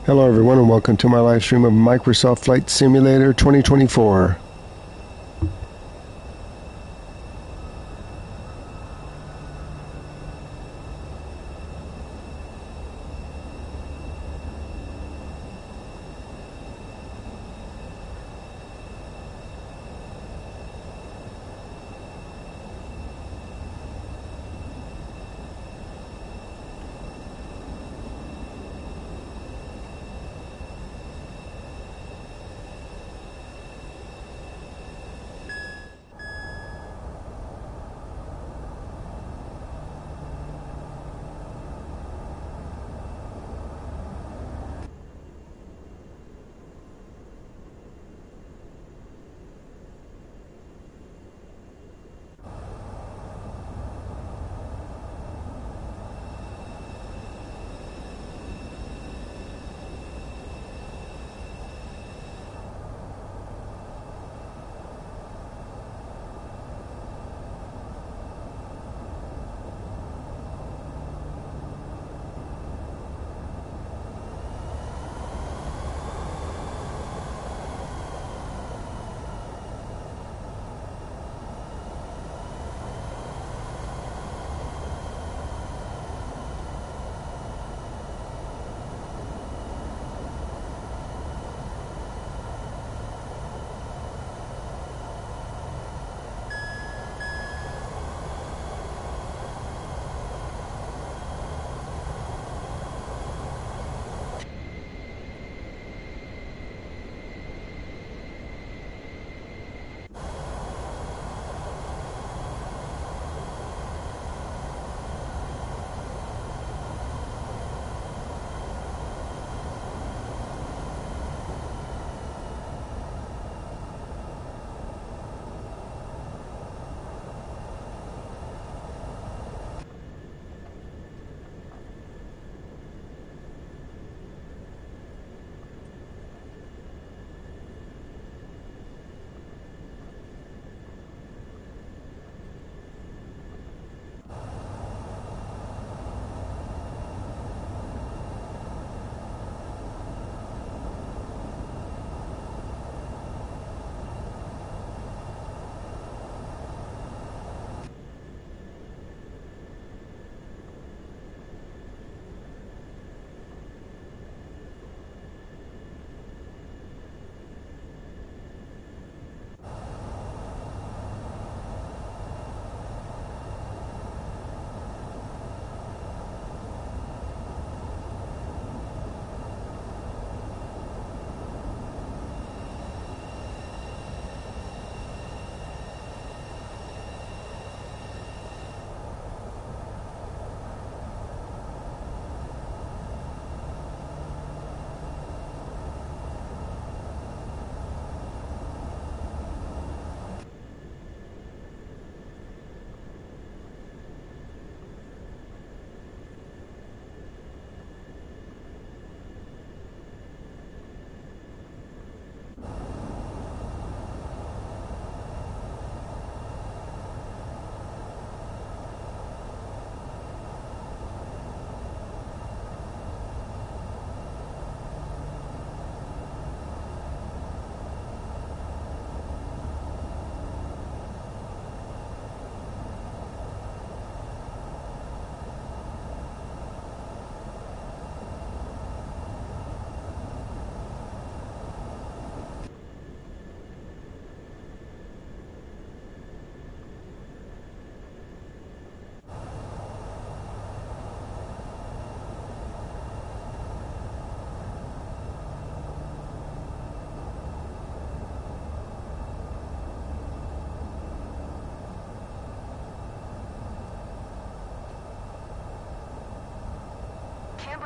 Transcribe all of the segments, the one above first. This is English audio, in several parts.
Hello everyone and welcome to my live stream of Microsoft Flight Simulator 2024.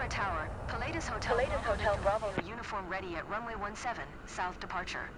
Tower, Pilatus Hotel Bravo. Uniform ready at runway 17, south departure.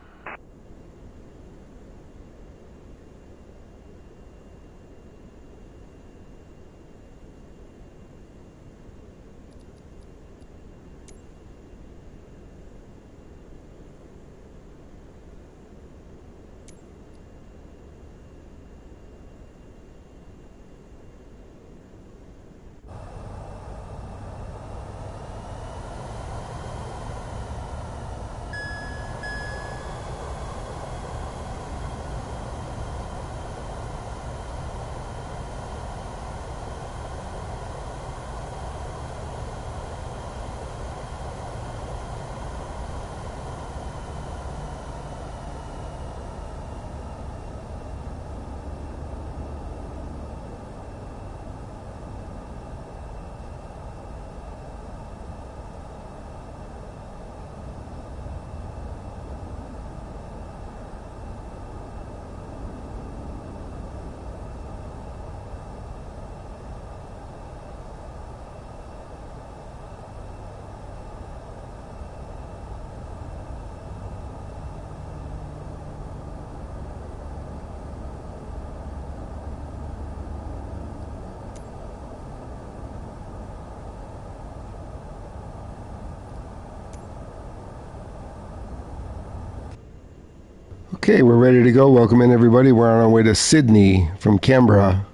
Okay, we're ready to go. Welcome in, everybody. We're on our way to Sydney from Canberra.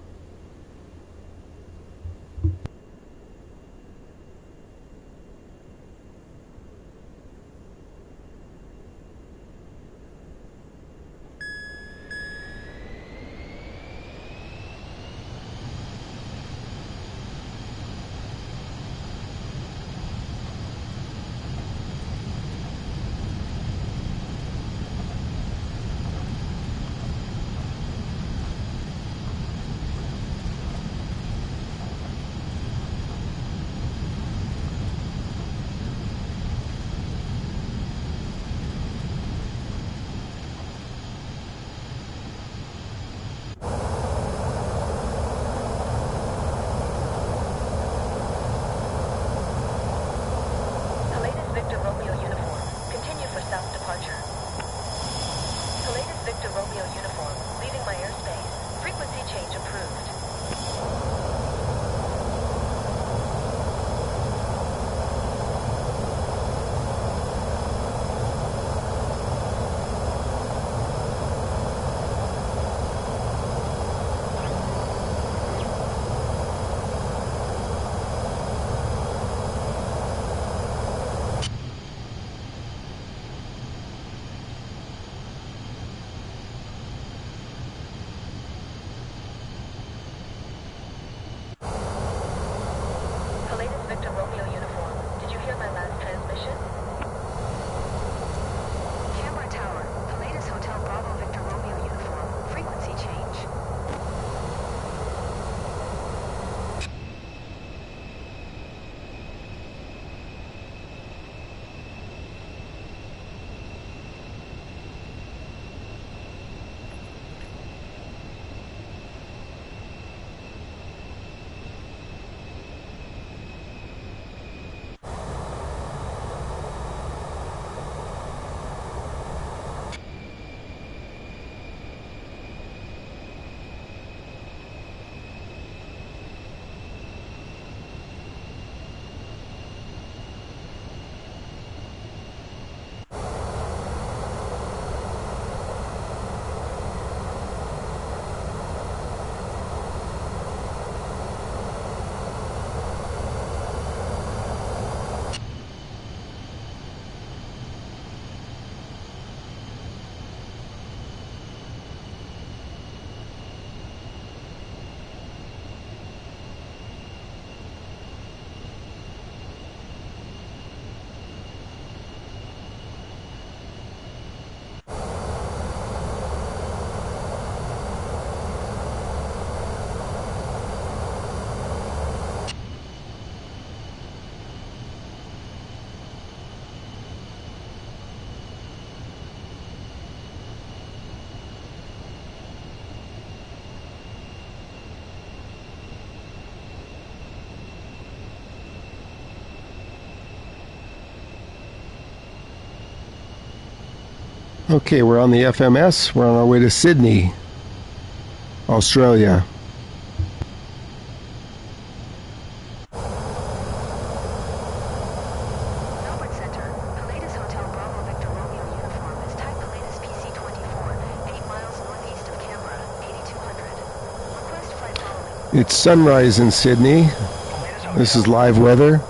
Okay, we're on the FMS. We're on our way to Sydney, Australia. It's sunrise in Sydney. This is live weather.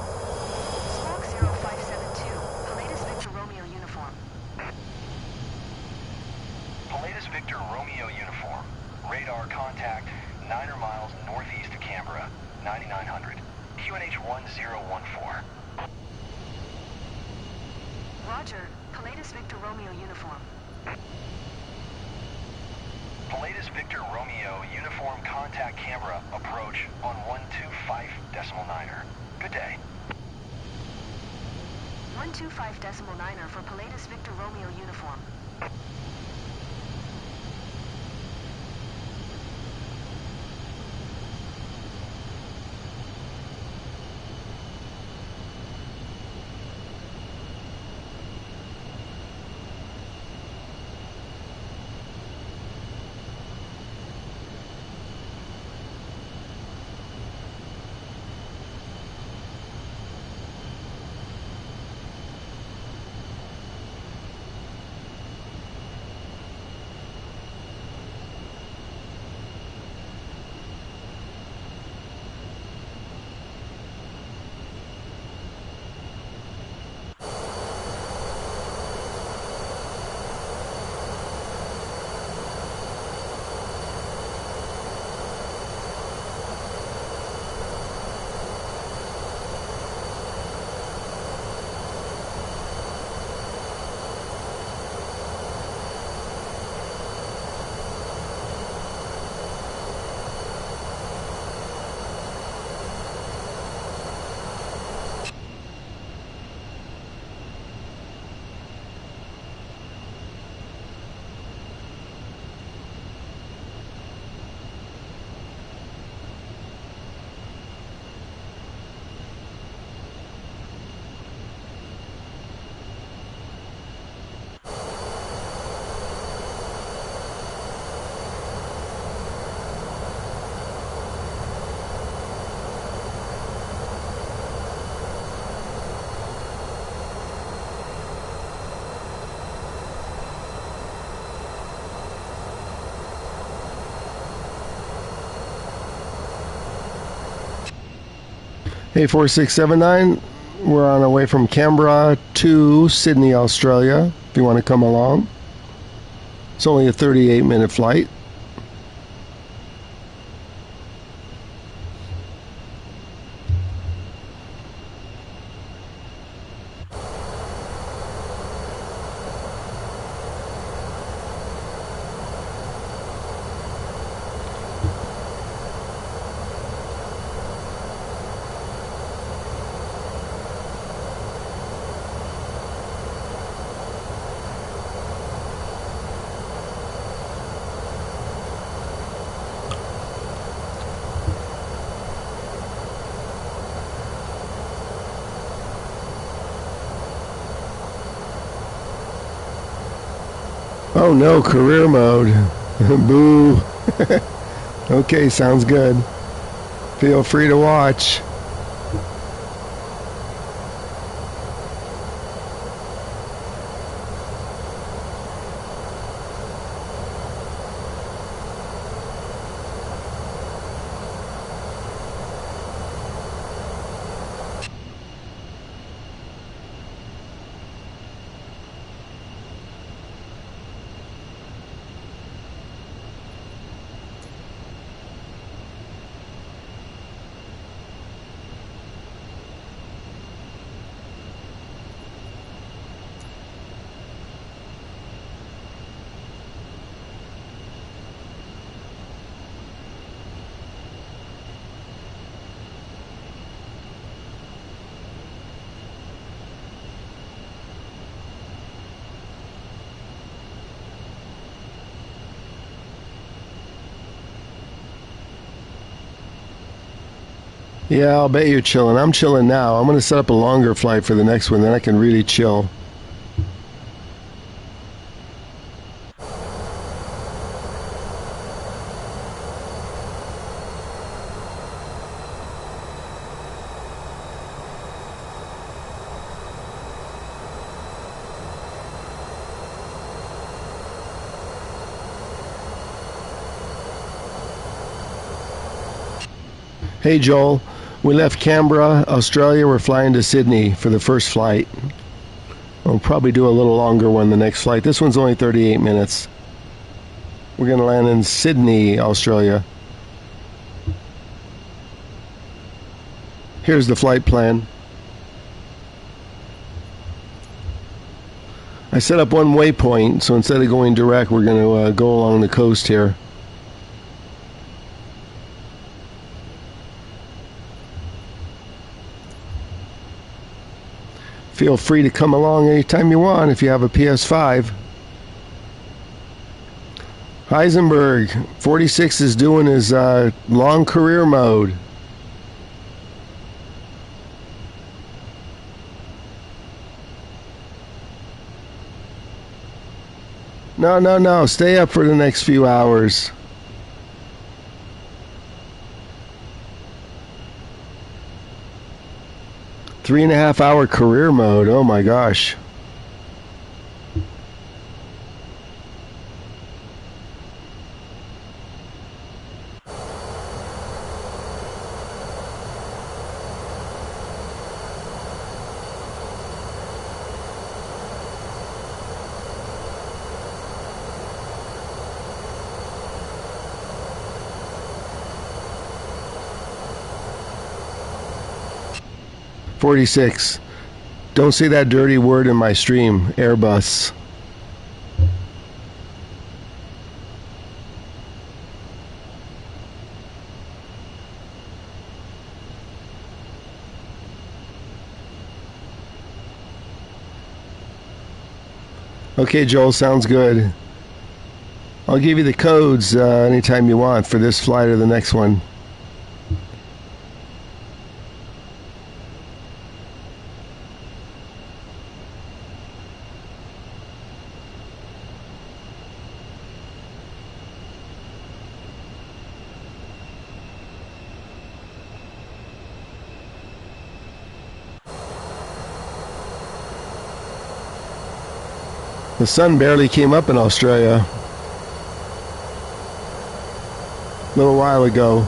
Hey, 4679, we're on our way from Canberra to Sydney, Australia, if you want to come along. It's only a 38-minute flight. Oh no, career mode. Boo. Okay, sounds good. Feel free to watch. Yeah, I'll bet you're chilling. I'm chilling now. I'm going to set up a longer flight for the next one, then I can really chill. Hey Joel, we left Canberra, Australia. We're flying to Sydney for the first flight. We'll probably do a little longer one the next flight. This one's only 38 minutes. We're going to land in Sydney, Australia. Here's the flight plan. I set up one waypoint, so instead of going direct, we're going to go along the coast here. Feel free to come along anytime you want if you have a PS5. Heisenberg, 46 is doing his long career mode. No, stay up for the next few hours. Three-and-a-half-hour career mode, oh my gosh. "46. Don't say that dirty word in my stream, Airbus." Okay, Joel, sounds good. I'll give you the codes anytime you want for this flight or the next one. The sun barely came up in Australia a little while ago.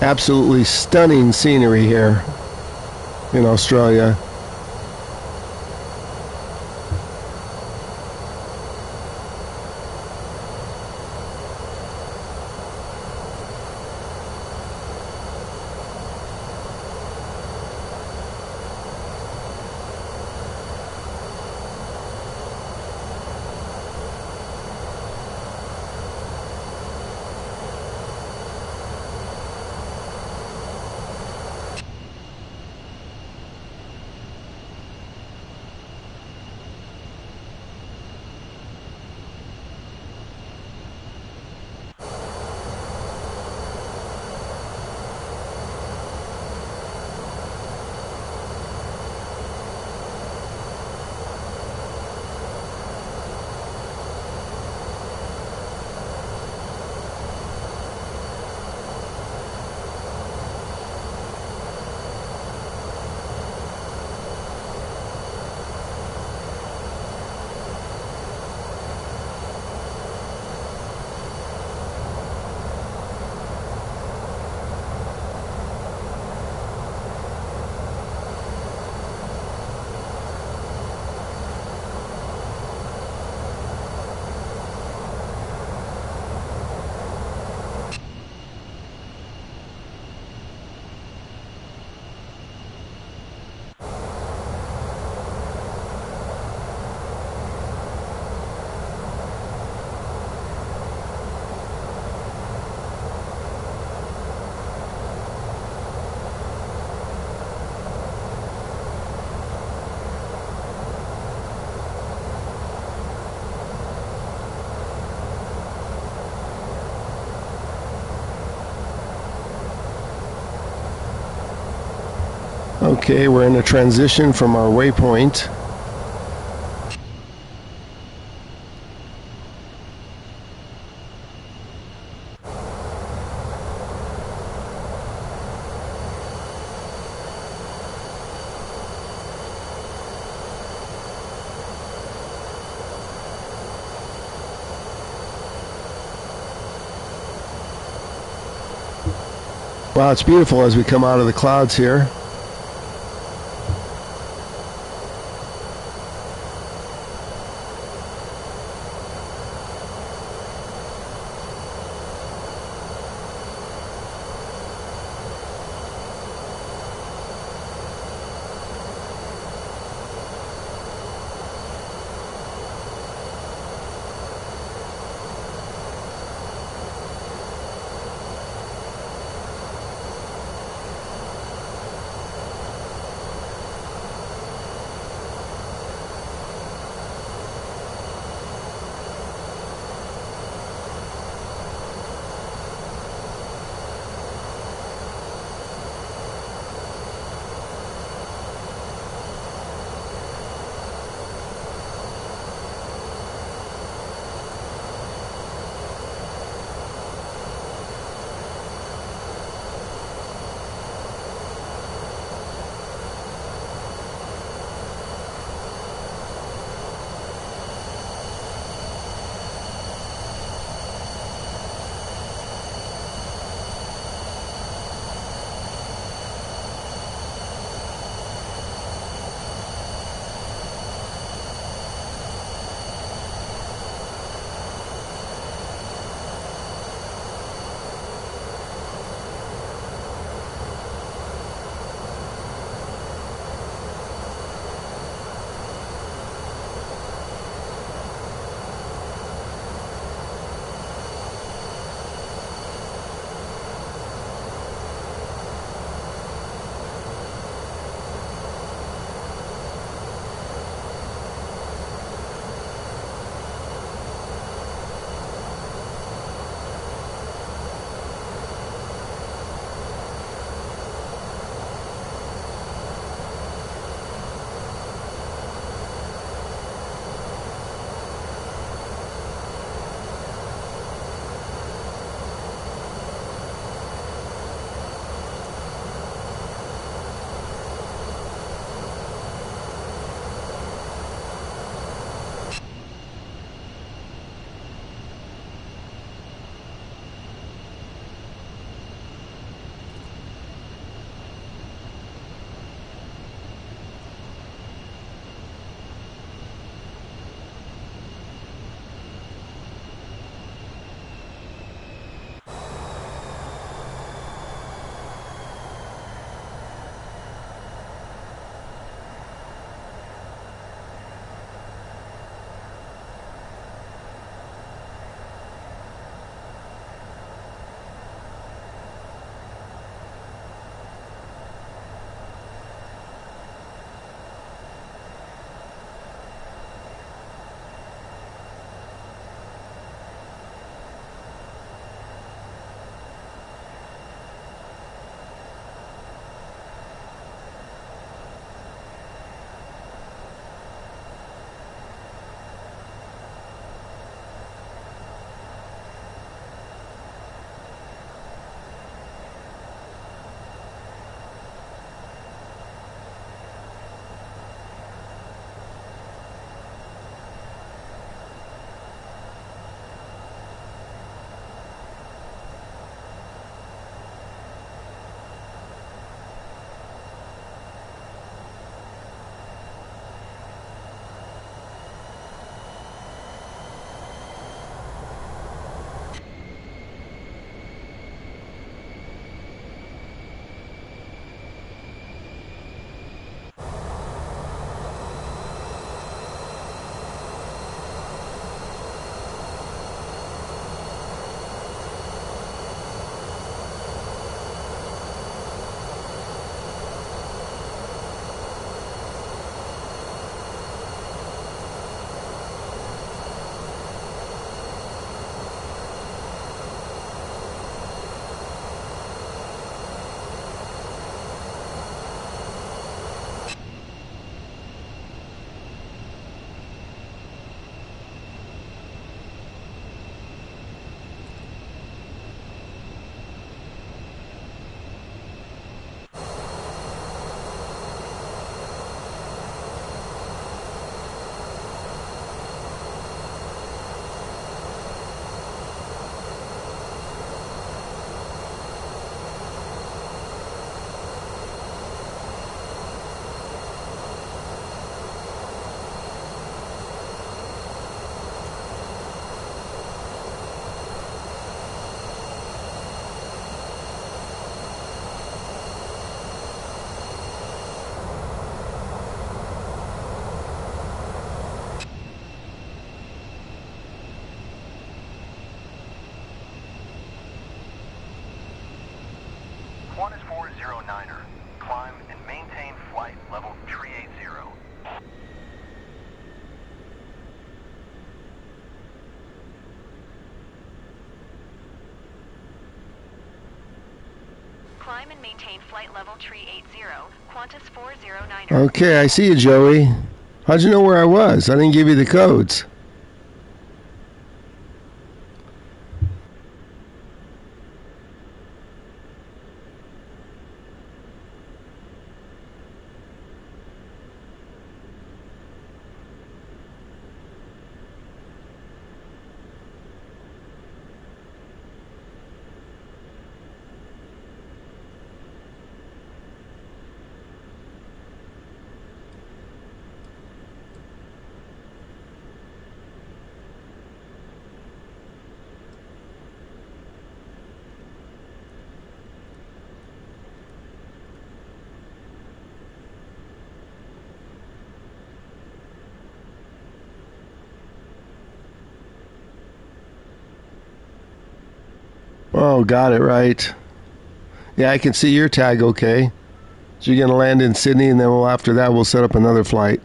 Absolutely stunning scenery here in Australia. Okay, we're in a transition from our waypoint. Wow, it's beautiful as we come out of the clouds here. Climb and maintain flight level tree 80, Qantas 409. Okay, I see you, Joey. How'd you know where I was? I didn't give you the codes. Oh, got it right. Yeah, I can see your tag okay. So you're going to land in Sydney, and then after that, we'll set up another flight.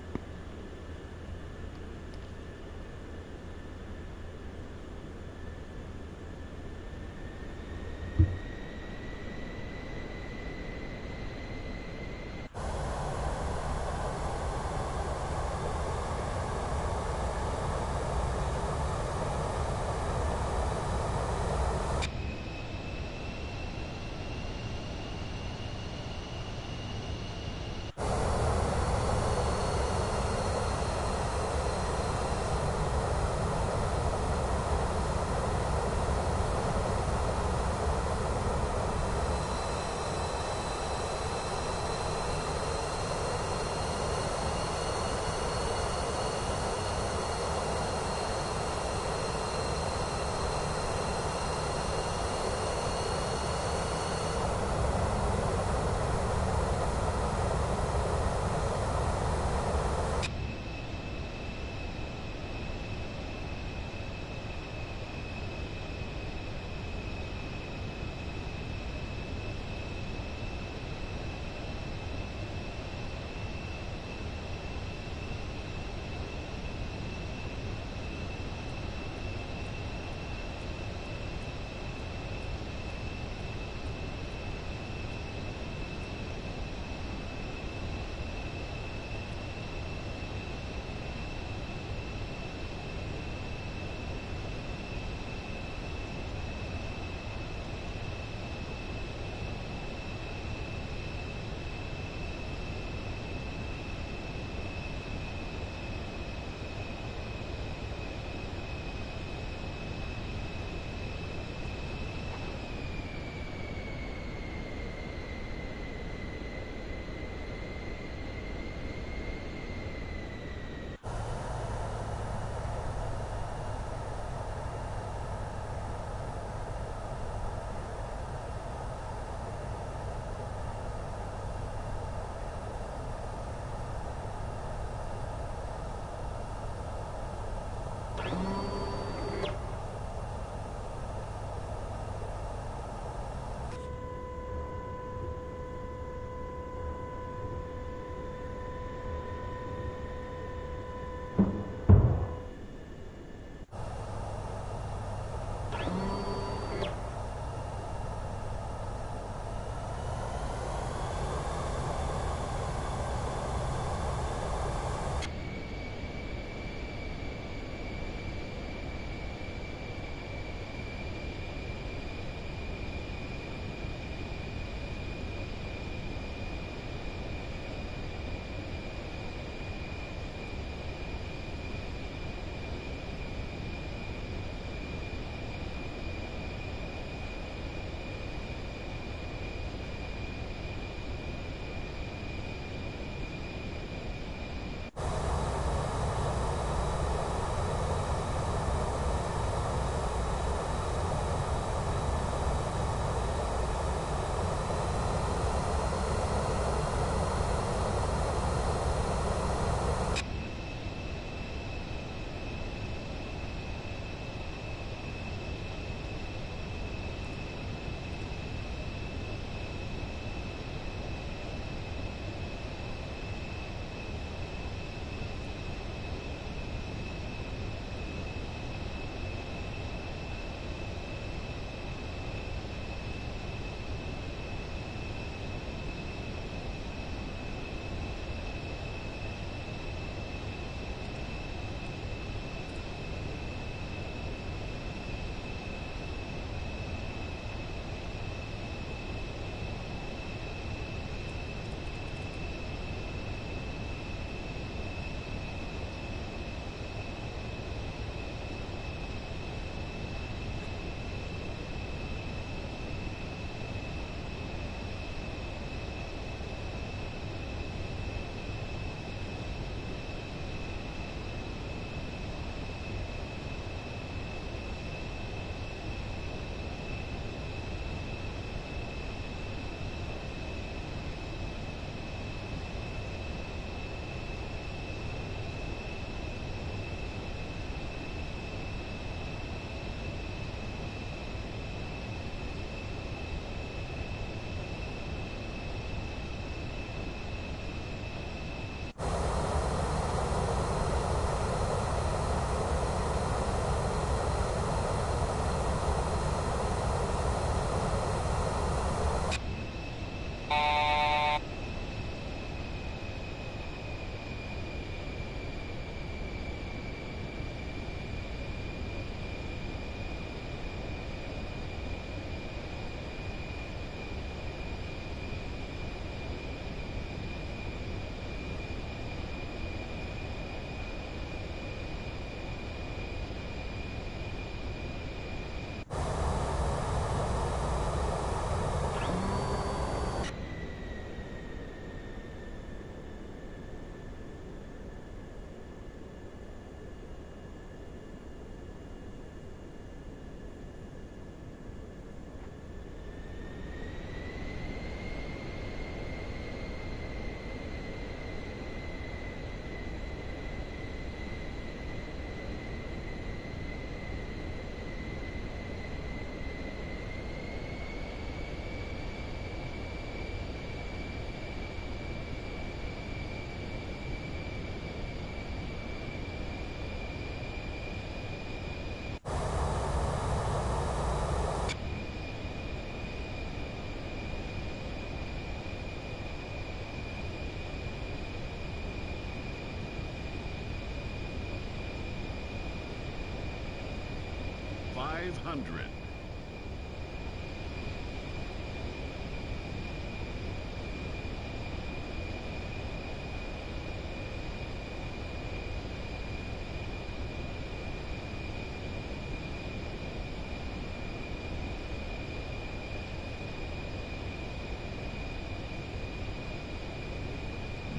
500.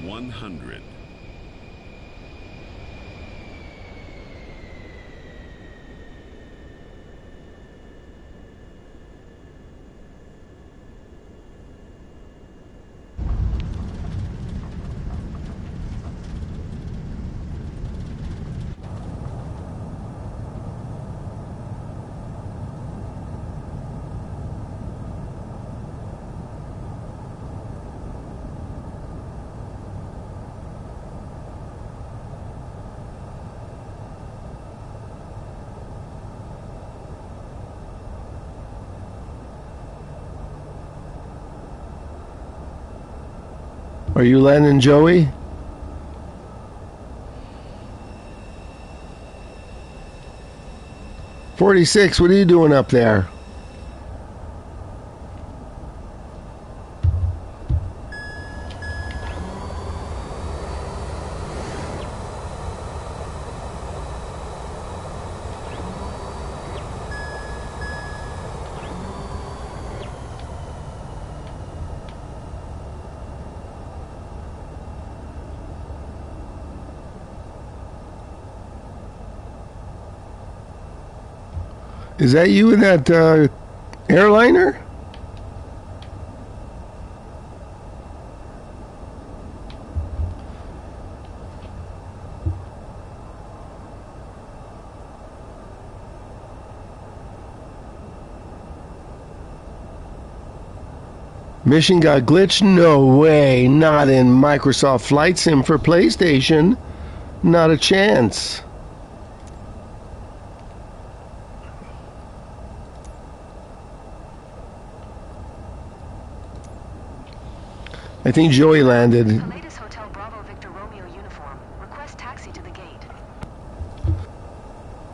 $100. Are you landing, Joey? $46, what are you doing up there? Is that you in that airliner? Mission got glitched? No way. Not in Microsoft Flight Sim for PlayStation. Not a chance. I think Joey landed. Palladius Hotel Bravo Victor Romeo uniform. Request taxi to the gate.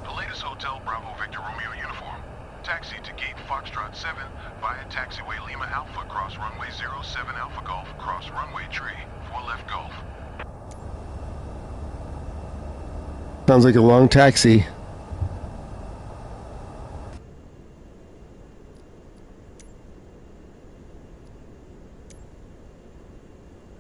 Palladius Hotel Bravo Victor Romeo uniform. Taxi to gate Foxtrot 7 via taxiway Lima Alpha cross runway 07 Alpha Golf cross runway tree 4 left Golf. Sounds like a long taxi.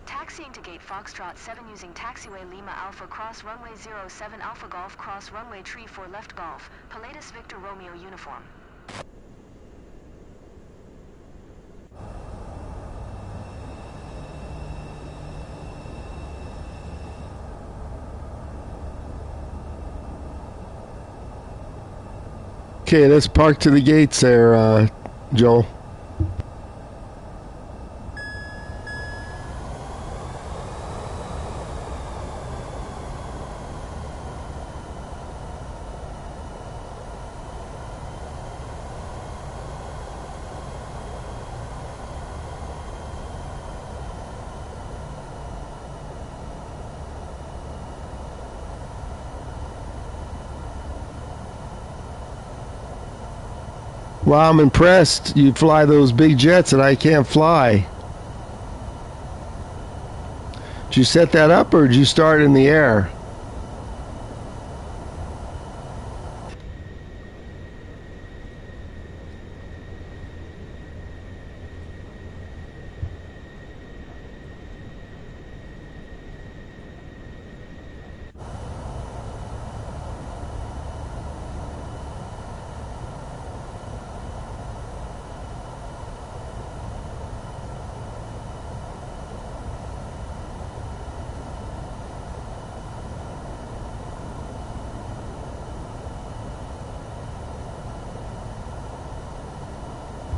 Taxiing to gate Foxtrot 7 using taxiway Lima Alpha cross runway 07 Alpha Golf cross runway tree 4 left Golf. Palladius Victor Romeo uniform. Okay, let's park to the gates there, Joel. Wow, I'm impressed. You fly those big jets that I can't fly. Did you set that up or did you start in the air?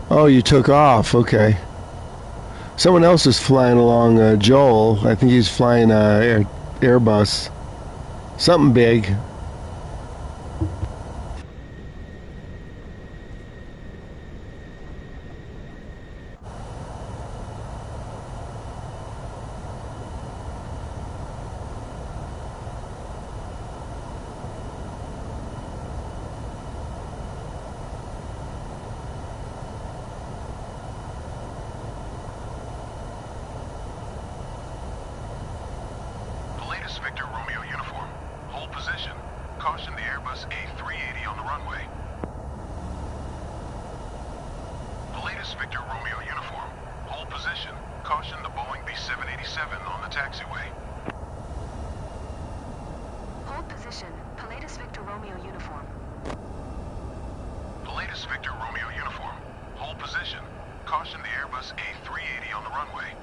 Oh, you took off. Okay. Someone else is flying along, Joel. I think he's flying Airbus. Something big. Victor Romeo uniform. Hold position. Caution the Airbus A380 on the runway. Pilatus Victor Romeo uniform. Hold position. Caution the Boeing B787 on the taxiway. Hold position. Pilatus Victor Romeo uniform. Pilatus Victor Romeo uniform. Hold position. Caution the Airbus A380 on the runway.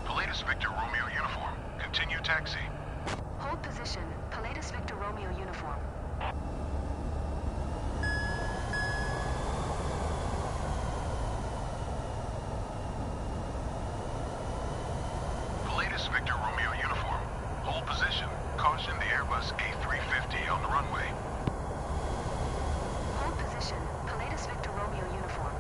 Pilatus Victor Romeo uniform. Continue taxi. Hold position. Pilatus Victor Romeo uniform. Pilatus Victor Romeo uniform. Hold position. Caution the Airbus A350 on the runway. Hold position. Pilatus Victor Romeo uniform.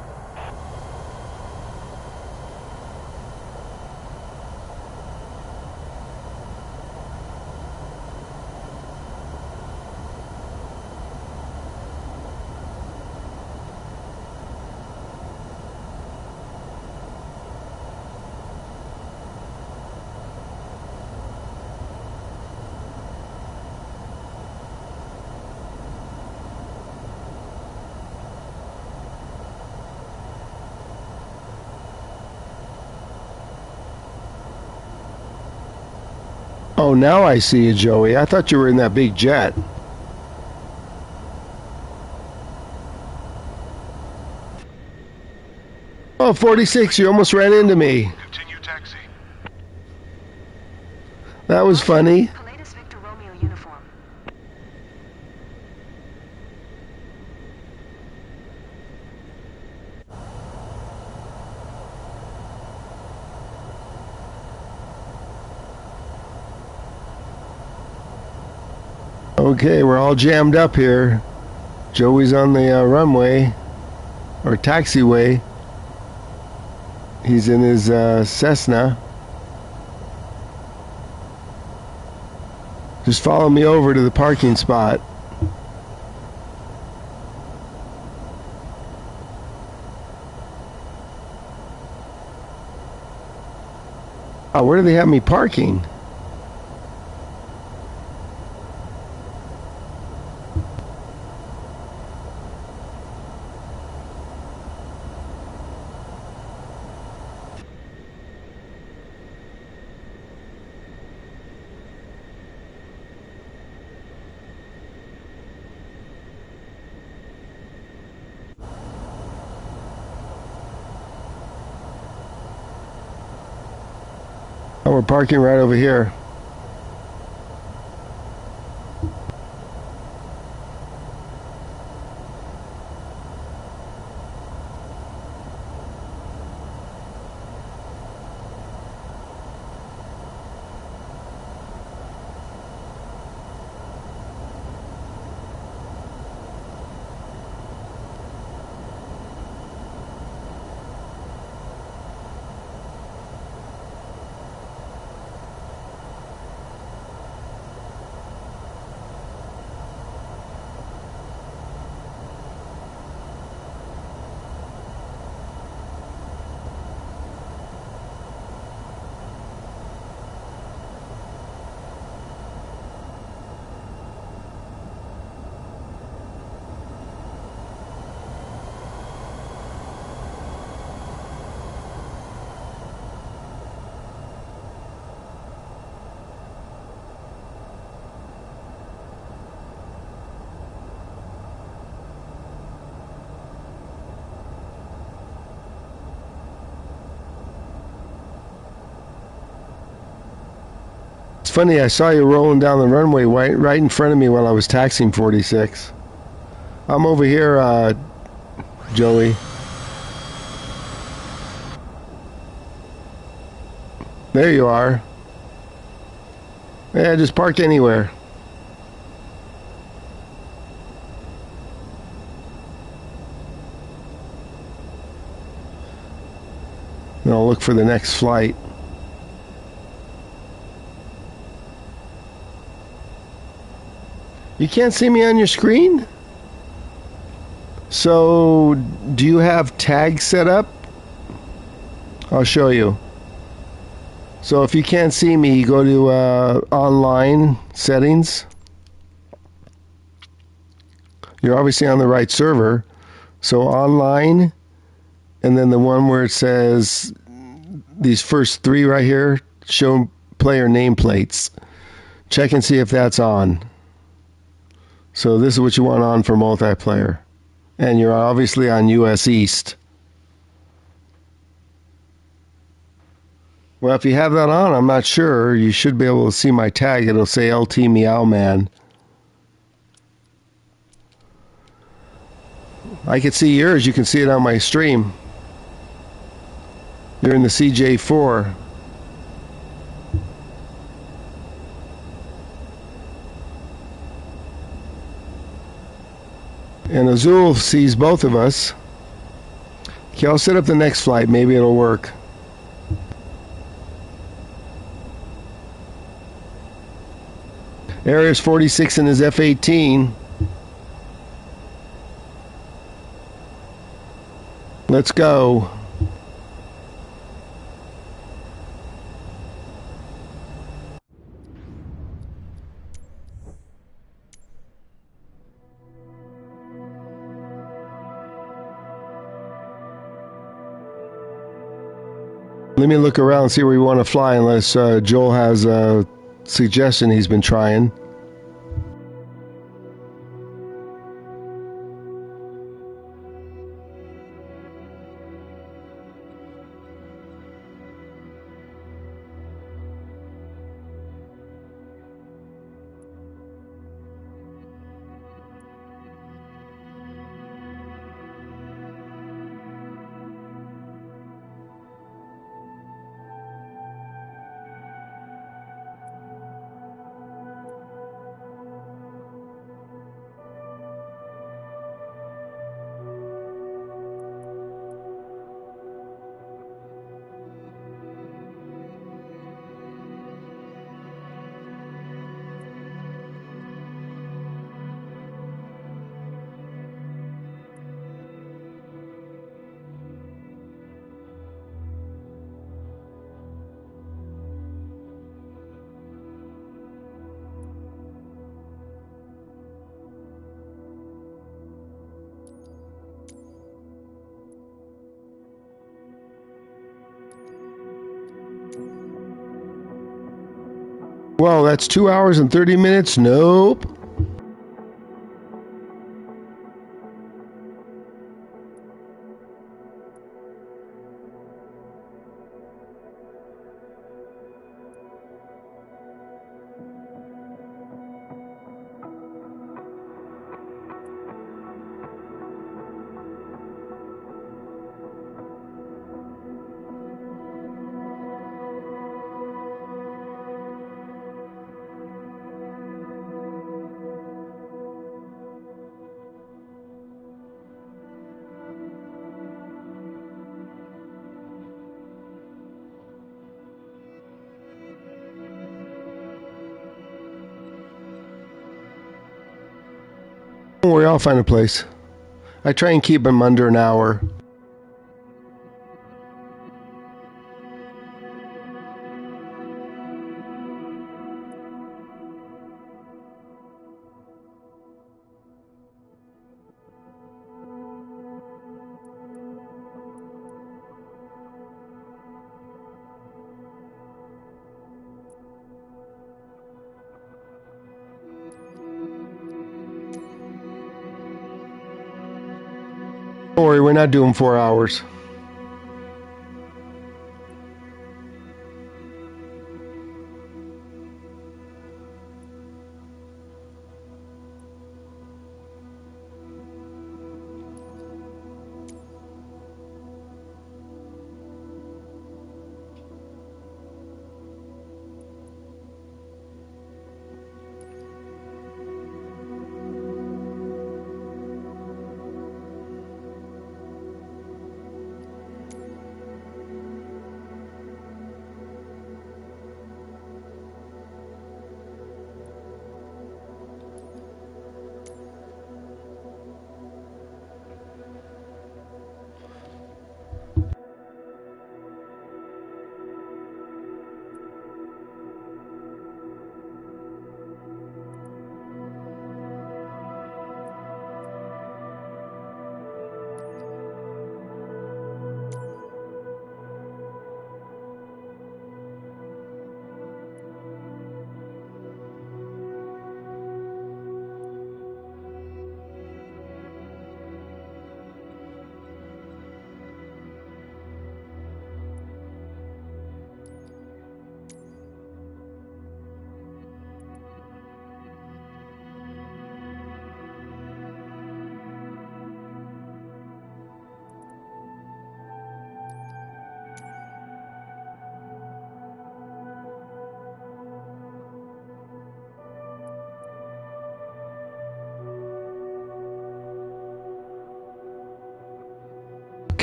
Oh, now I see you, Joey. I thought you were in that big jet. Oh, 46, you almost ran into me. Continue taxi. That was funny. Pilatus Victor Romeo uniform. Okay, we're all jammed up here. Joey's on the runway, or taxiway. He's in his Cessna. Just follow me over to the parking spot. Oh, where do they have me parking? Oh, we're parking right over here. It's funny, I saw you rolling down the runway right in front of me while I was taxiing 46. I'm over here, Joey. There you are. Yeah, just park anywhere. Then I'll look for the next flight. You can't see me on your screen? So, do you have tags set up? I'll show you. So if you can't see me, go to online settings. You're obviously on the right server. So online, and then the one where it says these first three right here, show player nameplates. Check and see if that's on. So this is what you want on for multiplayer. And you're obviously on US East. Well, if you have that on, I'm not sure. You should be able to see my tag. It'll say LT Meow Man. I can see yours. You can see it on my stream. You're in the CJ4. And Azul sees both of us. Okay, I'll set up the next flight. Maybe it'll work. Aries 46 in his F-18. Let's go. Let me look around and see where we want to fly, unless Joel has a suggestion he's been trying. Whoa, that's 2 hours and 30 minutes? Nope. Don't worry, I'll find a place. I try and keep them under an hour. Don't worry, we're not doing 4 hours.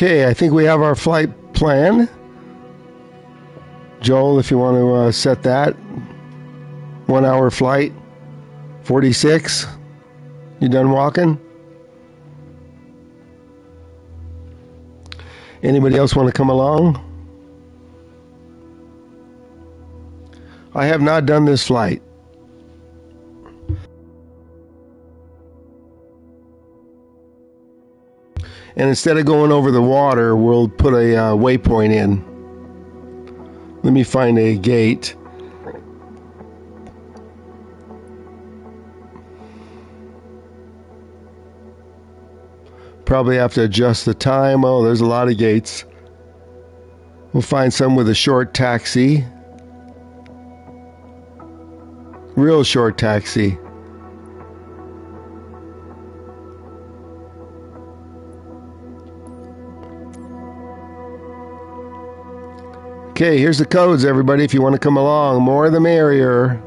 Okay, I think we have our flight plan. Joel, if you want to set that. 1 hour flight. 46. You done walking? Anybody else want to come along? I have not done this flight. And instead of going over the water, we'll put a waypoint in. Let me find a gate. Probably have to adjust the time. Oh, there's a lot of gates. We'll find some with a short taxi. Real short taxi. Okay, here's the codes, everybody, if you want to come along. More the merrier.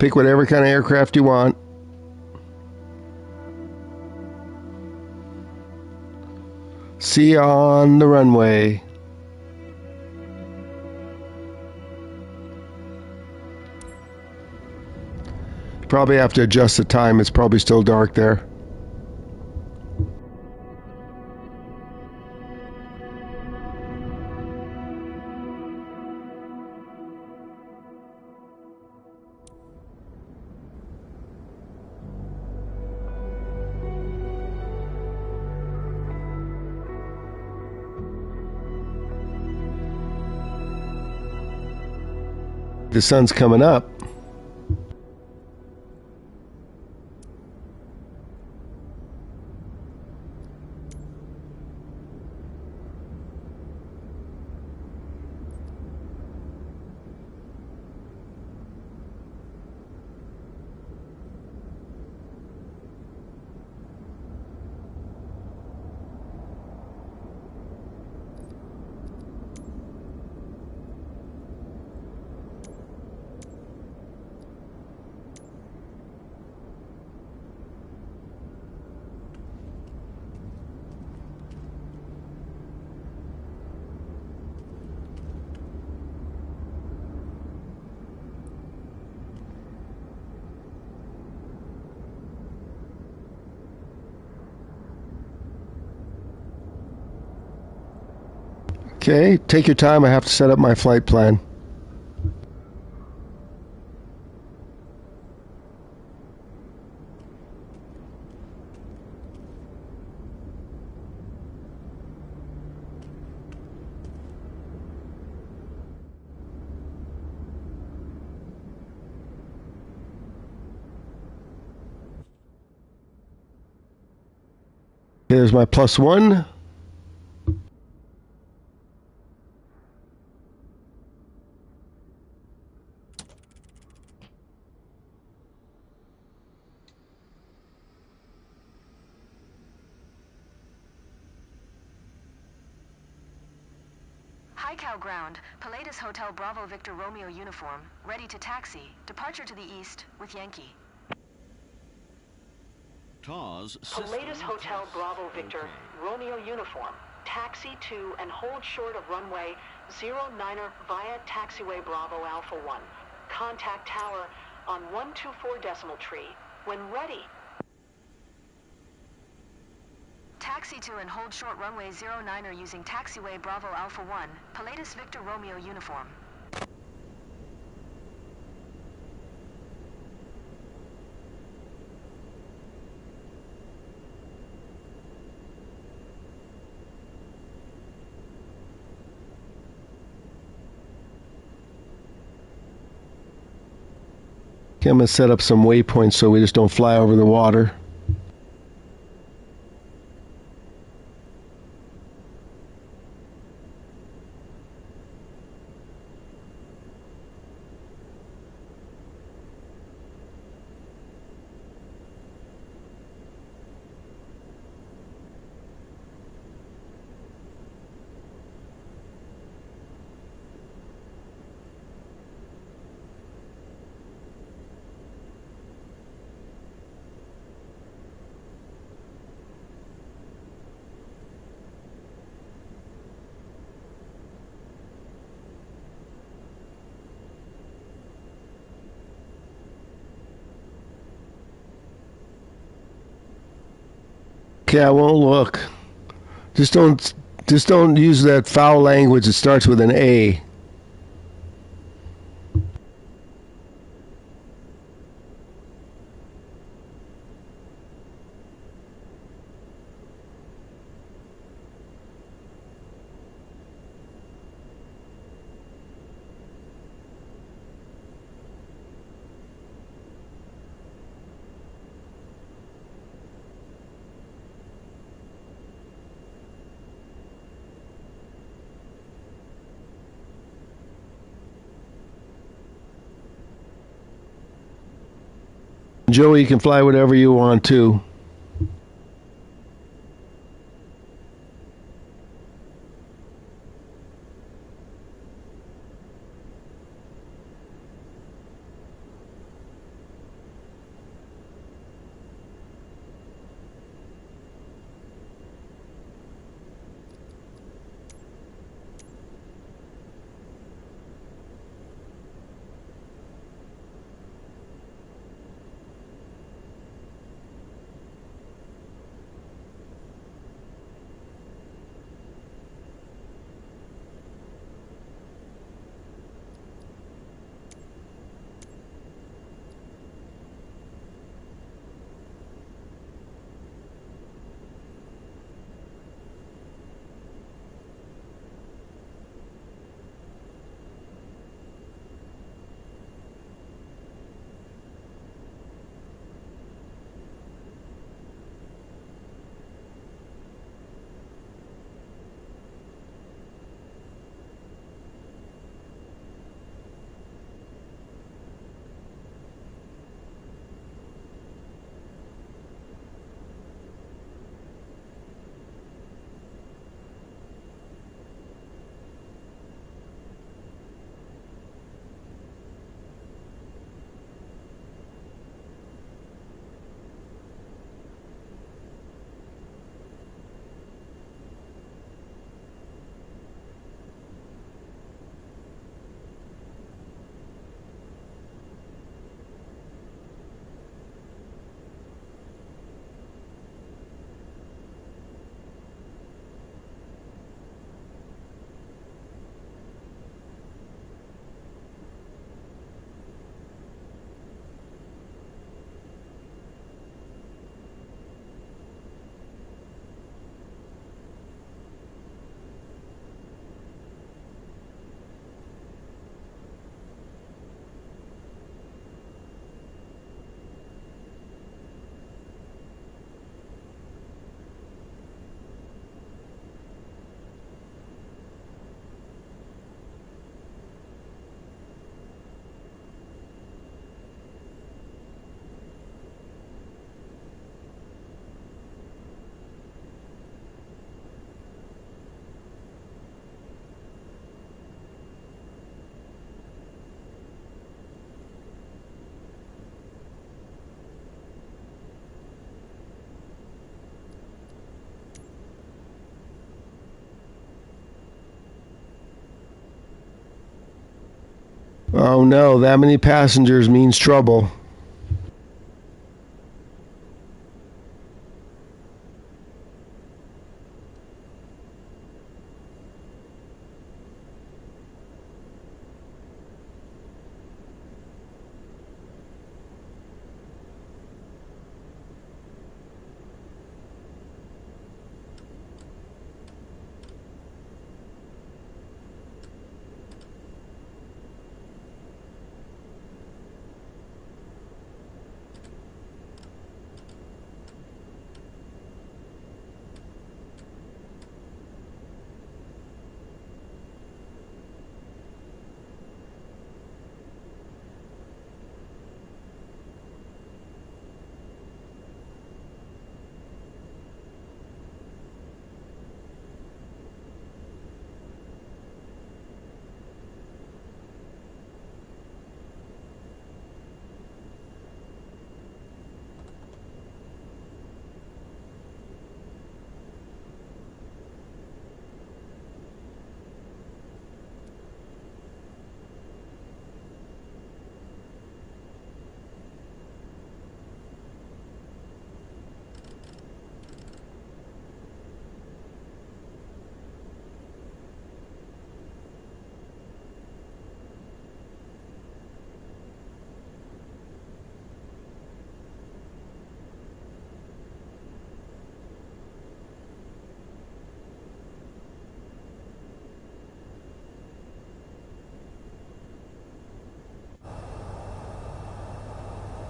Pick whatever kind of aircraft you want. See you on the runway. Probably have to adjust the time. It's probably still dark there. The sun's coming up. Okay, take your time. I have to set up my flight plan. Here's my +1. High Cow Ground, Pilatus Hotel Bravo Victor Romeo uniform, ready to taxi, departure to the east with Yankee. Pilatus Hotel Bravo Victor Romeo uniform, taxi to and hold short of runway 09er via taxiway Bravo Alpha 1. Contact tower on 124 decimal tree. When ready. Taxi to and hold short runway 09er using taxiway Bravo Alpha 1, Pilatus Victor Romeo uniform. Okay, I'm going to set up some waypoints so we just don't fly over the water. Okay, I won't look. Just don't use that foul language that starts with an A. Joey, you can fly whatever you want to. Oh no, that many passengers means trouble.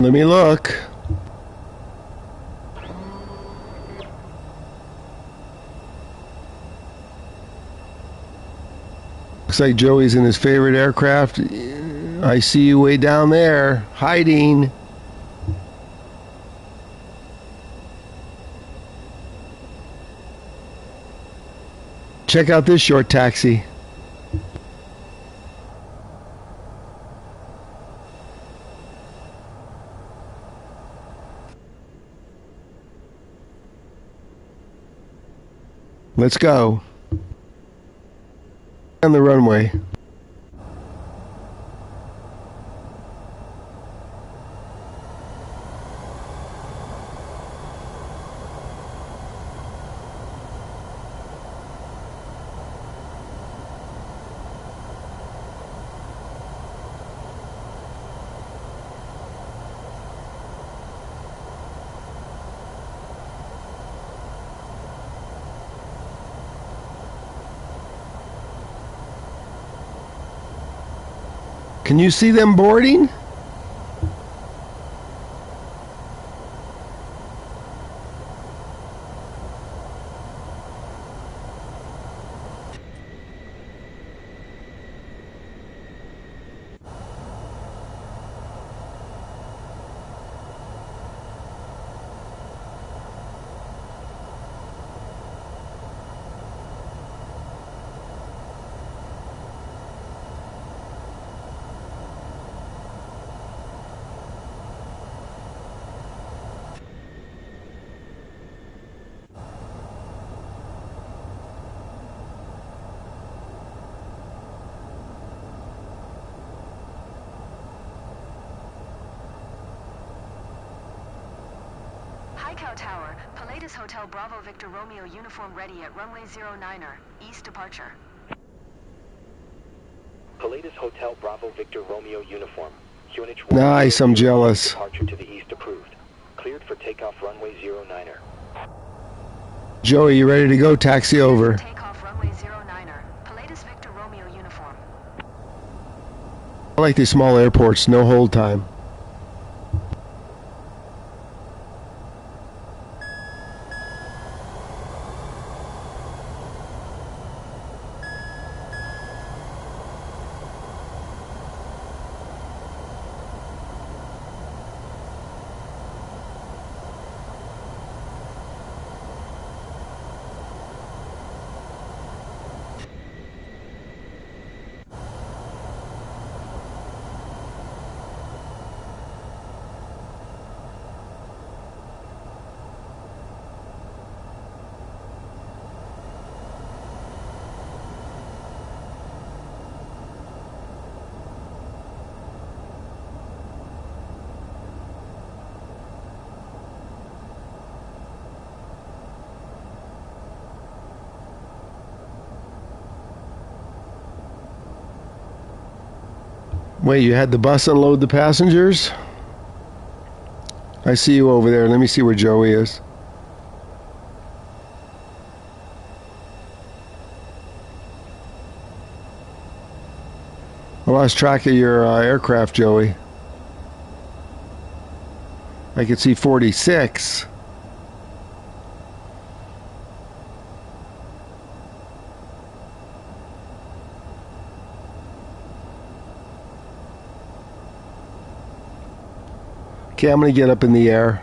Let me look. Looks like Joey's in his favorite aircraft. I see you way down there, hiding. Check out this short taxi. Let's go. On the runway. Can you see them boarding? Cow Tower, Palladius Hotel Bravo Victor Romeo uniform ready at runway 09er, east departure. Palladius Hotel Bravo Victor Romeo uniform. Unit 1. Nice, I'm jealous. Departure to the east approved. Cleared for takeoff runway 09er. Joey, you ready to go? Taxi over. Takeoff runway 09er, Palladius Victor Romeo uniform. I like these small airports, no hold time. Wait, you had the bus unload the passengers? I see you over there. Let me see where Joey is. I lost track of your aircraft, Joey. I could see 46. Okay, I'm going to get up in the air.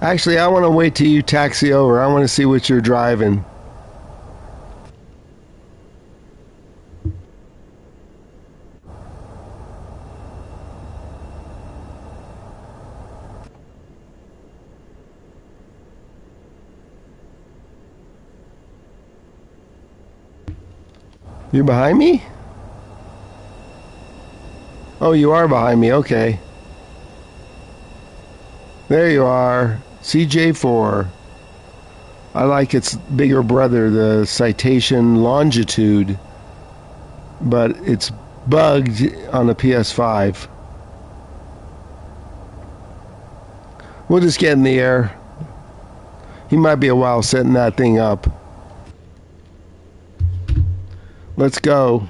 Actually, I want to wait till you taxi over. I want to see what you're driving. You're behind me? Oh, you are behind me. Okay. There you are. CJ4. I like its bigger brother, the Citation Longitude, but it's bugged on the PS5. We'll just get in the air. He might be a while setting that thing up. Let's go.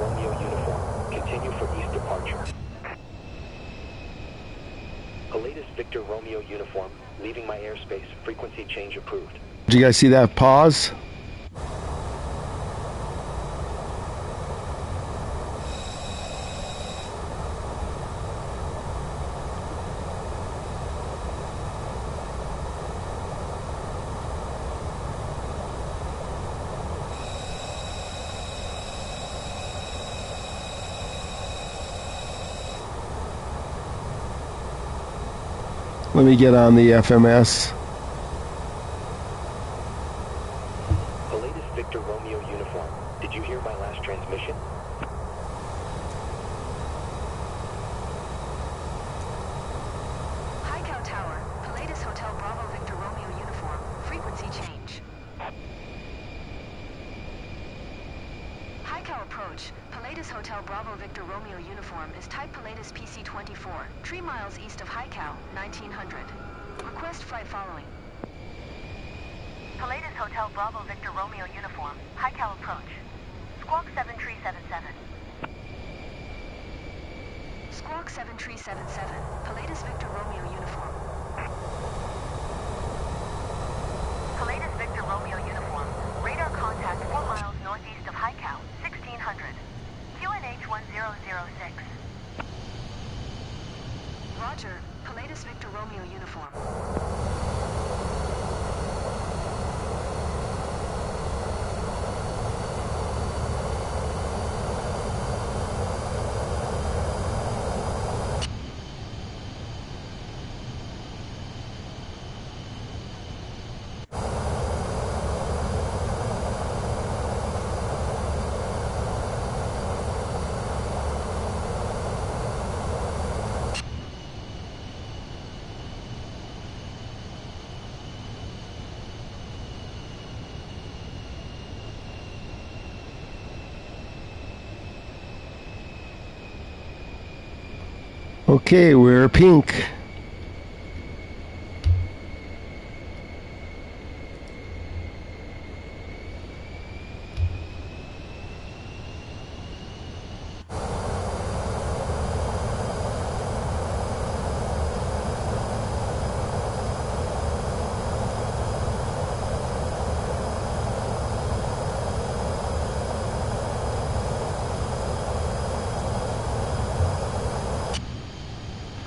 Romeo uniform. Continue for east departure. Pilatus Victor Romeo uniform. Leaving my airspace. Frequency change approved. Did you guys see that pause? Let me get on the FMS. Pilatus Victor Romeo uniform. Did you hear my last transmission? High Cow Tower, Pilatus Hotel Bravo Victor Romeo uniform, frequency change. High Cow approach, Pilatus Hotel Bravo Victor Romeo uniform is type Pilatus PC-24, 3 miles east of High Cow, 1900. Request flight following. Pilatus Hotel Bravo Victor Romeo uniform, High Cow approach. Squawk 7377. Squawk 7377, Pilatus Victor Romeo uniform. Pilatus Victor Romeo uniform, radar contact 4 miles northeast of High Cow, 1600. QNH 1006. Roger, Pilatus Victor Romeo uniform. Okay, we're pink.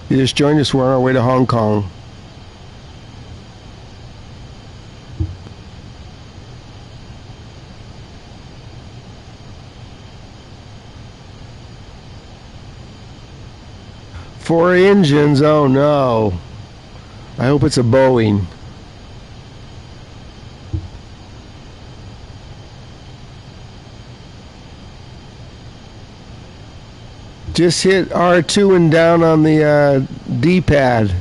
You just joined us, we're on our way to Hong Kong. Four engines, oh no. I hope it's a Boeing. Just hit R2 and down on the D-pad.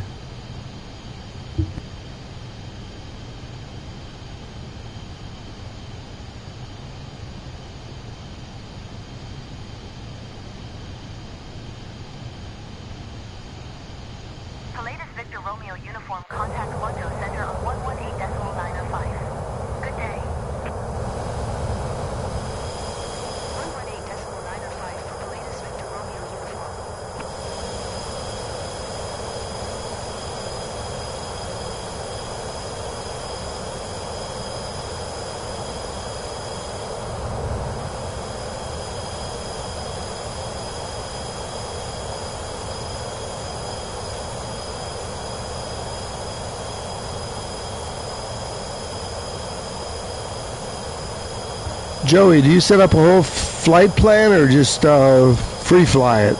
Pilatus Victor Romeo uniform, contact Guangzhou Center on 118.905. Good day. 118.905 for Pilatus Victor Romeo uniform. Joey, do you set up a whole flight plan or just free fly it?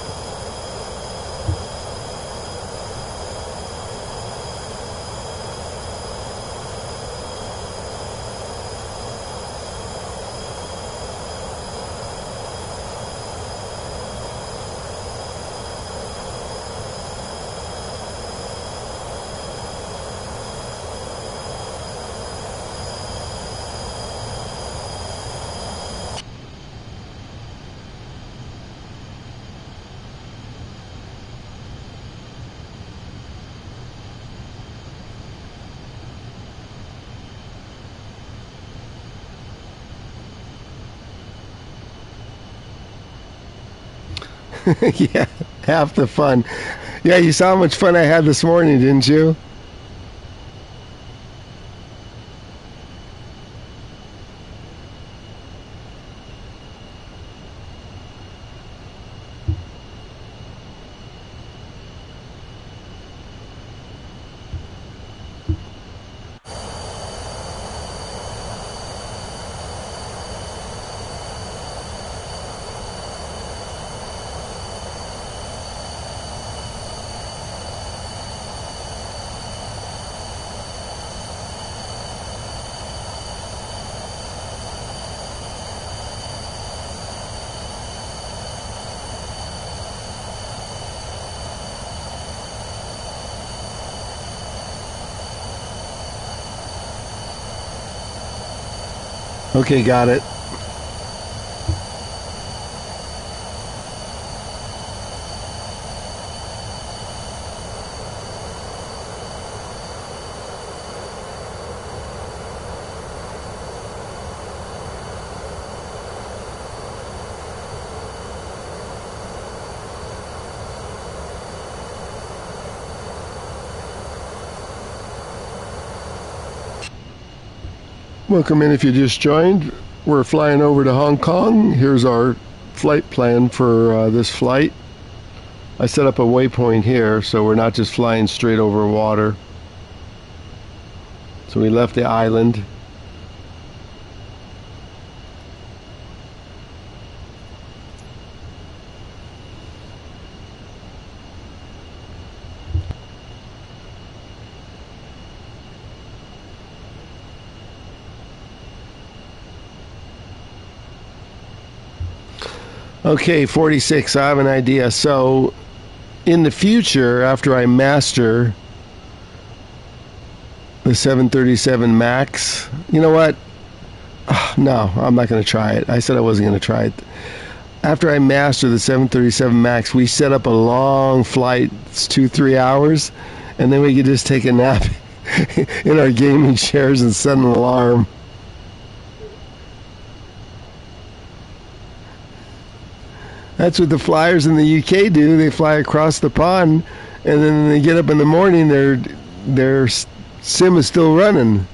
Yeah, half the fun. Yeah, you saw how much fun I had this morning, didn't you? Okay, got it. Welcome in if you just joined. We're flying over to Hong Kong. Here's our flight plan for this flight. I set up a waypoint here so we're not just flying straight over water. So we left the island. Okay, 46, I have an idea. So, in the future, after I master the 737 MAX, you know what? No, I'm not going to try it. I said I wasn't going to try it. After I master the 737 MAX, we set up a long flight. It's 2-3 hours, and then we could just take a nap in our gaming chairs and set an alarm. That's what the flyers in the UK do. They fly across the pond, and then they get up in the morning. Their sim is still running.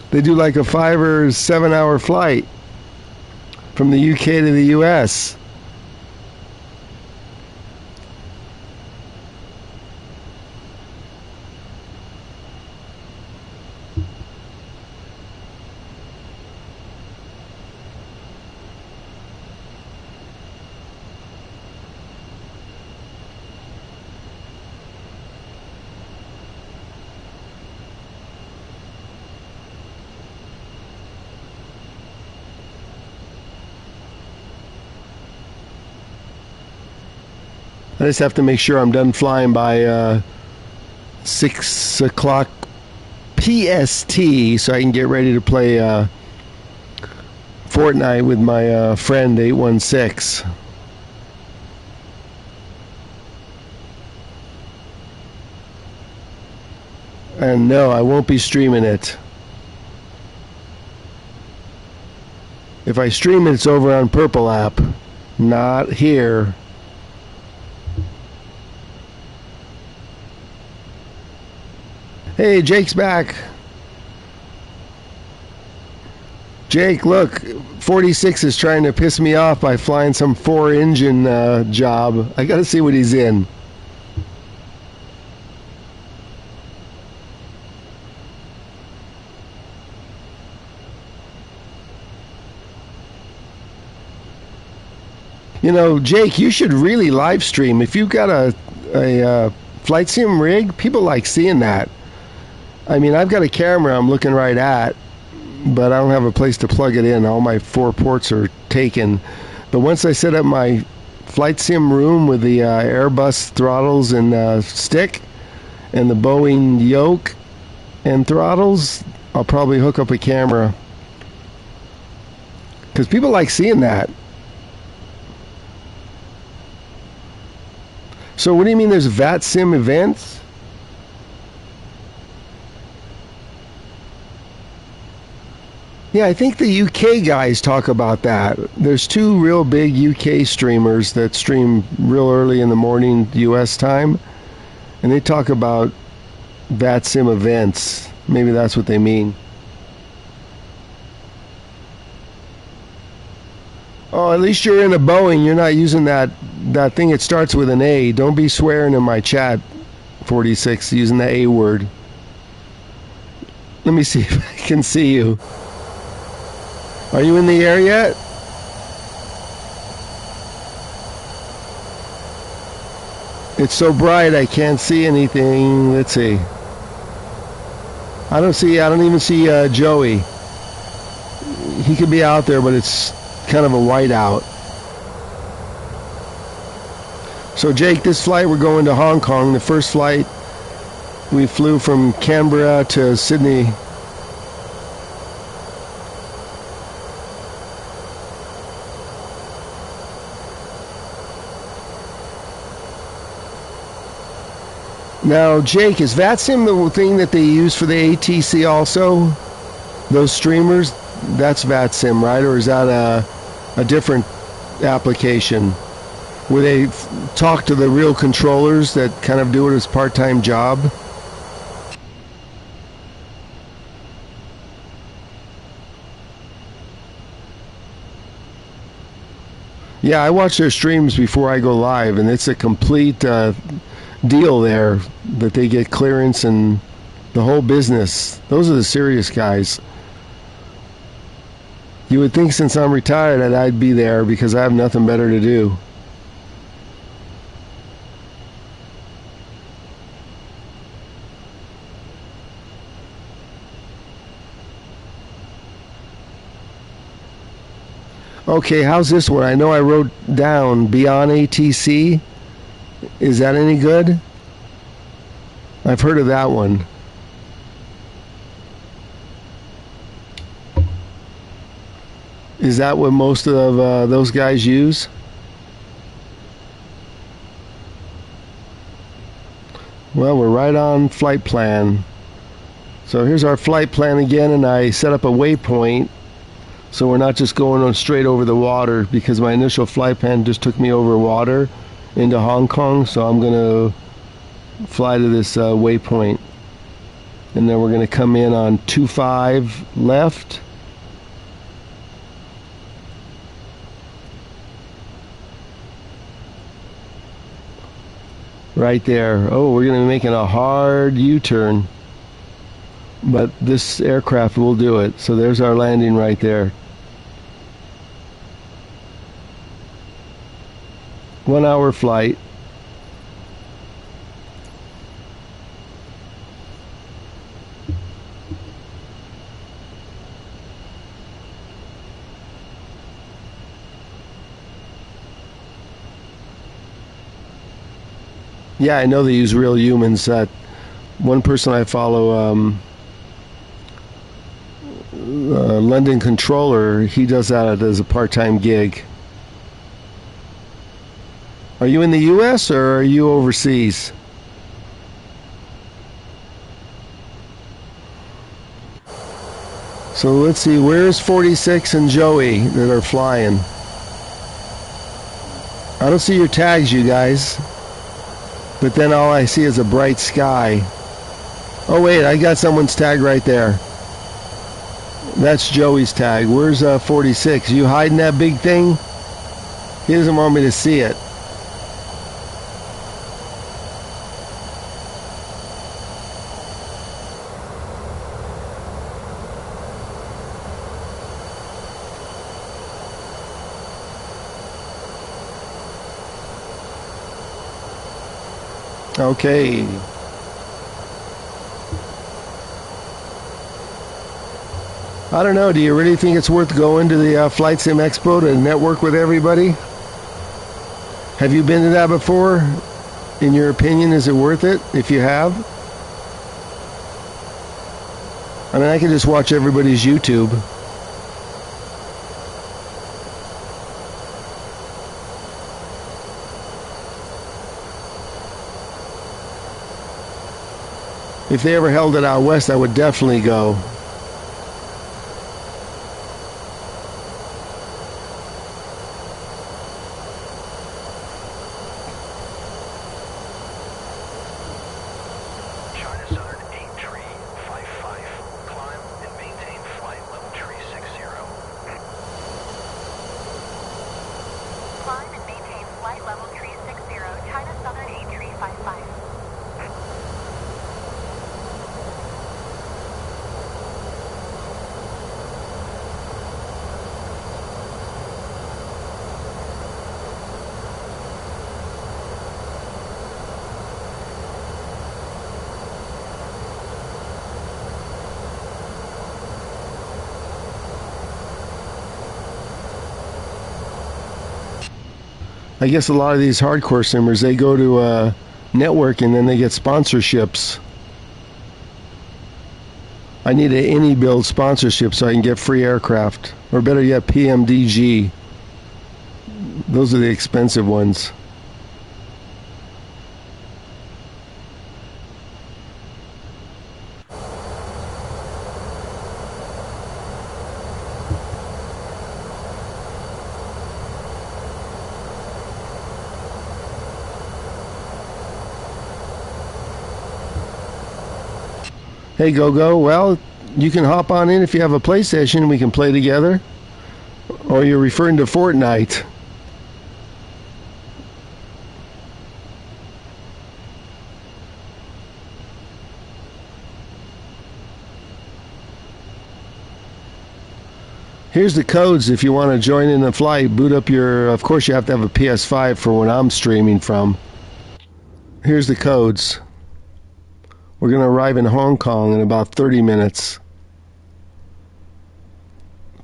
They do like a 5 or 7 hour flight from the UK to the US. I just have to make sure I'm done flying by 6 o'clock PST so I can get ready to play Fortnite with my friend 816. And no, I won't be streaming it. If I stream it, it's over on Purple app, not here. Hey, Jake's back. Jake, look, 46 is trying to piss me off by flying some 4-engine job. I gotta see what he's in. You know, Jake, you should really live stream. If you've got a flight sim rig, people like seeing that. I mean, I've got a camera I'm looking right at, but I don't have a place to plug it in. All my 4 ports are taken. But once I set up my flight sim room with the Airbus throttles and stick and the Boeing yoke and throttles, I'll probably hook up a camera. Because people like seeing that. So what do you mean there's VAT sim events? Yeah, I think the UK guys talk about that. There's two real big UK streamers that stream real early in the morning US time, and they talk about VATSIM events. Maybe that's what they mean. Oh, at least you're in a Boeing. You're not using that thing. It starts with an A. Don't be swearing in my chat, 46, using the A word. Let me see if I can see you. Are you in the air yet? It's so bright I can't see anything. Let's see. I don't even see Joey. He could be out there, but it's kind of a whiteout. So Jake, this flight we're going to Hong Kong. The first flight we flew from Canberra to Sydney. Now, Jake, is VATSIM the thing that they use for the ATC also? Those streamers, that's VATSIM, right? Or is that a different application where they talk to the real controllers that kind of do it as part-time job? Yeah, I watch their streams before I go live, and it's a complete deal there that they get clearance and the whole business. Those are the serious guys. You would think since I'm retired that I'd be there because I have nothing better to do. Okay, how's this one? I know I wrote down Beyond ATC. Is that any good? I've heard of that one. Is that what most of those guys use? Well, we're right on flight plan. So here's our flight plan again, and I set up a waypoint so we're not just going on straight over the water, because my initial flight plan just took me over water into Hong Kong. So I'm going to fly to this waypoint, and then we're going to come in on 25 left. Right there. Oh, we're going to be making a hard U-turn, but this aircraft will do it. So there's our landing right there. 1 hour flight. Yeah, I know they use real humans. One person I follow, London Controller, he does that as a part-time gig. Are you in the U.S. or are you overseas? So let's see, where's 46 and Joey that are flying? I don't see your tags, you guys. But then all I see is a bright sky. Oh wait, I got someone's tag right there. That's Joey's tag. Where's 46? You hiding that big thing? He doesn't want me to see it. Okay. I don't know. Do you really think it's worth going to the Flight Sim Expo to network with everybody? Have you been to that before? In your opinion, is it worth it if you have? I mean, I can just watch everybody's YouTube. If they ever held it out west, I would definitely go. I guess a lot of these hardcore simmers, they go to a network and then they get sponsorships. I need an any build sponsorship so I can get free aircraft, or better yet, PMDG. Those are the expensive ones. Hey, Go-Go, well, you can hop on in if you have a PlayStation. We can play together. Or you're referring to Fortnite. Here's the codes if you want to join in the flight. Boot up your... Of course, you have to have a PS5 for when I'm streaming from. Here's the codes. We're going to arrive in Hong Kong in about 30 minutes.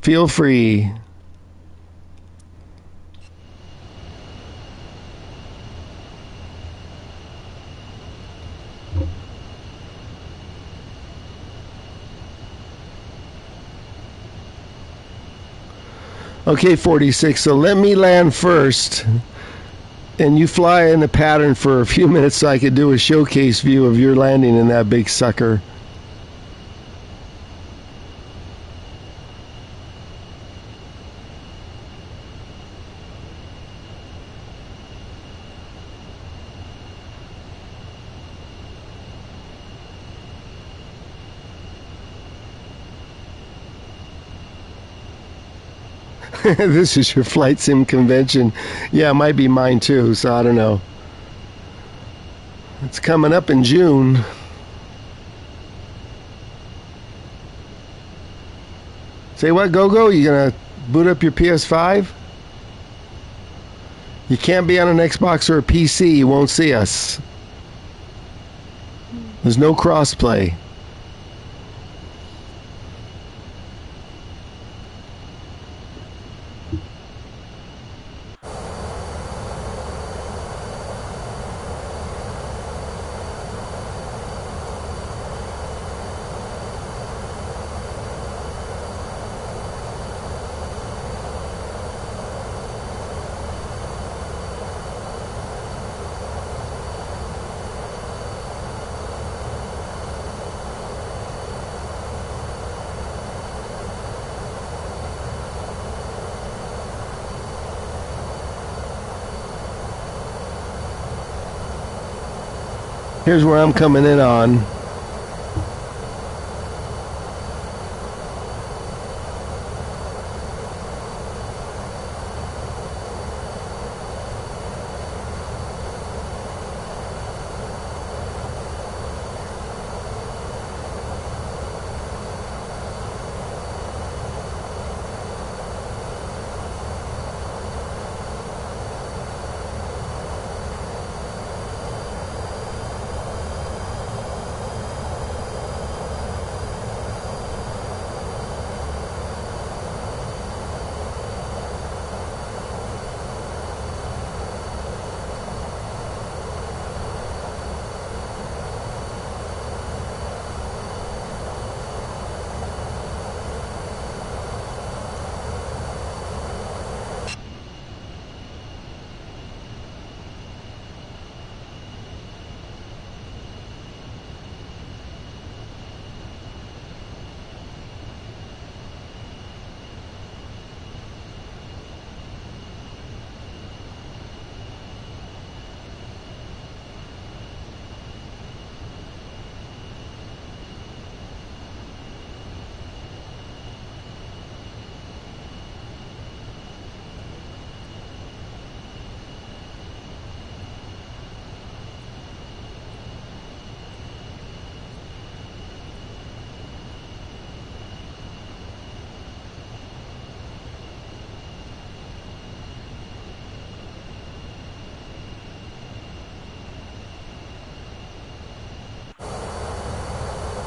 Feel free. Okay, 46, so let me land first. And you fly in the pattern for a few minutes so I could do a showcase view of your landing in that big sucker. This is your flight sim convention. Yeah, it might be mine too, so I don't know. It's coming up in June. Say what, Go-Go? You gonna boot up your PS5? You can't be on an Xbox or a PC. You won't see us. There's no crossplay. Here's where I'm coming in on.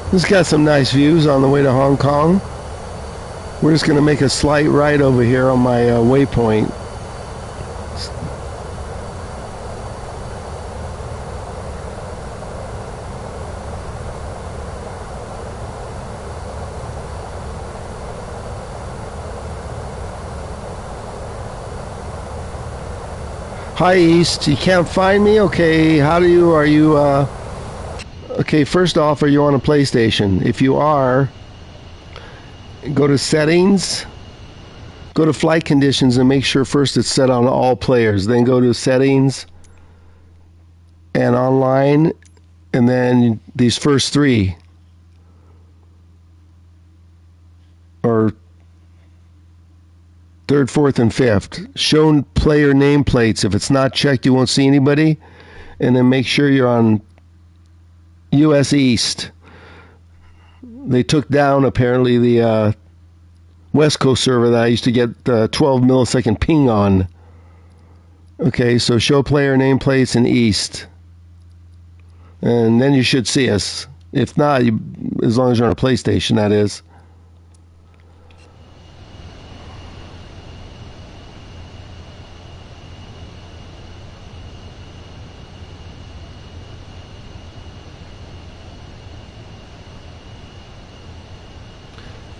This got some nice views on the way to Hong Kong. We're just going to make a slight right over here on my waypoint. Hi, East. You can't find me? Okay, are you, okay, first off, are you on a PlayStation? If you are, go to settings, go to flight conditions and make sure first it's set on all players. Then go to settings and online, and then these first three, or third, fourth, and fifth. Show player nameplates. If it's not checked, you won't see anybody. And then make sure you're on US East. They took down, apparently, the West Coast server that I used to get 12 millisecond ping on. Okay, so show player nameplates in East. And then you should see us. If not, as long as you're on a PlayStation, that is.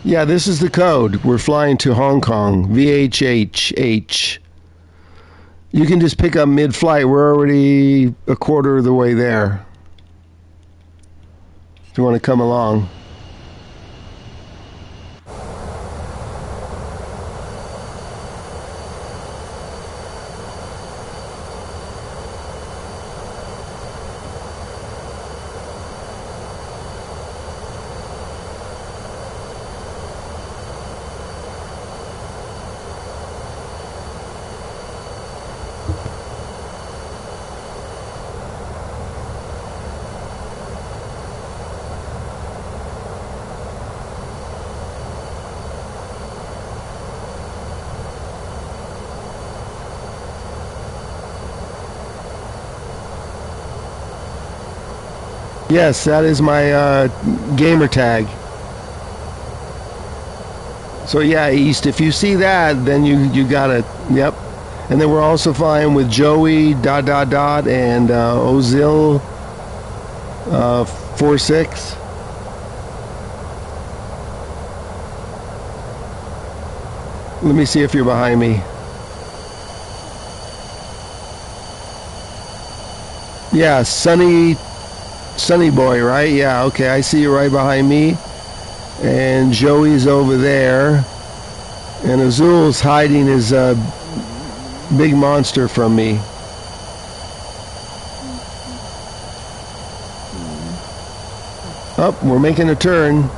Yeah, this is the code. We're flying to Hong Kong. VHHH. You can just pick up mid-flight. We're already a quarter of the way there. If you want to come along. Yes, that is my gamer tag. So yeah, East, if you see that, then you got it. Yep. And then we're also flying with Joey ... and Ozil 46. Let me see if you're behind me. Yeah, Sunny Boy, right? Yeah, okay, I see you right behind me. And Joey's over there. And Azul's hiding his big monster from me. Oh, we're making a turn.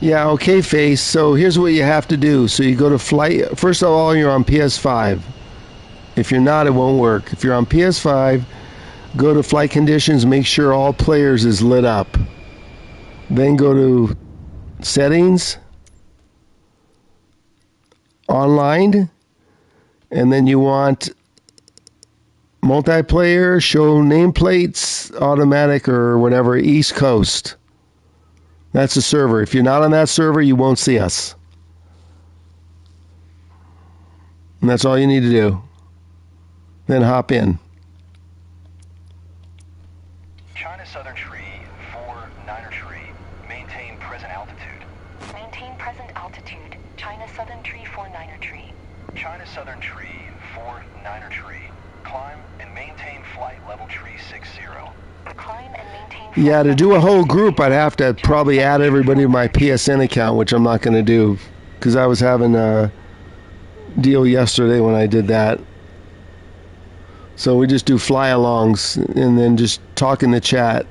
Yeah, okay, Face. So here's what you have to do. So you go to flight. First of all, you're on PS5. If you're not, it won't work. If you're on PS5, go to flight conditions. Make sure all players is lit up. Then go to settings, online, and then you want multiplayer, show nameplates, automatic, or whatever, East Coast. That's the server. If you're not on that server, you won't see us. And that's all you need to do. Then hop in. China Southern Tree 49er Tree. Maintain present altitude. Maintain present altitude. China Southern Tree 49er Tree. China Southern Tree 49er Tree. Climb and maintain flight level tree 60. Climb and maintain. Yeah, to do a whole group, I'd have to probably add everybody to my PSN account, which I'm not going to do because I was having a deal yesterday when I did that. So we just do fly-alongs and then just talk in the chat.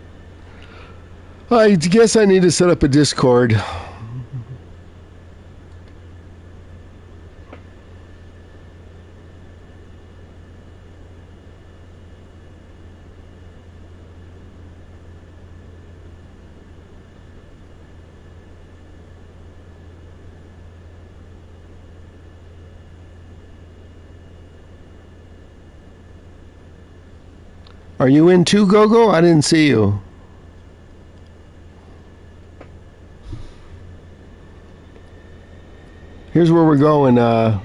I guess I need to set up a Discord. Are you in too, Gogo? I didn't see you. Here's where we're going. We're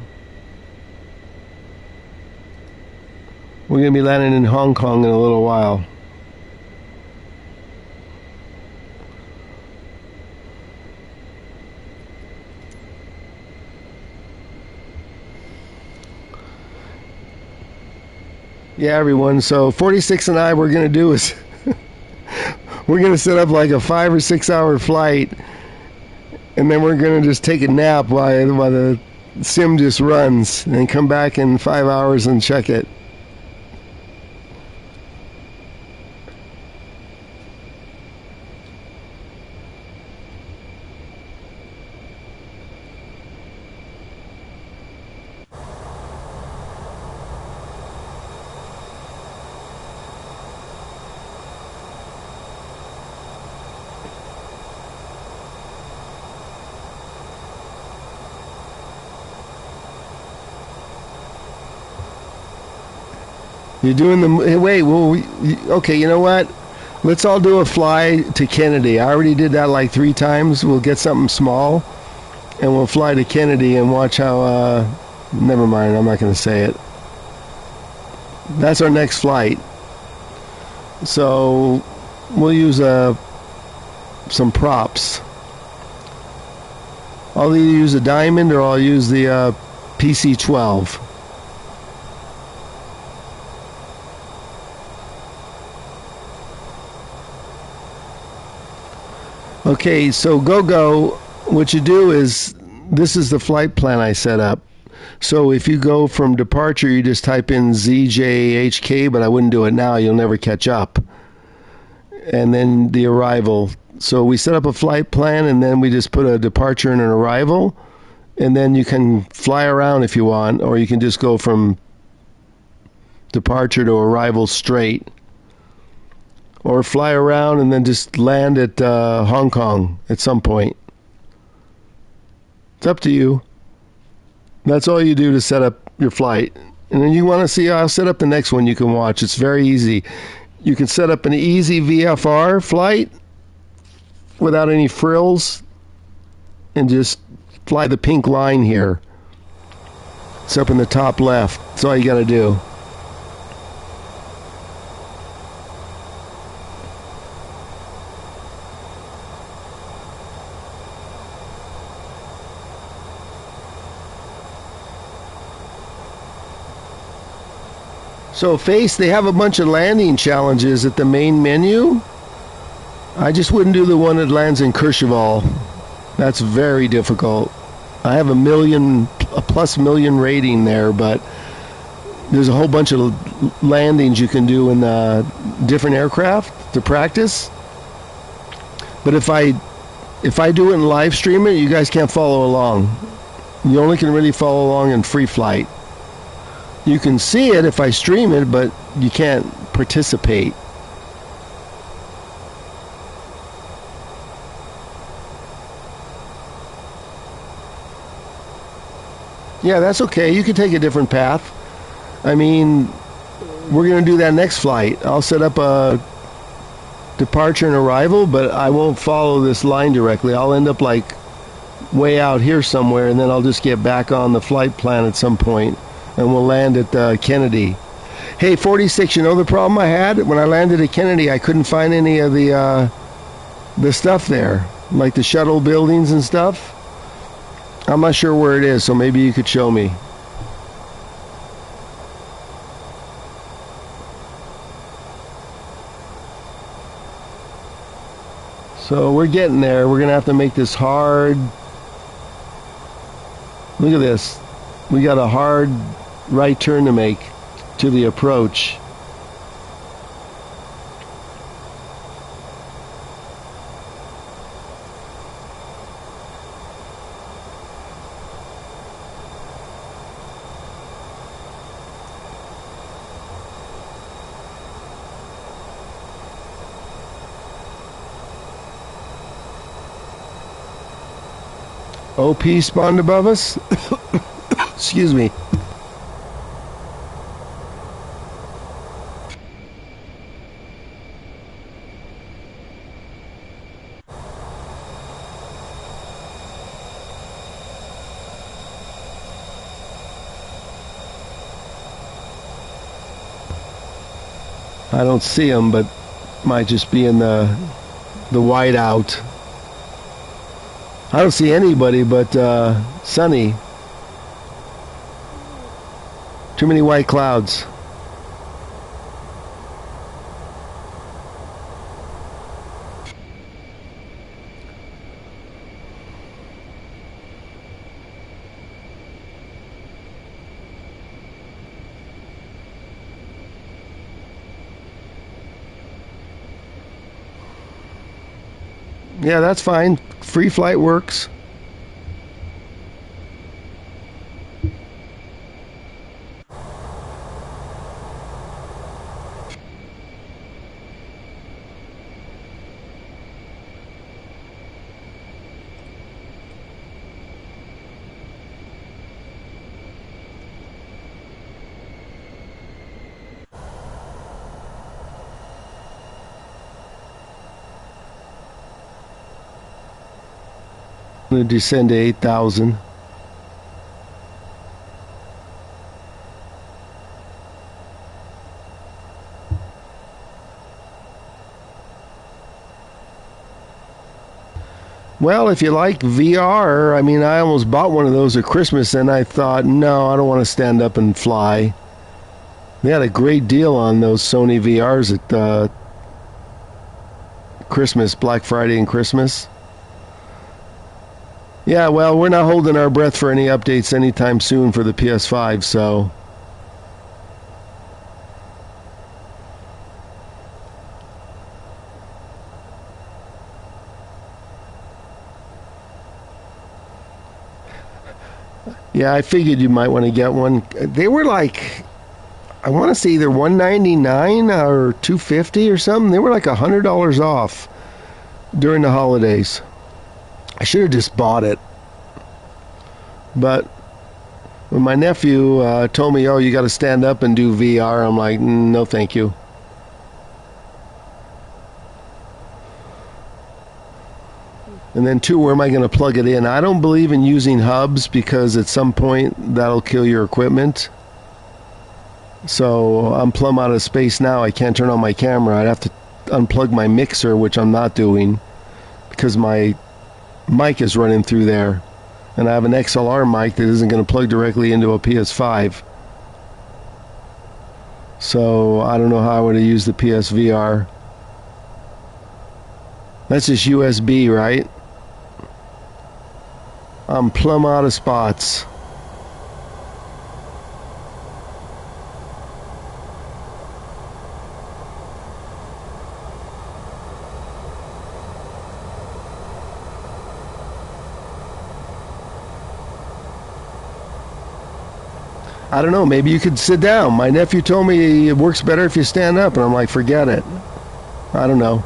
going to be landing in Hong Kong in a little while. Yeah, everyone. So 46 and I, we're going to do is we're going to set up like a 5 or 6 hour flight, and then we're going to just take a nap while the sim just runs, and come back in 5 hours and check it. You're doing the wait. Well, okay. You know what? Let's all do a fly to Kennedy. I already did that like 3 times. We'll get something small, and we'll fly to Kennedy and watch how. Never mind. I'm not going to say it. That's our next flight. So we'll use some props. I'll either use a diamond or I'll use the PC-12. Okay, so go. What you do is, this is the flight plan I set up. So if you go from departure, you just type in ZJHK, but I wouldn't do it now. You'll never catch up. And then the arrival. So we set up a flight plan, and then we just put a departure and an arrival. And then you can fly around if you want, or you can just go from departure to arrival straight. Or fly around and then just land at Hong Kong at some point. It's up to you. That's all you do to set up your flight. And then you want to see, I'll set up the next one you can watch. It's very easy. You can set up an easy VFR flight without any frills and just fly the pink line here. It's up in the top left. That's all you got to do. So Face, they have a bunch of landing challenges at the main menu. I just wouldn't do the one that lands in Courchevel. That's very difficult. I have a plus million rating there, but there's a whole bunch of landings you can do in different aircraft to practice. But if I do it and live stream it, you guys can't follow along. You only can really follow along in free flight. You can see it if I stream it, but you can't participate. Yeah, that's okay. You can take a different path. I mean, we're going to do that next flight. I'll set up a departure and arrival, but I won't follow this line directly. I'll end up like way out here somewhere, and then I'll just get back on the flight plan at some point. And we'll land at Kennedy. Hey, 46, you know the problem I had? When I landed at Kennedy, I couldn't find any of the stuff there, like the shuttle buildings and stuff. I'm not sure where it is, so maybe you could show me. So we're getting there. We're going to have to make this hard. Look at this. We got a hard right turn to make to the approach. OP spawned above us. Excuse me. I don't see them, but might just be in the whiteout. I don't see anybody but sunny. Too many white clouds. Yeah, that's fine. Free flight works. I'm going to descend to 8,000. Well, if you like VR, I mean, I almost bought one of those at Christmas, and I thought, no, I don't want to stand up and fly. They had a great deal on those Sony VRs at Christmas, Black Friday and Christmas. Yeah, well, we're not holding our breath for any updates anytime soon for the PS5, so... Yeah, I figured you might want to get one. They were like, I want to say either $199 or $250 or something. They were like $100 off during the holidays. I should have just bought it. But when my nephew told me, oh, you got to stand up and do VR, I'm like, no, thank you. And then two, where am I going to plug it in? I don't believe in using hubs because at some point that'll kill your equipment. So I'm plumb out of space now. I can't turn on my camera. I'd have to unplug my mixer, which I'm not doing because my mic is running through there. And I have an XLR mic that isn't going to plug directly into a PS5. So I don't know how I would have used the PSVR. That's just USB, right? I'm plumb out of spots. I don't know, maybe you could sit down. My nephew told me it works better if you stand up, and I'm like, forget it. I don't know.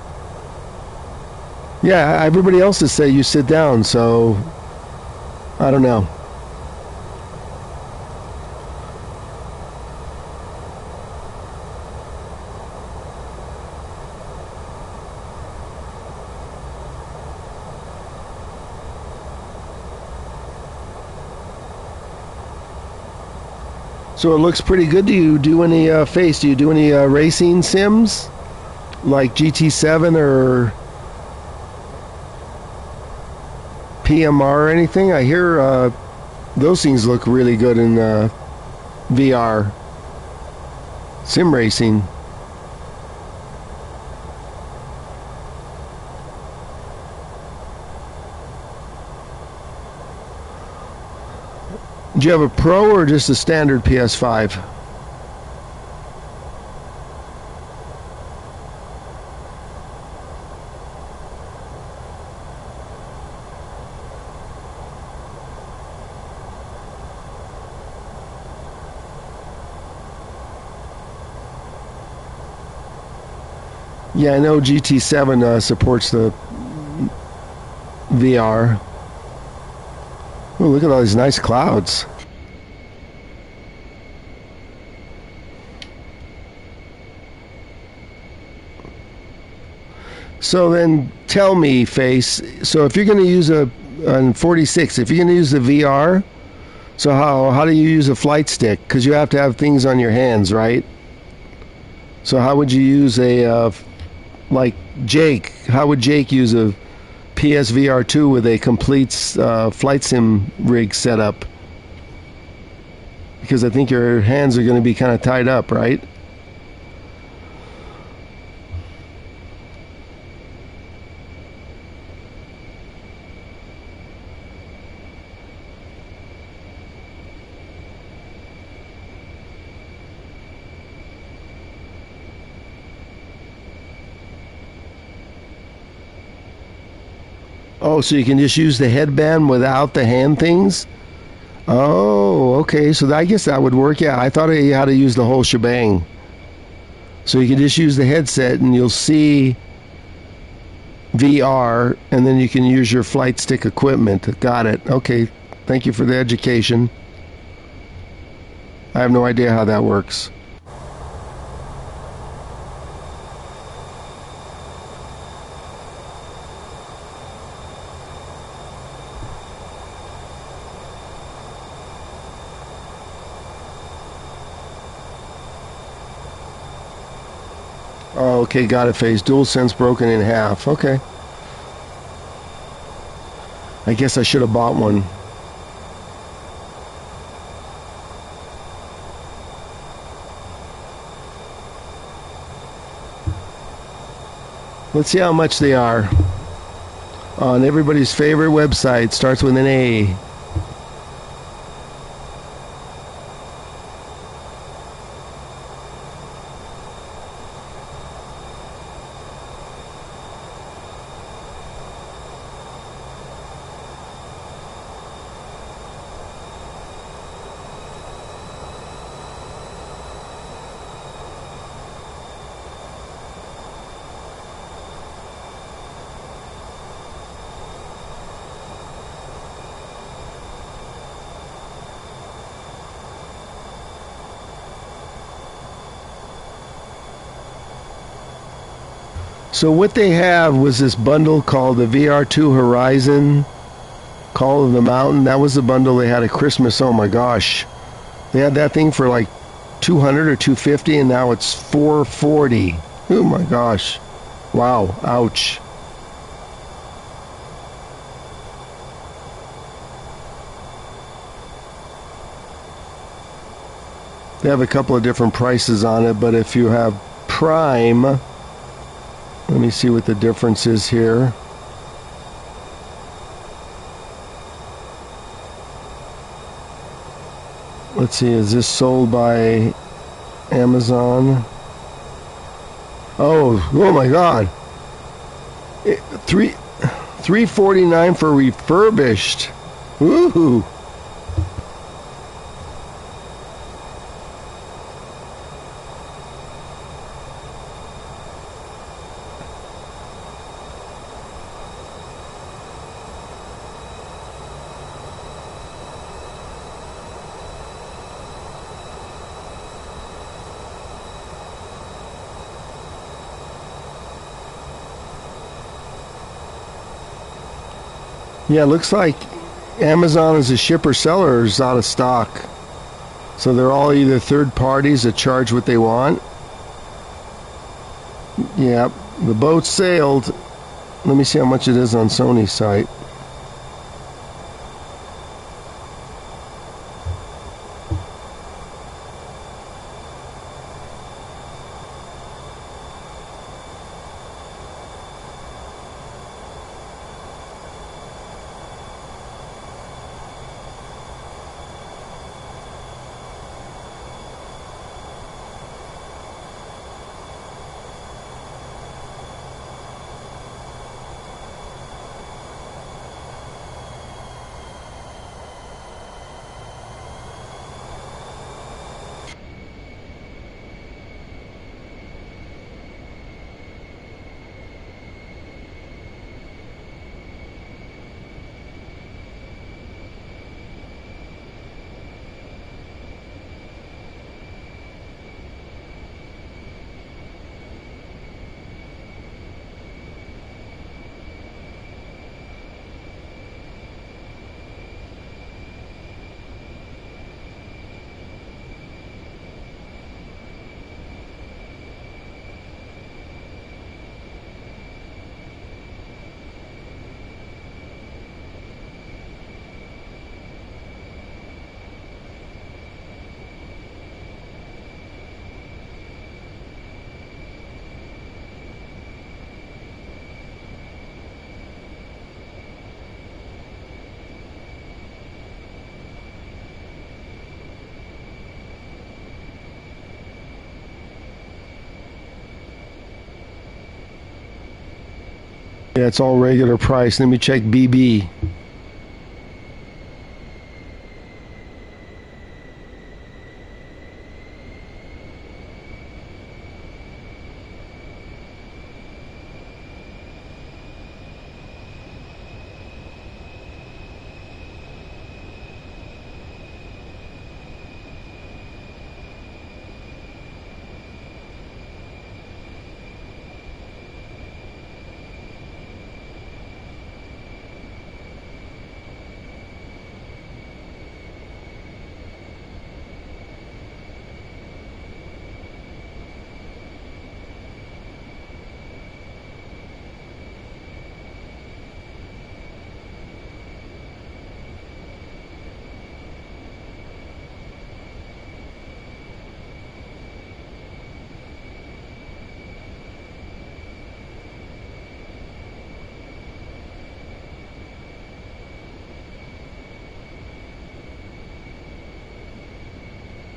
Yeah, everybody else has said you sit down, so I don't know. So it looks pretty good. Do you do any do you do any racing sims like GT7 or PMR or anything? I hear those things look really good in VR. Sim racing. Do you have a Pro or just a standard PS5? Yeah, I know GT7 supports the VR. Oh, look at all these nice clouds. So then tell me, Face, so if you're going to use on 46, if you're going to use the VR, so how do you use a flight stick? Because you have to have things on your hands, right? So how would you use like Jake? How would Jake use a PSVR 2 with a complete flight sim rig setup? Because I think your hands are going to be kind of tied up, right? Oh, so you can just use the headband without the hand things? Oh, okay. So I guess that would work. Yeah, I thought you had to use the whole shebang. So you can just use the headset and you'll see VR, and then you can use your flight stick equipment. Got it. Okay. Thank you for the education. I have no idea how that works. Oh, okay, got it, Phase. Dual sense broken in half. Okay. I guess I should have bought one. Let's see how much they are. On everybody's favorite website, starts with an A. So what they have was this bundle called the VR2 Horizon Call of the Mountain. That was the bundle they had at Christmas. Oh my gosh. They had that thing for like 200 or 250 and now it's 440. Oh my gosh. Wow. Ouch. They have a couple of different prices on it, but if you have Prime, let me see what the difference is here. Let's see, is this sold by Amazon? Oh my God. $349 for refurbished. Woohoo. Yeah, looks like Amazon as a shipper seller is out of stock. So they're all either third parties that charge what they want. Yeah, the boat sailed. Let me see how much it is on Sony's site. Yeah, it's all regular price. Let me check BB.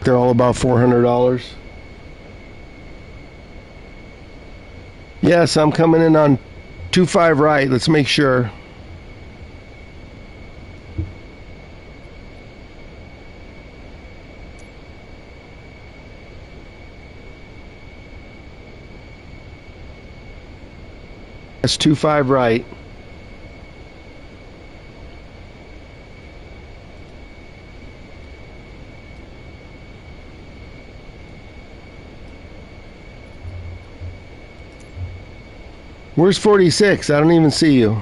They're all about $400. Yes, I'm coming in on 25 right. Let's make sure. That's 25 right. Where's 46? I don't even see you.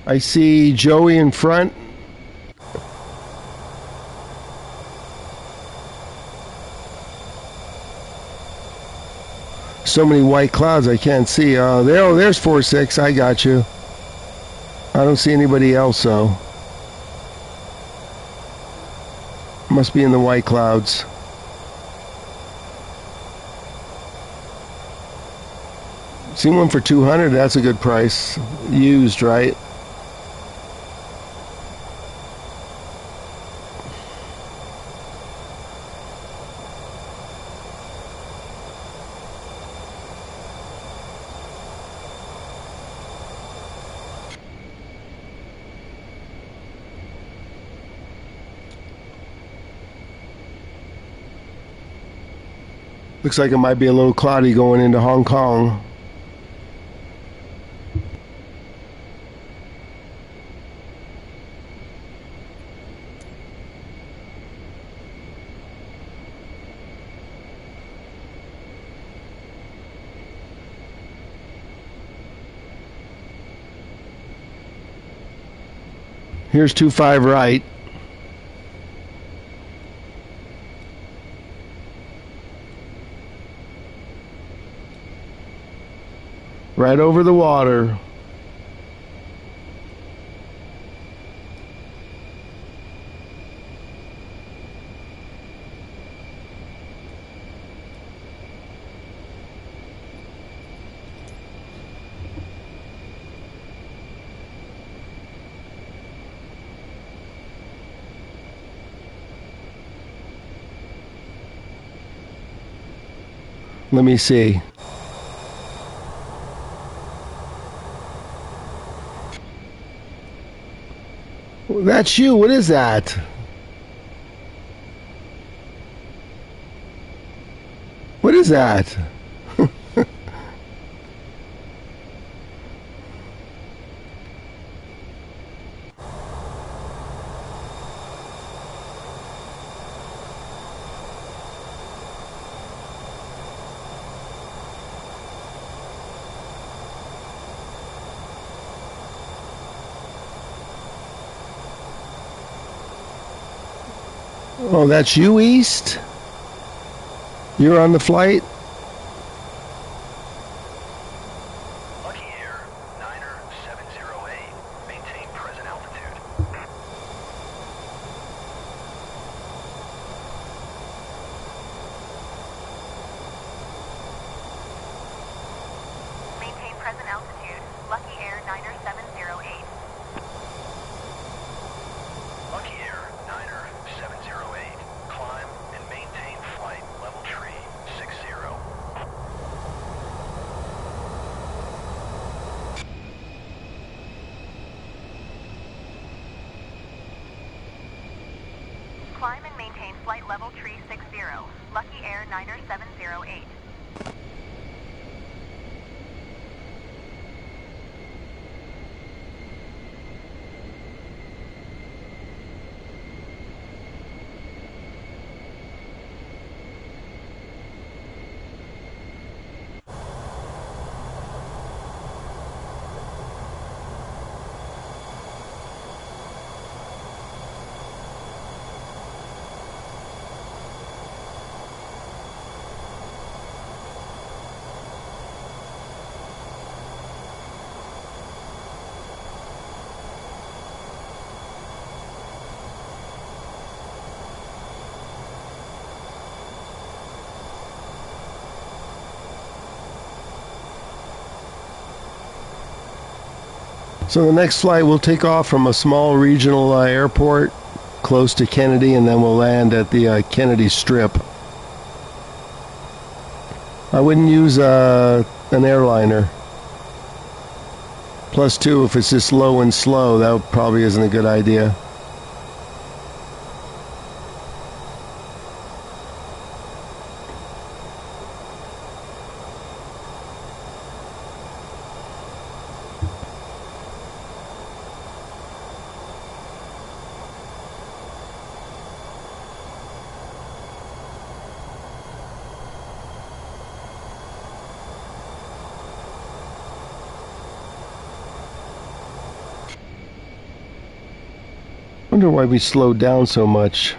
I see Joey in front. So many white clouds I can't see. There's 46. I got you. I don't see anybody else, though. Must be in the white clouds. Seen one for 200. That's a good price. Used, right? Looks like it might be a little cloudy going into Hong Kong. Here's 25 right. Right over the water. Let me see. That's you. What is that? What is that? Oh, that's you, East? You're on the flight? Lucky Air, Niner 708. Maintain present altitude. Maintain present altitude. Lucky Air Niner 708. Lucky Air, Niner 708. Climb and maintain flight level tree 60. Climb and maintain flight level tree 60. Lucky Air 9er708. So the next flight will take off from a small regional airport close to Kennedy, and then we'll land at the Kennedy Strip. I wouldn't use an airliner. +2, if it's just low and slow, that probably isn't a good idea. Wonder why we slowed down so much.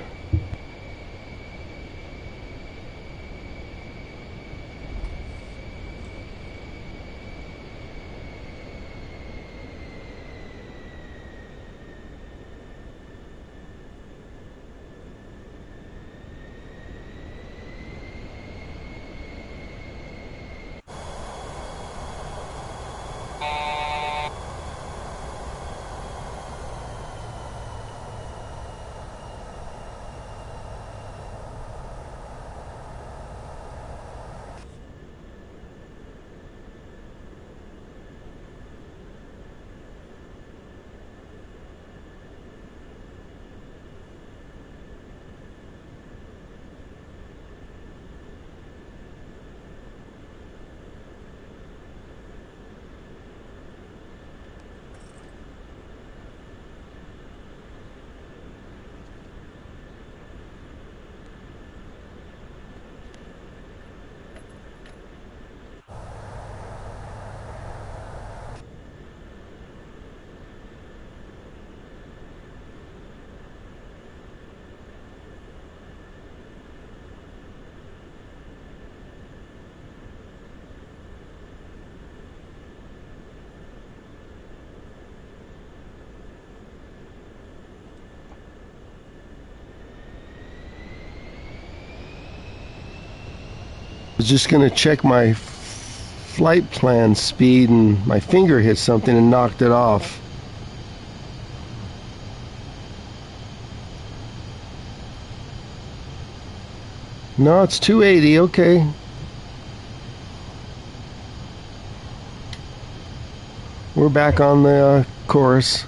I was just going to check my flight plan speed, and my finger hit something and knocked it off. No, it's 280, okay. We're back on the course.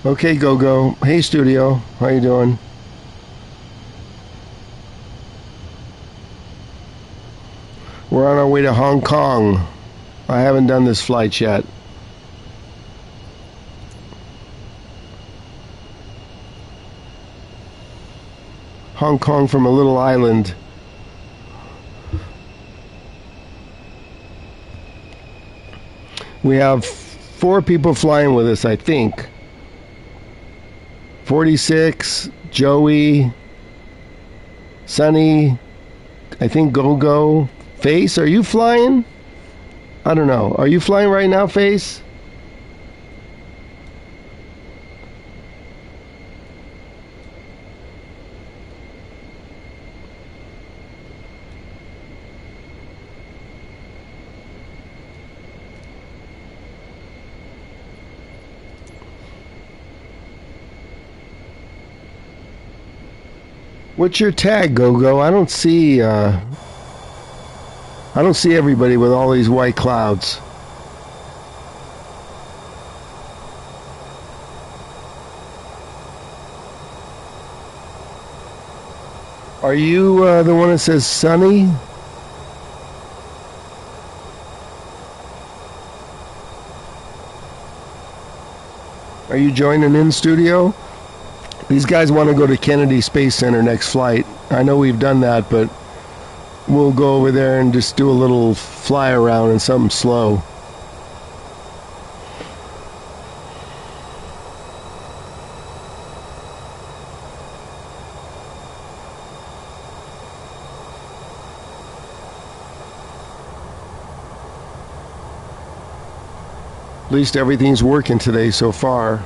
Okay, go. Hey, studio. How you doing? We're on our way to Hong Kong. I haven't done this flight yet. Hong Kong from a little island. We have 4 people flying with us, I think. 46, Joey, Sunny, I think Go. Face, are you flying? I don't know. Are you flying right now, Face? What's your tag, Go-Go? I don't see everybody with all these white clouds. Are you the one that says sunny? Are you joining in studio? These guys want to go to Kennedy Space Center next flight. I know we've done that, but we'll go over there and just do a little fly around and something slow. At least everything's working today so far.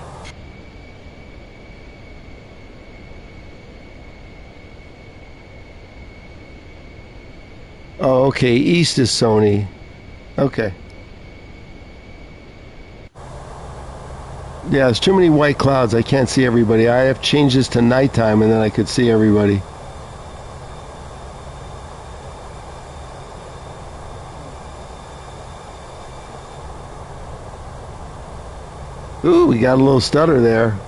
Oh, okay. East is Sony. Okay. Yeah, there's too many white clouds. I can't see everybody. I have changed this to nighttime and then I could see everybody. Ooh, we got a little stutter there.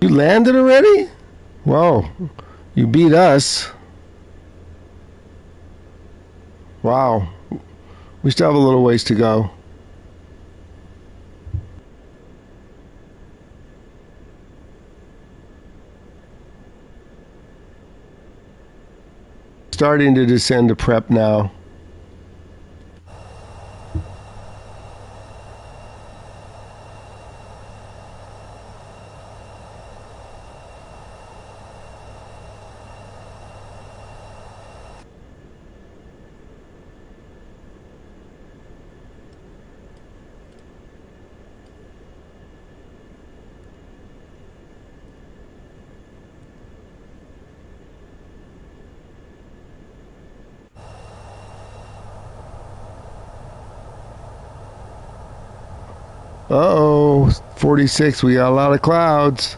You landed already? Whoa, you beat us. Wow, we still have a little ways to go. Starting to descend to prep now. Uh-oh, 46, we got a lot of clouds.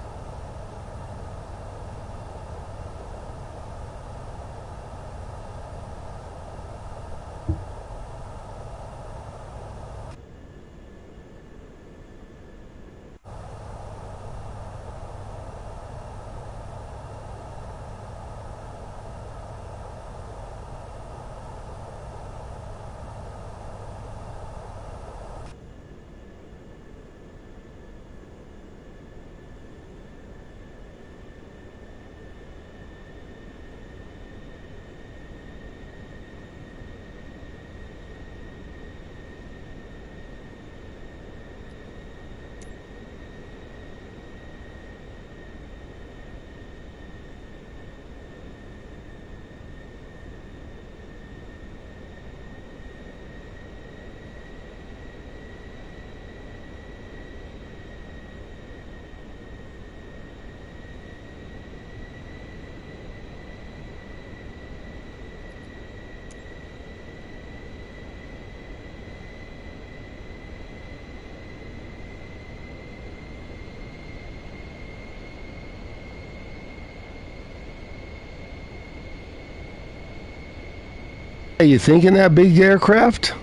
Are you thinking that big aircraft?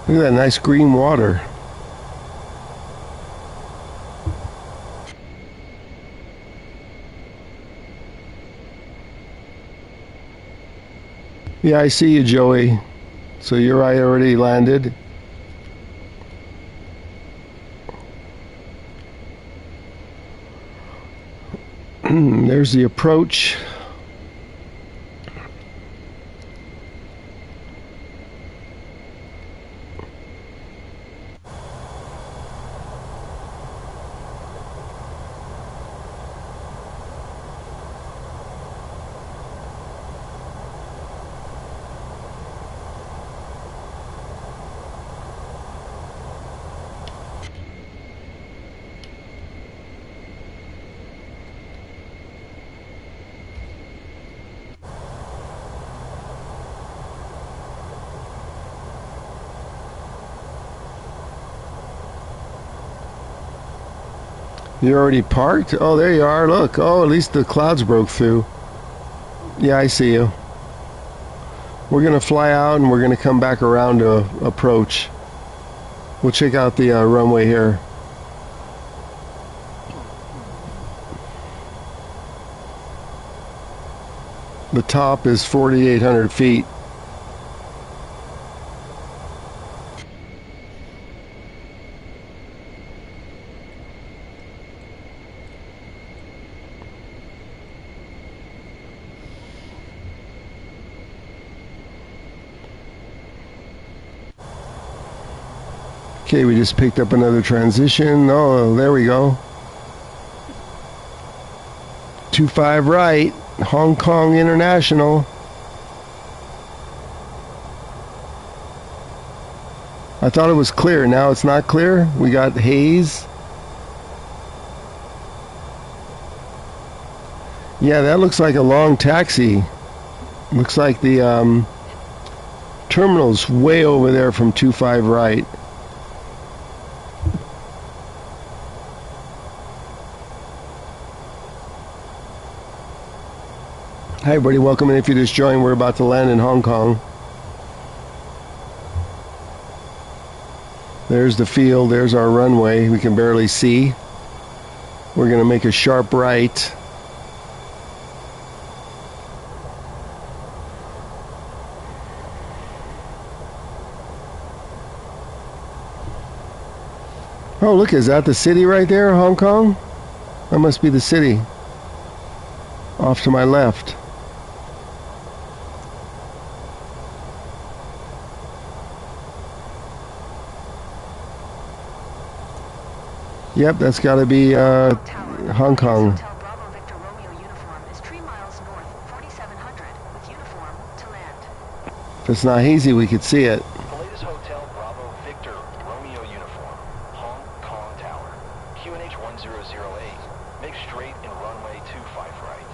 Look at that nice green water. Yeah, I see you, Joey. So you're already landed. There's the approach. You're already parked? Oh, there you are. Look. Oh, at least the clouds broke through. Yeah, I see you. We're going to fly out and we're going to come back around to approach. We'll check out the runway here. The top is 4,800 feet. Okay, we just picked up another transition. Oh, there we go. 25 right, Hong Kong International. I thought it was clear. Now it's not clear. We got haze. Yeah, that looks like a long taxi. Looks like the terminal's way over there from 25 right. Hi everybody, welcome in. If you just joined, we're about to land in Hong Kong. There's the field, there's our runway. We can barely see. We're going to make a sharp right. Oh, look, is that the city right there, Hong Kong? That must be the city. Off to my left. Yep, that's got to be Hong Kong. Hotel Bravo Victor Romeo uniform is 3 miles north, 4700, with uniform to land. If it's not hazy, we could see it. Palladius Hotel Bravo Victor Romeo uniform, Hong Kong Tower, QNH 1008. Make straight and runway 25 right.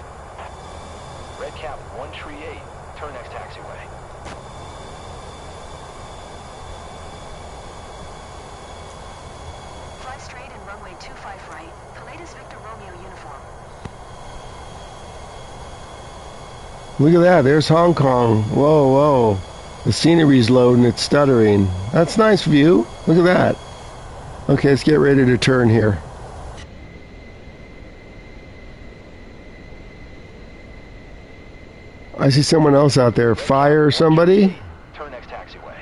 Red cap 138, turn next taxiway. Fly straight and runway 25 right, Palladius Victor Romeo uniform. Look at that. There's Hong Kong. Whoa, whoa. The scenery's loading. It's stuttering. That's a nice view. Look at that. Okay, let's get ready to turn here. I see someone else out there. Fire somebody? Turn next taxiway.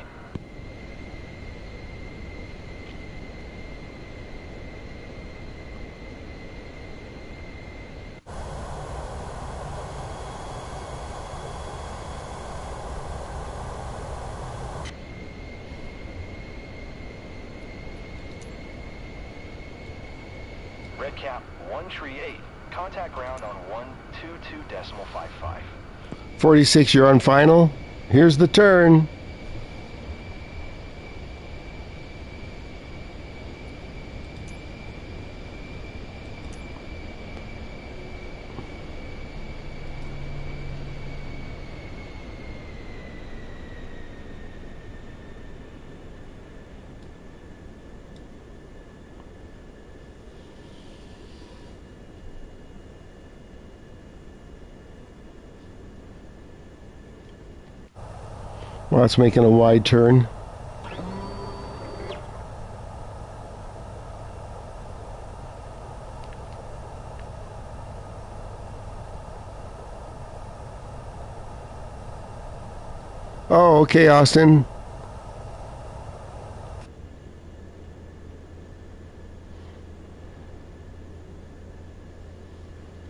Red cap 138. Contact ground on 122.55. 46, you're on final. Here's the turn. Well, it's making a wide turn. Oh, okay, Austin.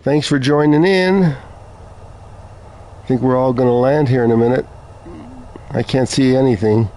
Thanks for joining in. I think we're all going to land here in a minute. I can't see anything.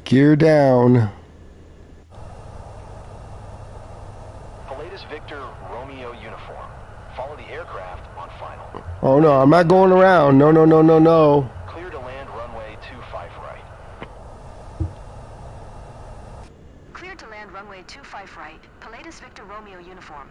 Gear down. Palladius Victor Romeo uniform. Follow the aircraft on final. Oh no, I'm not going around. No, no, no, no, no. Clear to land runway 25 right. Cleared to land runway 25 right, Palladius Victor Romeo uniform.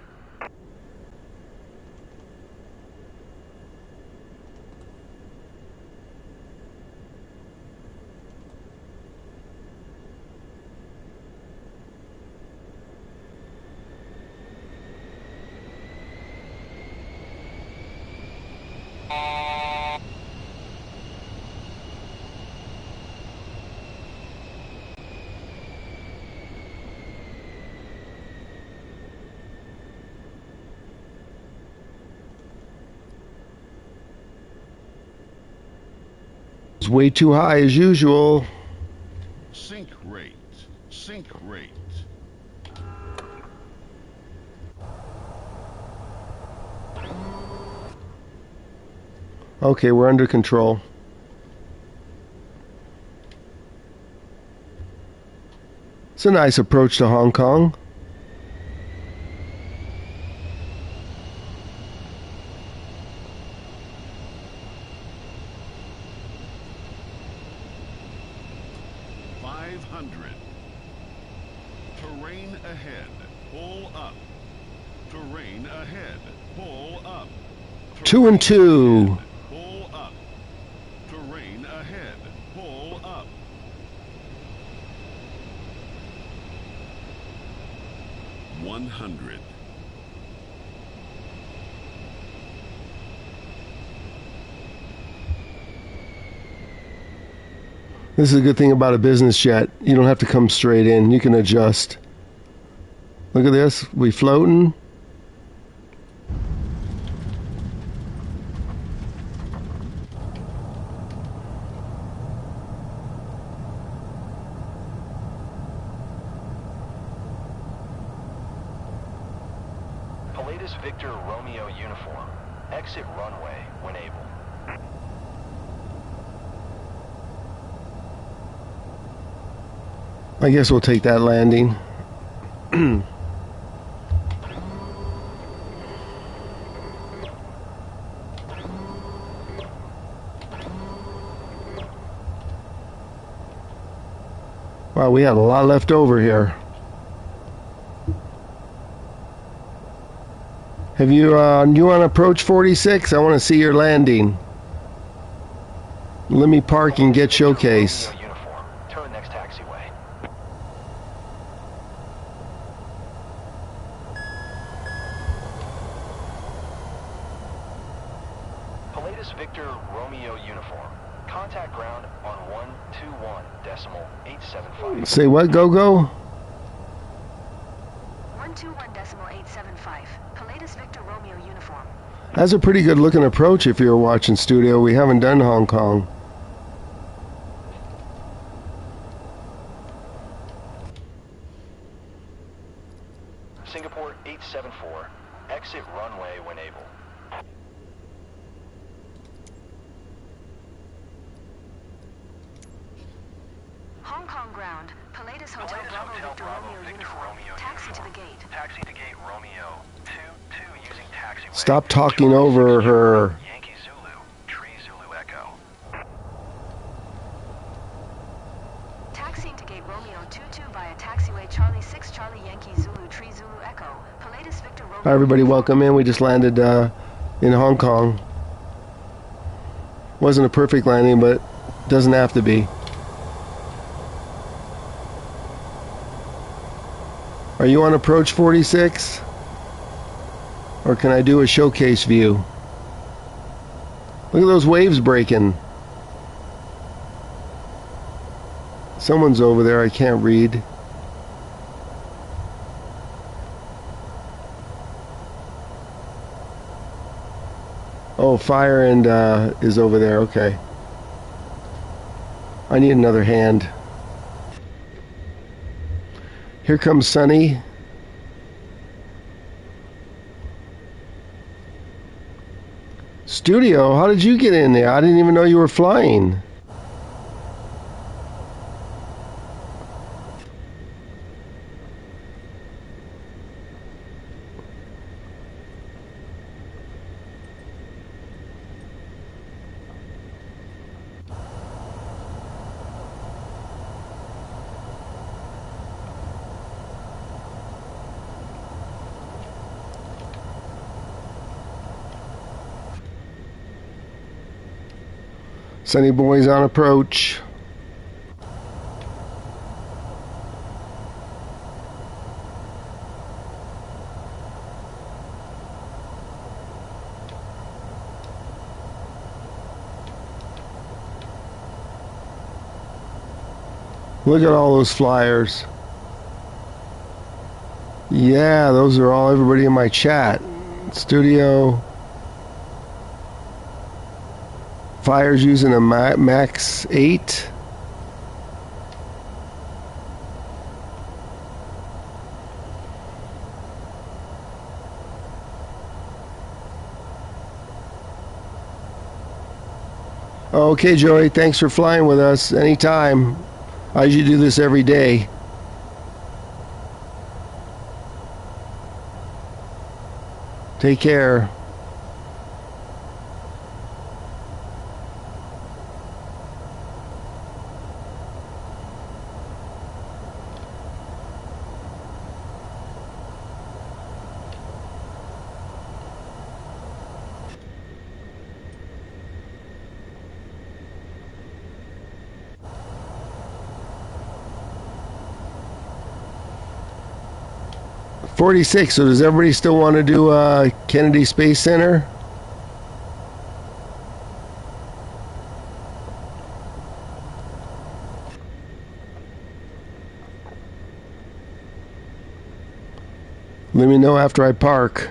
It's way too high as usual. Sink rate. Sink rate. Okay, we're under control. It's a nice approach to Hong Kong. Terrain ahead. Pull up. Terrain ahead. Pull up. 2 and 2. Pull up. Terrain ahead. Pull up. $100. This is a good thing about a business jet. You don't have to come straight in. You can adjust. Look at this. We floating. Pilatus Victor Romeo uniform. Exit runway when able. I guess we'll take that landing. Wow, we had a lot left over here. Have you on approach 46? I want to see your landing. Let me park and get showcase. Romeo uniform. Turn next taxiway. Pilatus Victor Romeo uniform. Contact ground on 121.875. Say what, go? 121.875. Pilatus Victor Romeo uniform. That's a pretty good looking approach if you're watching studio. We haven't done Hong Kong. Singapore 874. Exit runway when able. Hong Kong ground. Pilatus Hotel Pilatus Bravo Hotel Victor Bravo Romeo Victor uniform. Romeo Taxi to uniform. the gate. Taxi to gate Romeo 22 using taxiway. Stop talking over her. Yankee Zulu, Tree Zulu Echo. Taxiing to gate Romeo 22 via taxiway Charlie 6 Charlie Yankee Zulu Tree Zulu Echo. Pilatus Victor Romeo. Hi everybody, welcome in. We just landed in Hong Kong. Wasn't a perfect landing, but doesn't have to be. Are you on approach 46? Or can I do a showcase view? Look at those waves breaking. Someone's over there, I can't read. Oh, fire and is over there, okay. I need another hand. Here comes Sunny. Studio, how did you get in there? I didn't even know you were flying. Sunny boys on approach. Look at all those flyers. Yeah, those are all everybody in my chat. Studio. Fires using a Max 8. Okay, Joey, thanks for flying with us anytime. I usually do this every day. Take care. 46. So does everybody still want to do Kennedy Space Center? Let me know after I park.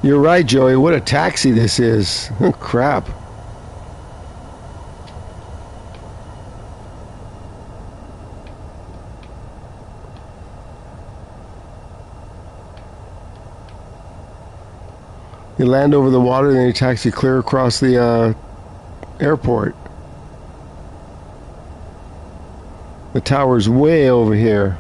You're right, Joey. What a taxi this is. Oh, crap. You land over the water, then you taxi clear across the airport. The tower's way over here.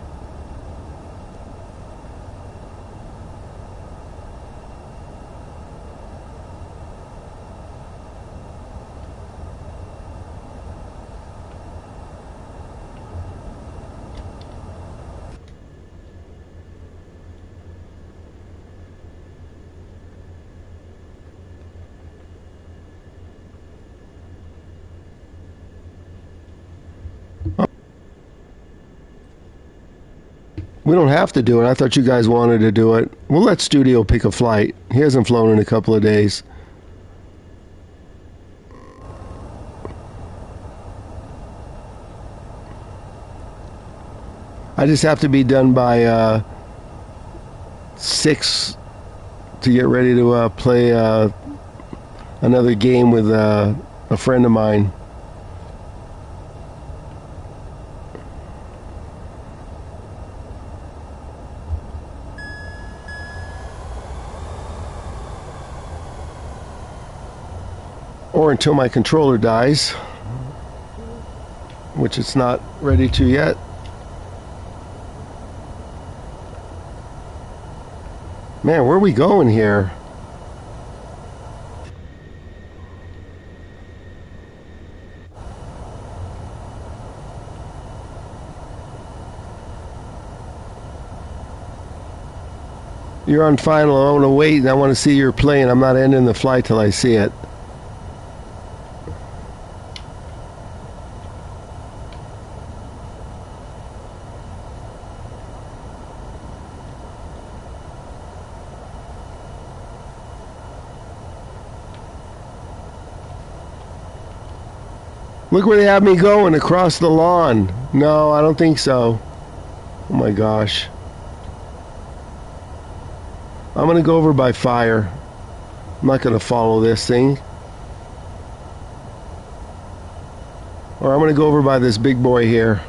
We don't have to do it. I thought you guys wanted to do it. We'll let Studio pick a flight. He hasn't flown in a couple of days. I just have to be done by 6 to get ready to play another game with a friend of mine. Or until my controller dies, which it's not ready to yet. Man, where are we going here? You're on final. I want to wait and I want to see your plane. I'm not ending the flight till I see it. Look where they have me going, across the lawn. No, I don't think so. Oh my gosh. I'm going to go over by fire. I'm not going to follow this thing. Or I'm going to go over by this big boy here.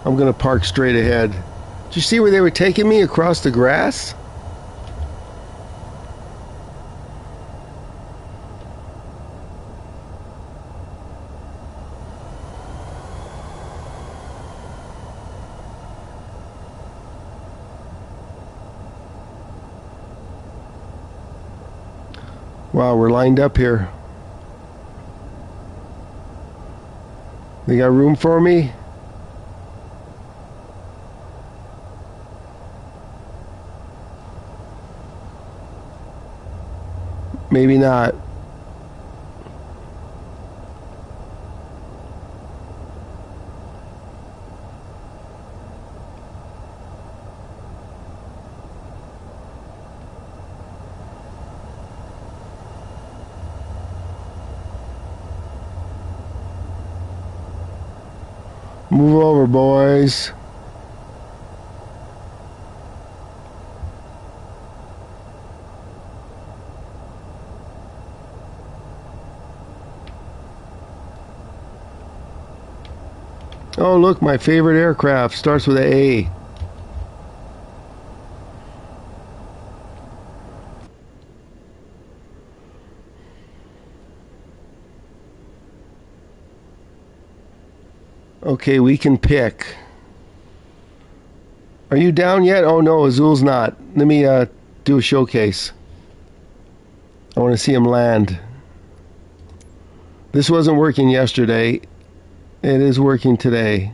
I'm going to park straight ahead. Did you see where they were taking me, across the grass? Wow, we're lined up here. They got room for me? Maybe not. Move over, boys. Oh, look, my favorite aircraft starts with an A. Okay, we can pick. Are you down yet? Oh no, Azul's not. Let me do a showcase. I want to see him land. This wasn't working yesterday. It is working today.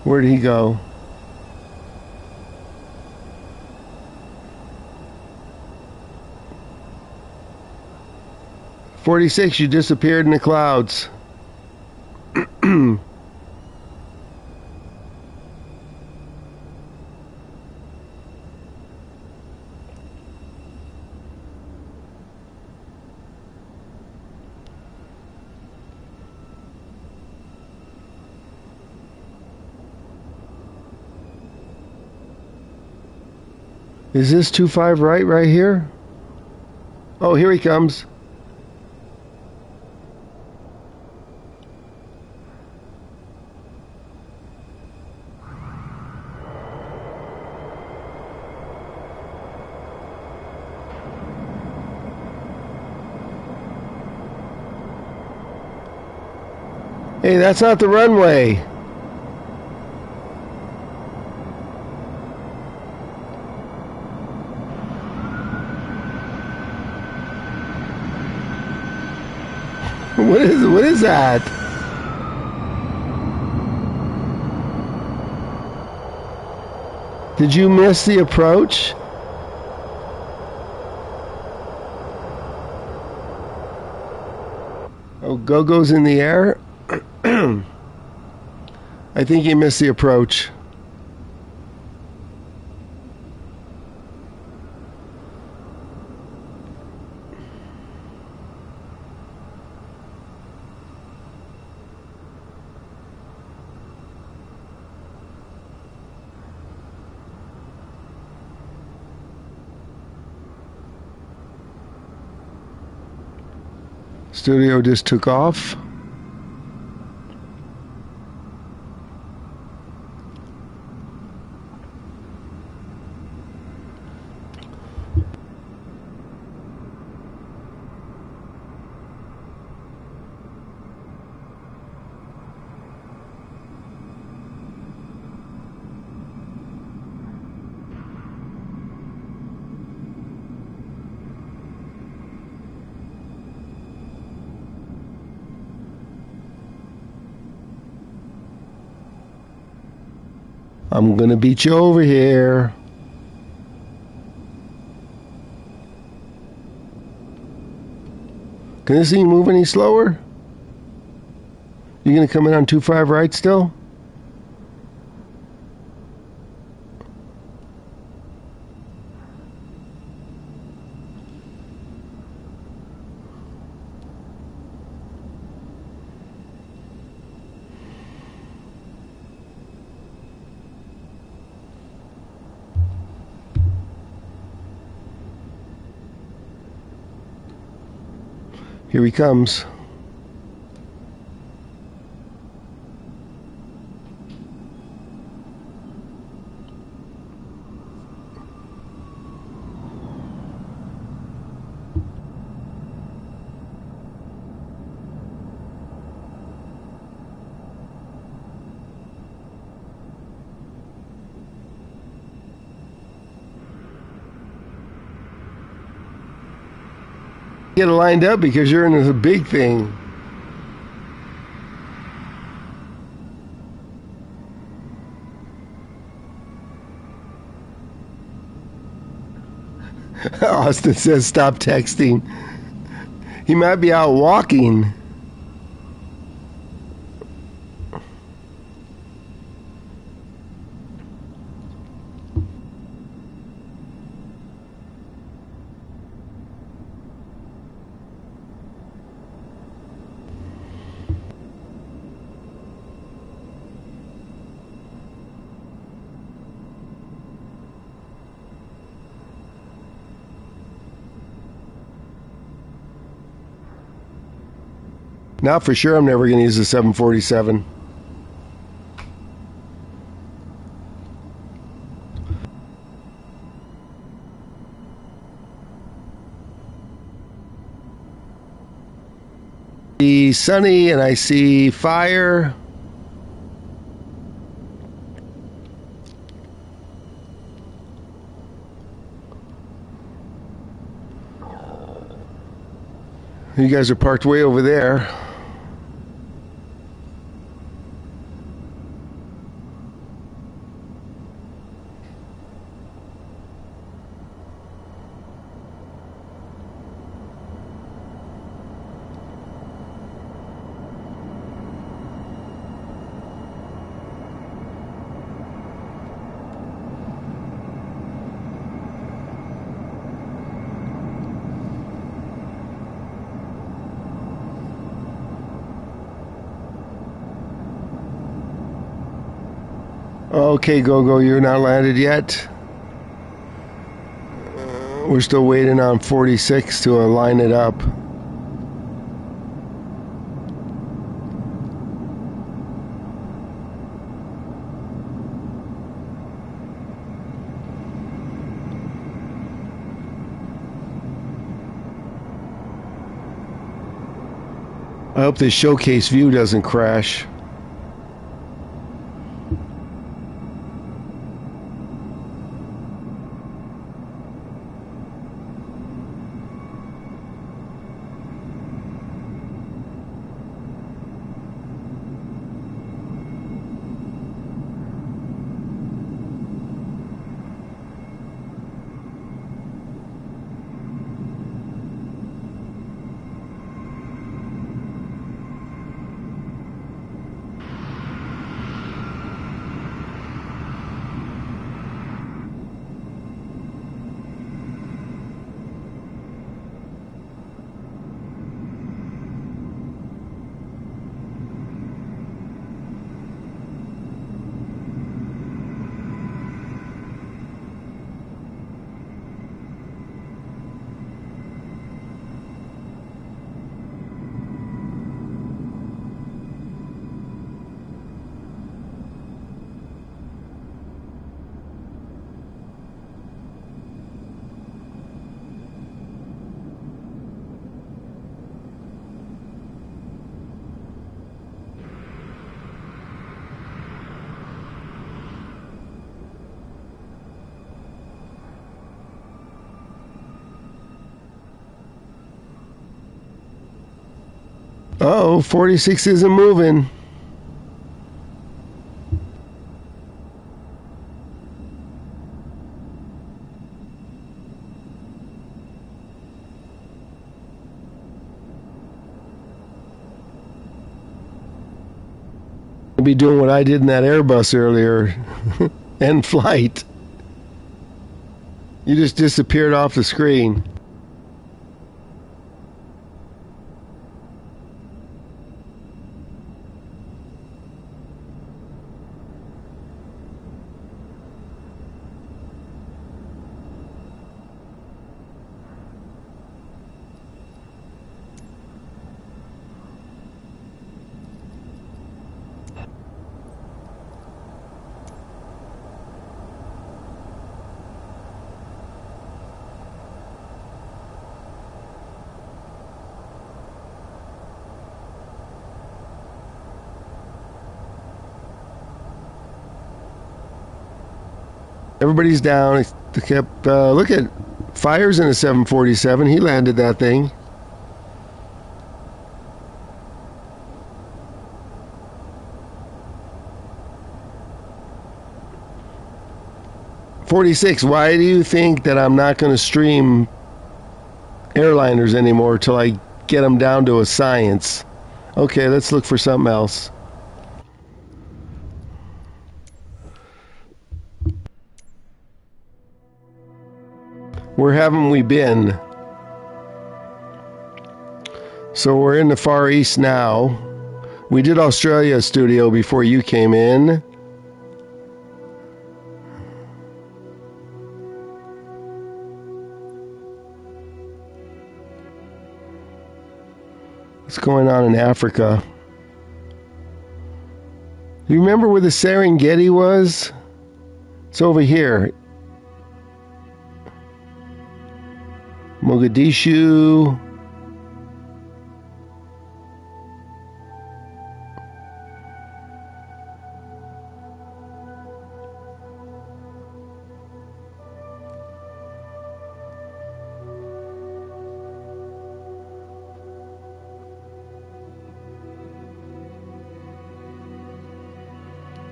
Where'd he go? "46, you disappeared in the clouds." Is this 25 right here? Oh, here he comes. Hey, that's not the runway. What is that? Did you miss the approach? Oh, Go-Go's in the air? I think you missed the approach. Studio just took off. I'm gonna beat you over here. Can this thing move any slower? You gonna come in on 25 right still? Here he comes. Get it lined up because you're in a big thing. Austin says stop texting. He might be out walking. Now for sure I'm never going to use the 747. I see sunny and I see fire. You guys are parked way over there. Okay, Gogo, you're not landed yet. We're still waiting on 46 to line it up. I hope this showcase view doesn't crash. Uh-oh, 46 isn't moving. I'll be doing what I did in that Airbus earlier. End flight. You just disappeared off the screen. Everybody's down. They kept look at Fires in a 747. He landed that thing. "46, why do you think that I'm not going to stream airliners anymore till I get them down to a science?" Okay, let's look for something else. Where haven't we been? So we're in the Far East now. We did Australia studio before you came in. What's going on in Africa? You remember where the Serengeti was? It's over here. Mogadishu.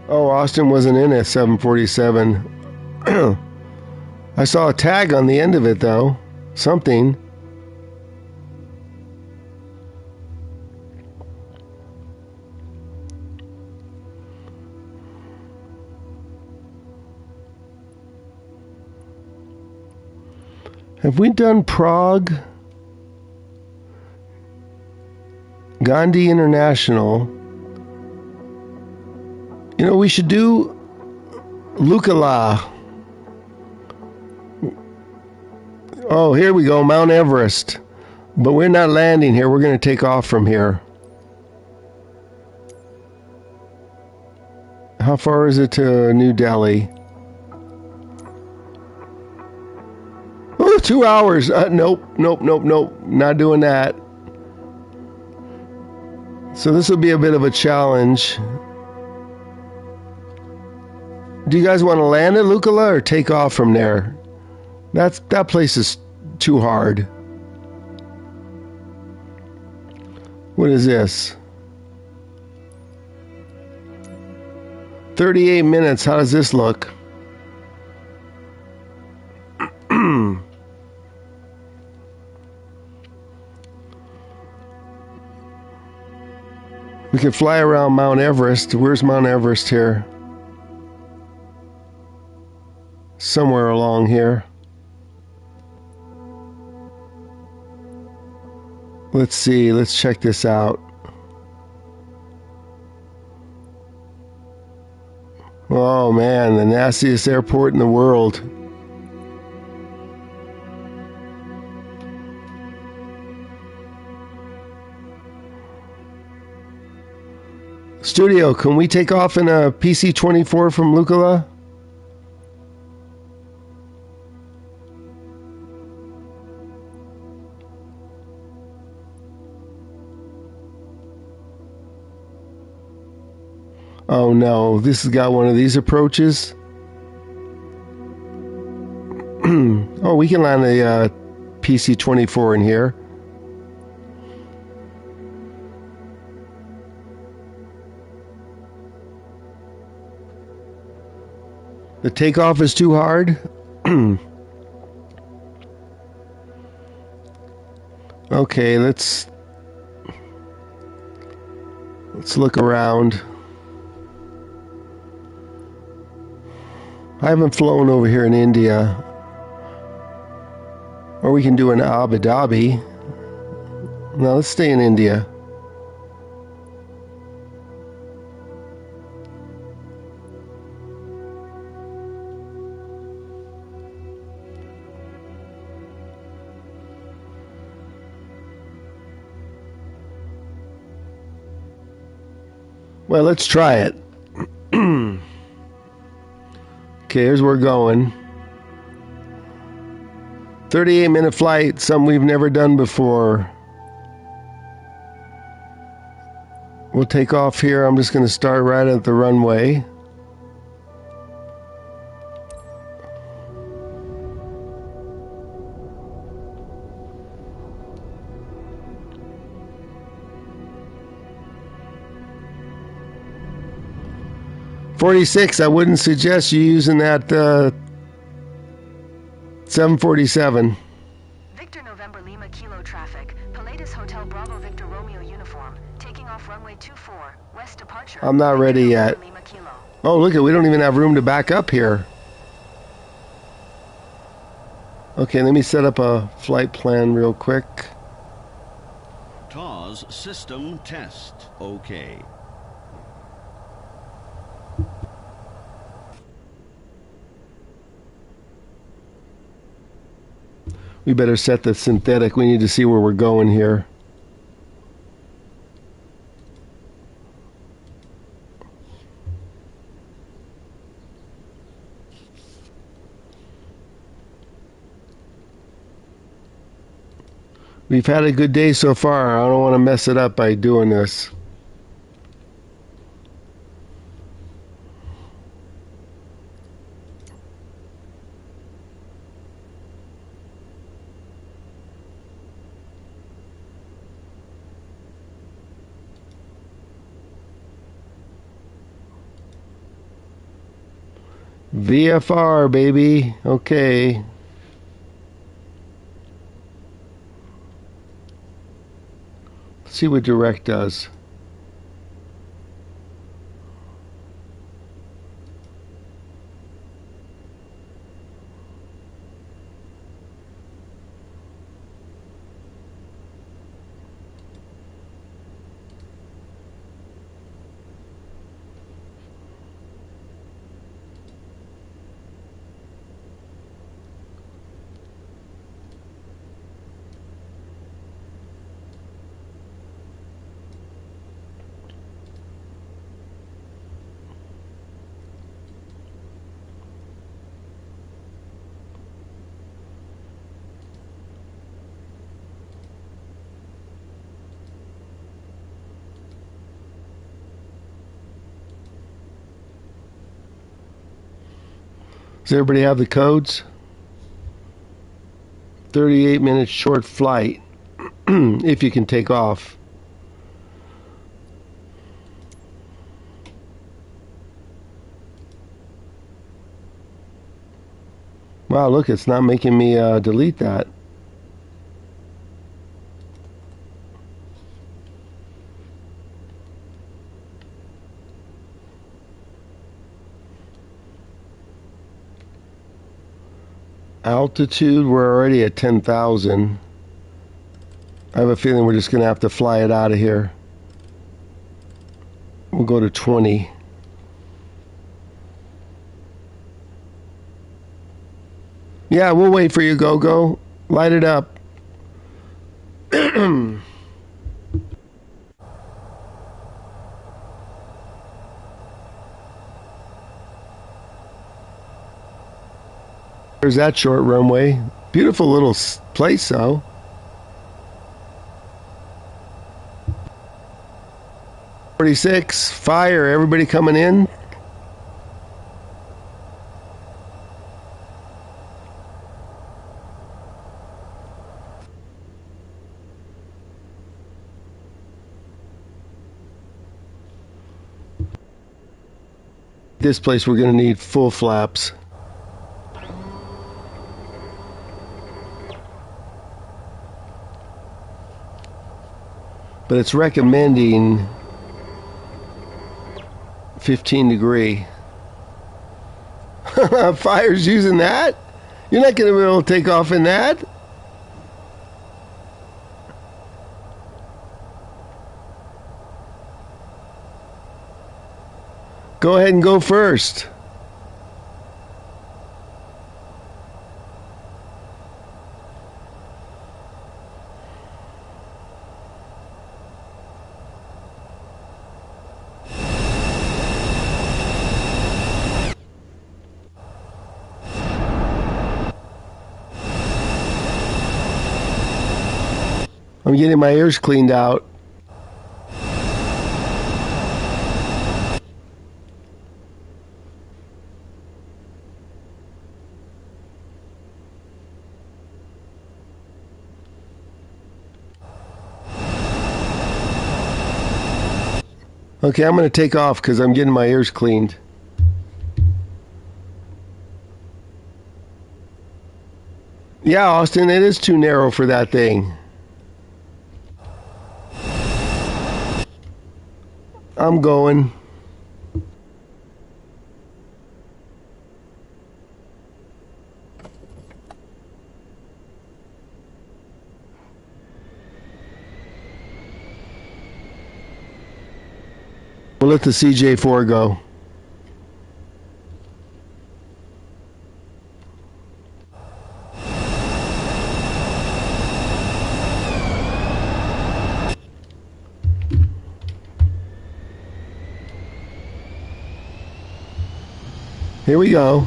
Oh, Austin wasn't in a 747. I saw a tag on the end of it, though. Something. Have we done Prague? Gandhi International. You know, we should do Lukala. Oh, here we go, Mount Everest. But we're not landing here. We're going to take off from here. How far is it to New Delhi? Oh, 2 hours. Nope. Not doing that. So this will be a bit of a challenge. Do you guys want to land at Lukala or take off from there? That place is too hard. What is this? 38 minutes. How does this look? We can fly around Mount Everest. Where's Mount Everest here? Somewhere along here. Let's see. Let's check this out. Oh man, the nastiest airport in the world. Studio, can we take off in a PC-24 from Lukala? Oh no, this has got one of these approaches. Oh, we can land a PC-24 in here. The takeoff is too hard. Okay, let's look around. I haven't flown over here in India. Or we can do an Abu Dhabi. No, let's stay in India. Well, let's try it. Okay, here's where we're going. 38-minute flight, something we've never done before. We'll take off here. I'm just going to start right at the runway. .46, I wouldn't suggest you using that 747. Victor November Lima Kilo traffic. Pilatus Hotel Bravo Victor Romeo uniform. Taking off runway 24. West departure. I'm not ready yet. Lima Kilo. Oh, look we don't even have room to back up here. Okay, let me set up a flight plan real quick. TAWS system test. Okay. We better set the synthetic. We need to see where we're going here. We've had a good day so far. I don't want to mess it up by doing this. VFR, baby. Okay. Let's see what direct does. Does everybody have the codes? 38 minutes short flight if you can take off. Wow, look, it's not making me delete that. Altitude, we're already at 10,000. I have a feeling we're just going to have to fly it out of here. We'll go to 20. Yeah, we'll wait for you, Go-Go. Light it up. There's that short runway. Beautiful little place, though. .46, fire, everybody coming in. This place we're going to need full flaps. But it's recommending 15 degree. Fire's using that? You're not going to be able to take off in that? Go ahead and go first. I'm getting my ears cleaned out. Okay, I'm going to take off because I'm getting my ears cleaned. Yeah, Austin, it is too narrow for that thing. I'm going. We'll let the CJ4 go. Here we go.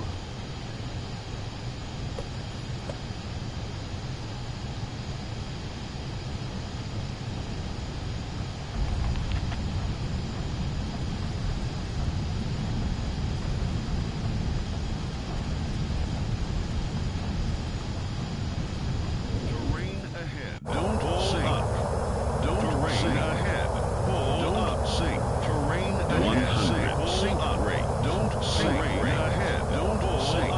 Terrain ahead. Don't sink. Don't terrain ahead. Don't sink. Terrain ahead. Sink rate. Don't sink. Terrain ahead. Don't sink.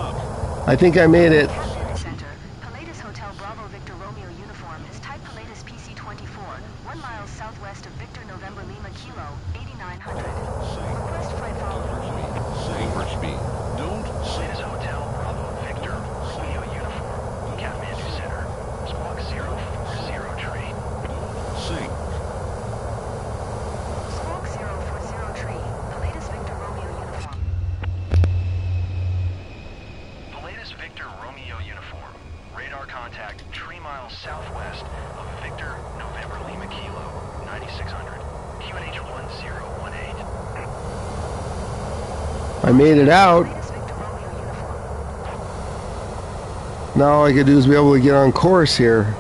I think I made it. Center, Pilatus Hotel Bravo Victor Romeo uniform is type Pilatus PC-24, 1 mile southwest of Victor November Lima Kilo, 8900. Request flight follow. Overspeed. Don't sink. Pilatus Hotel Bravo Victor Romeo uniform. Kathmandu Center. Squawk 040 tree. Sink. Squawk 040 tree, Pilatus Victor Romeo uniform. Pilatus Victor Romeo uniform. Radar contact 3 miles southwest of Victor November Lima Kilo, 9600. QNH 1018. I made it out. Pilatus Victor Romeo uniform. Now all I could do is be able to get on course here.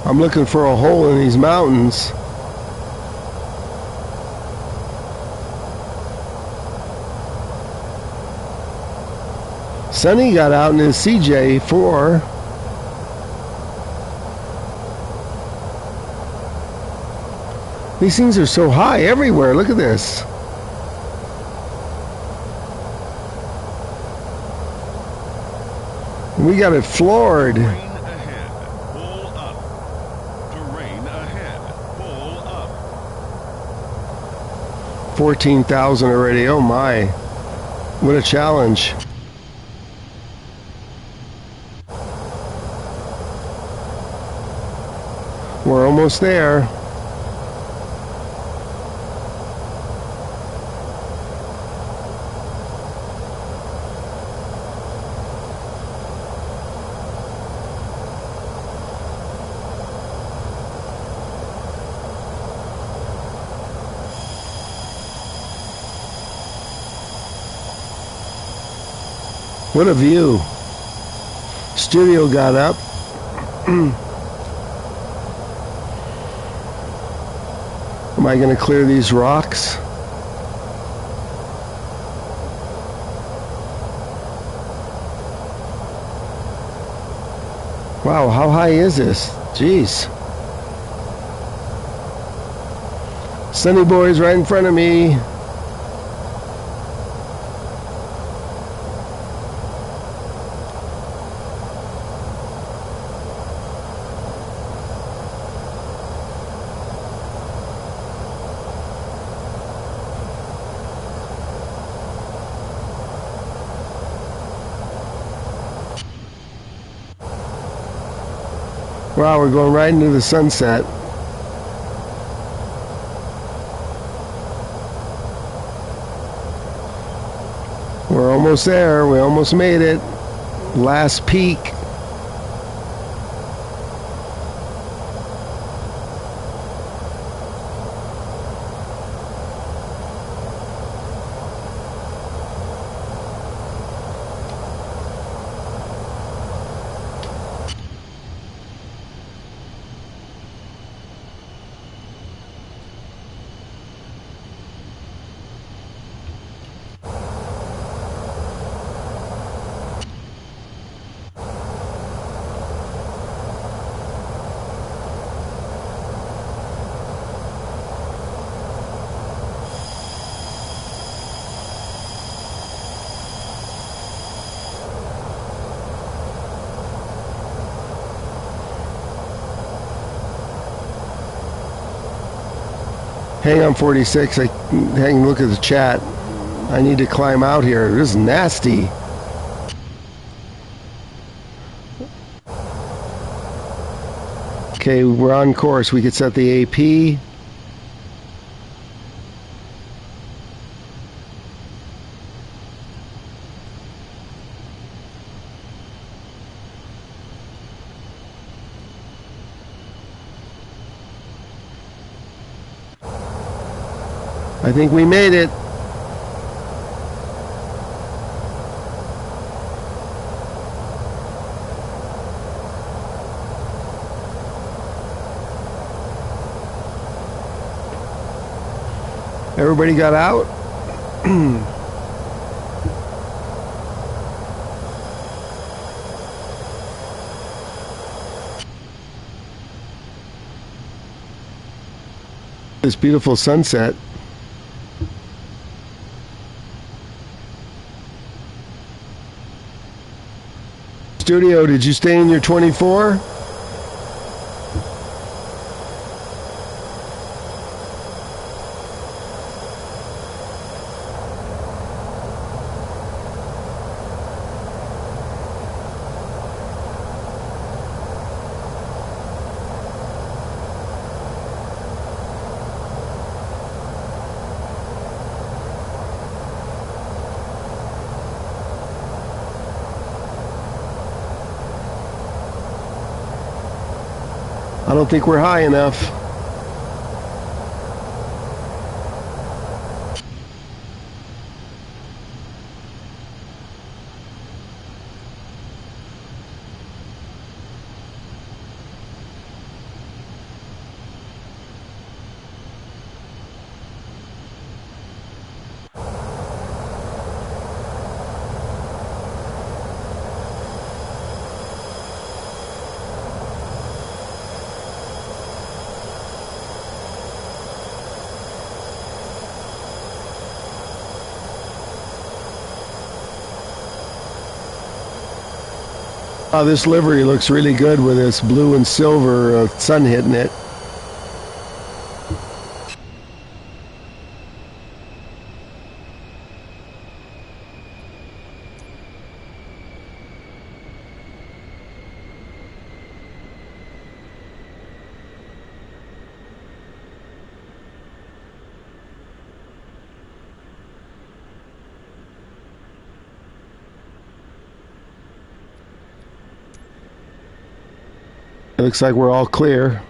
I'm looking for a hole in these mountains. Sonny got out in his CJ4. These things are so high everywhere. Look at this. We got it floored. Terrain ahead. Pull up. Terrain ahead. Pull up. 14,000 already. Oh my. What a challenge. We're almost there. What a view. Studio got up. Am I going to clear these rocks? Wow, how high is this? Jeez. Sunny Boy's right in front of me. Wow, we're going right into the sunset. We're almost there. We almost made it. Last peak. Hang on 46, look at the chat. I need to climb out here. This is nasty. Okay, we're on course. We could set the AP. I think we made it. Everybody got out? This beautiful sunset. Studio, did you stay in your 24? I don't think we're high enough. Oh, this livery looks really good with this blue and silver sun hitting it. It looks like we're all clear.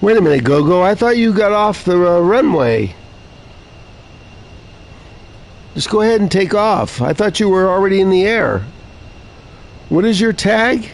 Wait a minute, Gogo. I thought you got off the runway. Just go ahead and take off. I thought you were already in the air. What is your tag?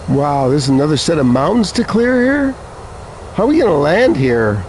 Wow, there's another set of mountains to clear here? How are we going to land here?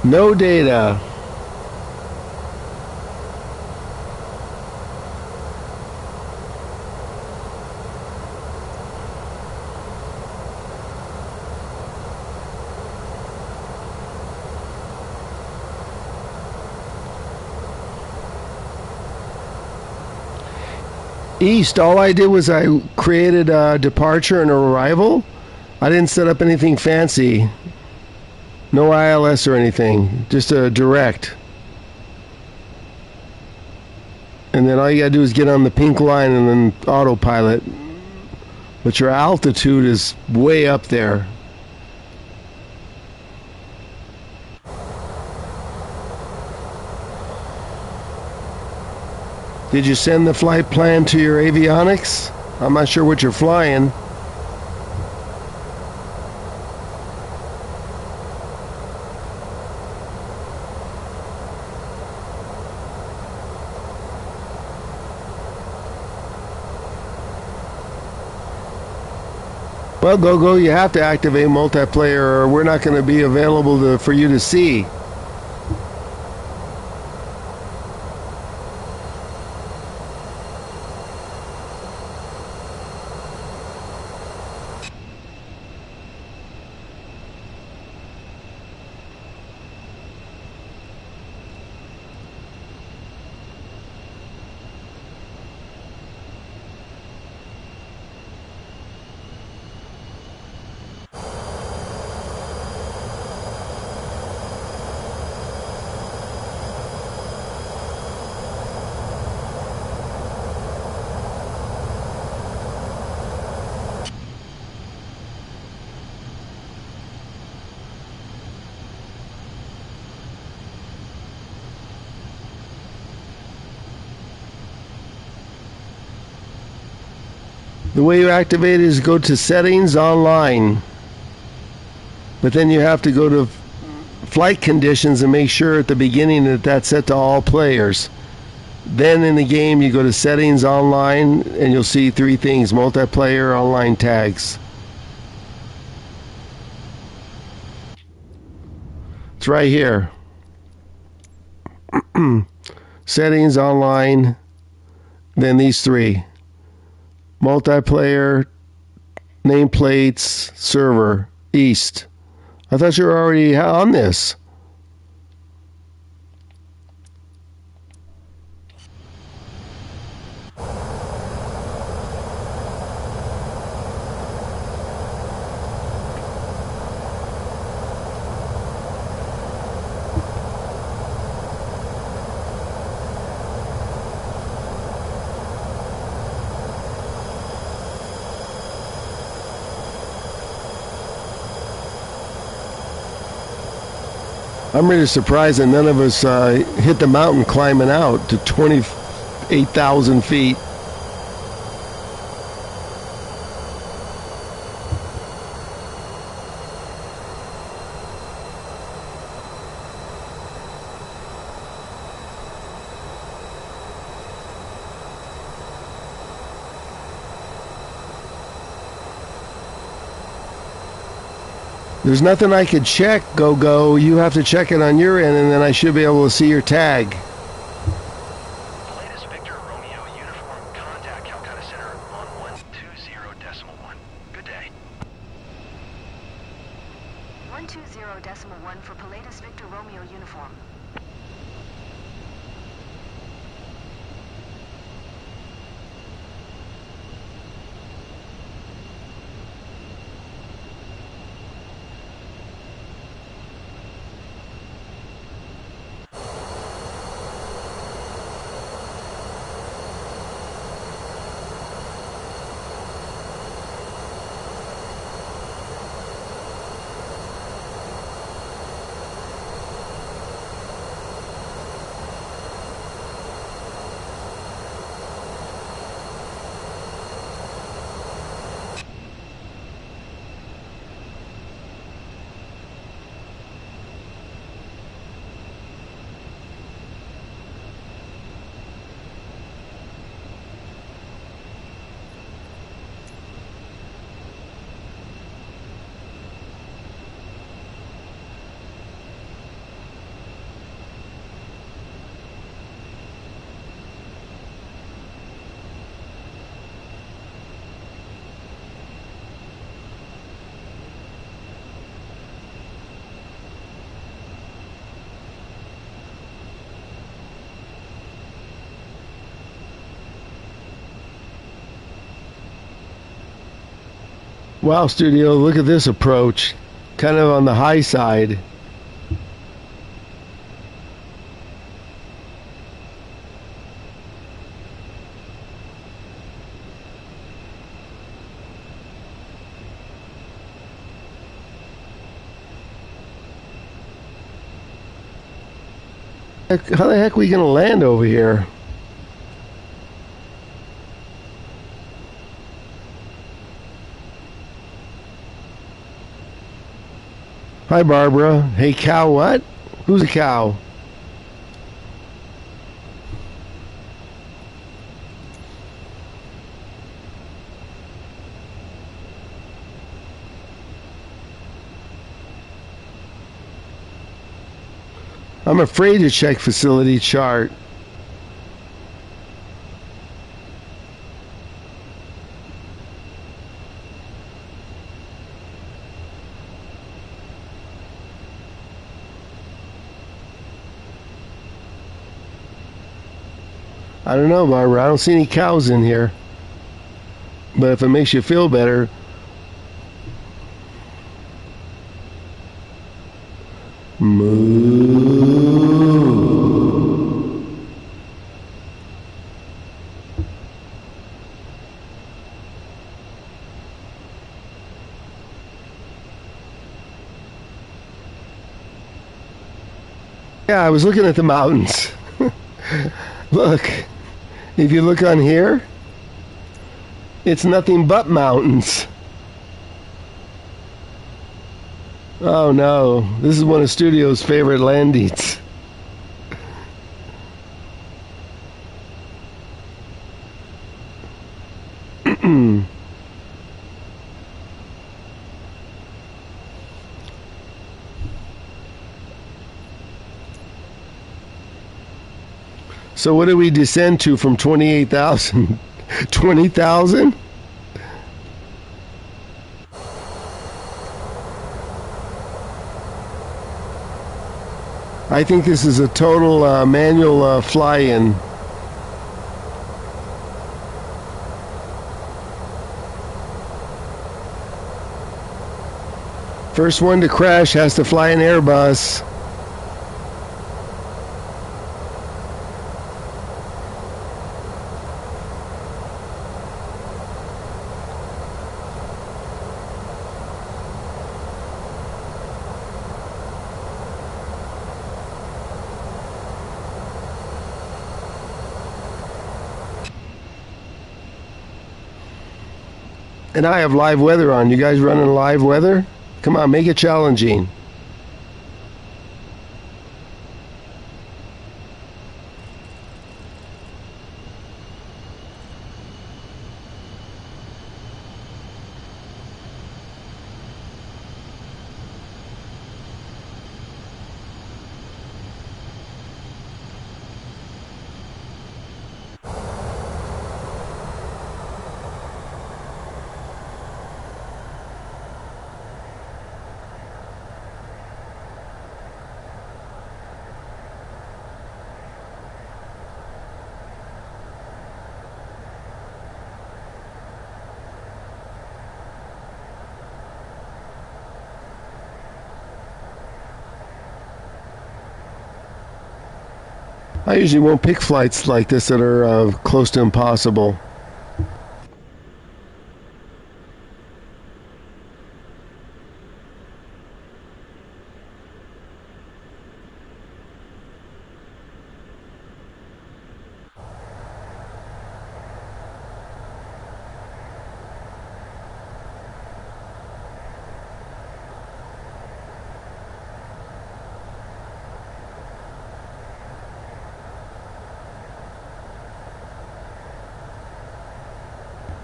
No data. East, all I did was I created a departure and arrival. I didn't set up anything fancy. No ILS or anything, just a direct. And then all you gotta do is get on the pink line and then autopilot. But your altitude is way up there. Did you send the flight plan to your avionics? I'm not sure what you're flying. Well, Go, you have to activate multiplayer or we're not going to be available for you to see. The way you activate it is go to settings online. But then you have to go to flight conditions and make sure at the beginning that that's set to all players. Then in the game you go to settings online and you'll see three things: multiplayer, online tags. It's right here. Settings online, then these three: multiplayer, nameplates, server, east. I thought you were already on this. I'm really surprised that none of us hit the mountain climbing out to 28,000 feet. There's nothing I could check, Go. You have to check it on your end, and then I should be able to see your tag. Latest Victor Romeo uniform, contact Calcutta Center on 120.1. Good day. 120.1 for Pilatus Victor Romeo uniform. Wow, Studio, look at this approach. Kind of on the high side. How the heck are we going to land over here? Hi, Barbara. Hey, cow, what? Who's a cow? I'm afraid to check facility chart. I don't know, Barbara. I don't see any cows in here. But if it makes you feel better, moo. Yeah, I was looking at the mountains. Look, if you look on here, it's nothing but mountains. Oh no, this is one of Studio's favorite landings. So what did we descend to from 28,000? 20,000? I think this is a total manual fly-in. First one to crash has to fly an Airbus. And I have live weather on. You guys running live weather? Come on, make it challenging. I usually won't pick flights like this that are close to impossible.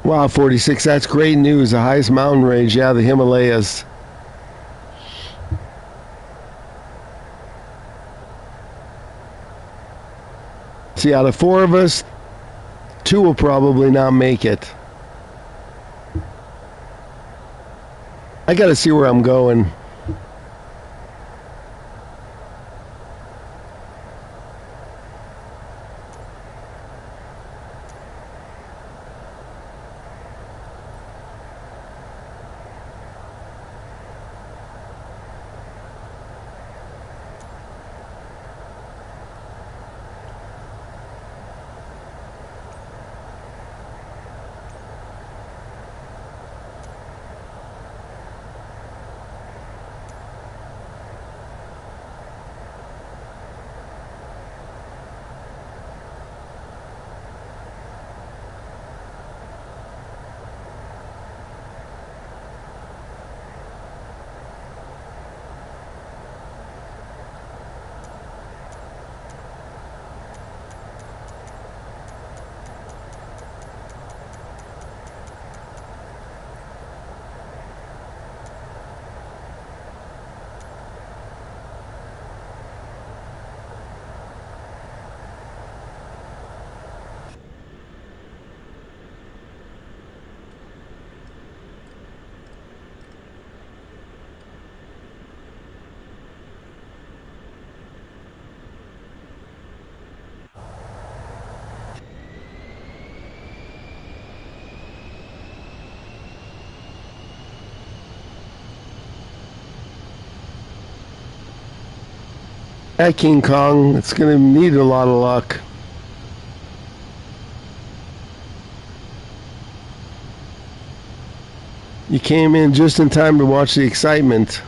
Wow, 46, that's great news. The highest mountain range, yeah, the Himalayas. See, out of 4 of us, 2 will probably not make it. I gotta see where I'm going. At King Kong, it's going to need a lot of luck. You came in just in time to watch the excitement.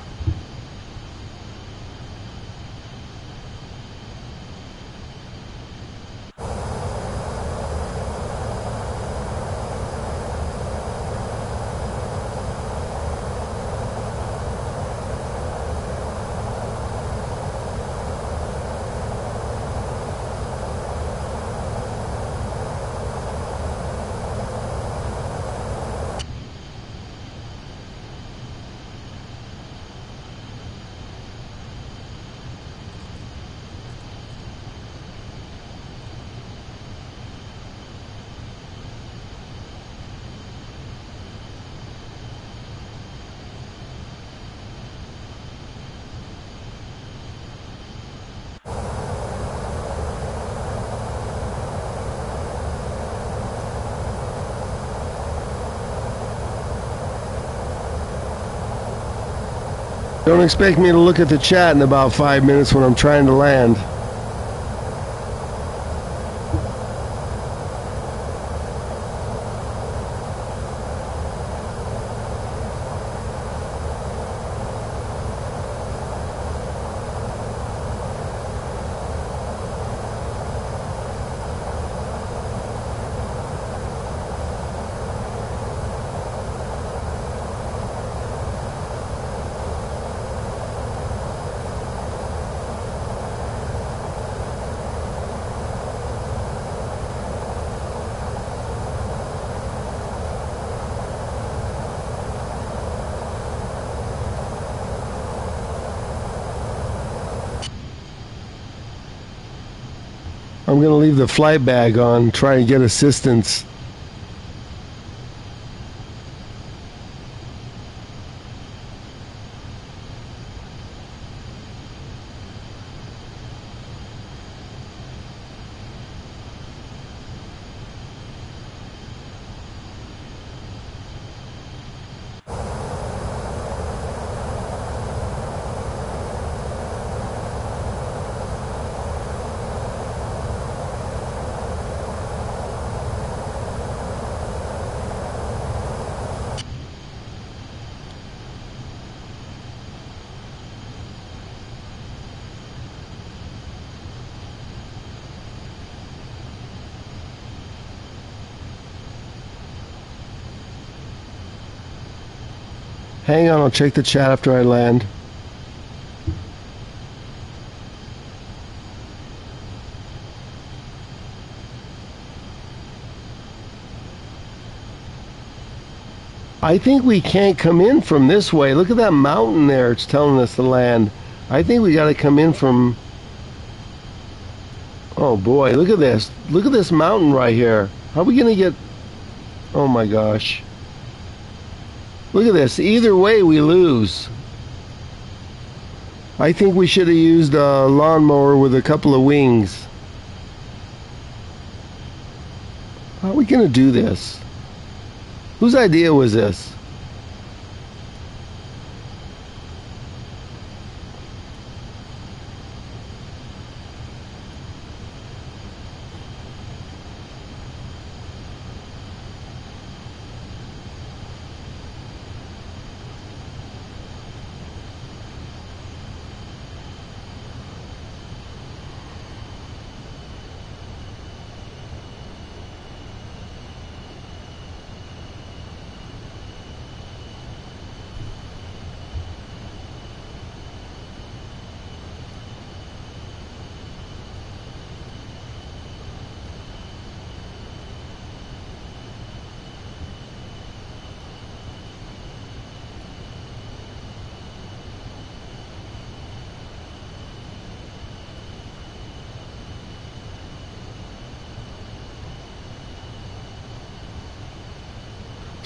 Don't expect me to look at the chat in about 5 minutes when I'm trying to land. I'm going to leave the flight bag on, try and get assistance. Hang on, I'll check the chat after I land. I think we can't come in from this way. Look at that mountain there. It's telling us to land. I think we got to come in from... Oh boy, look at this. Look at this mountain right here. How are we going to get... Oh my gosh. Look at this. Either way, we lose. I think we should have used a lawnmower with a couple of wings. How are we going to do this? Whose idea was this?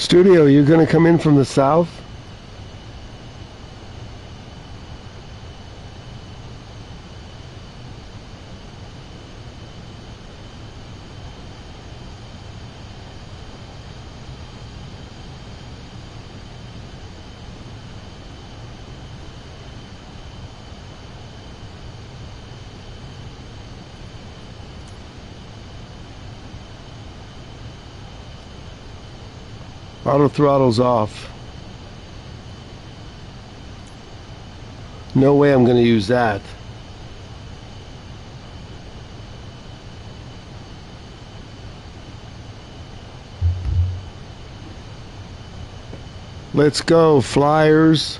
Studio, you're going to come in from the south? Auto throttle's off. No way I'm going to use that. Let's go, Flyers.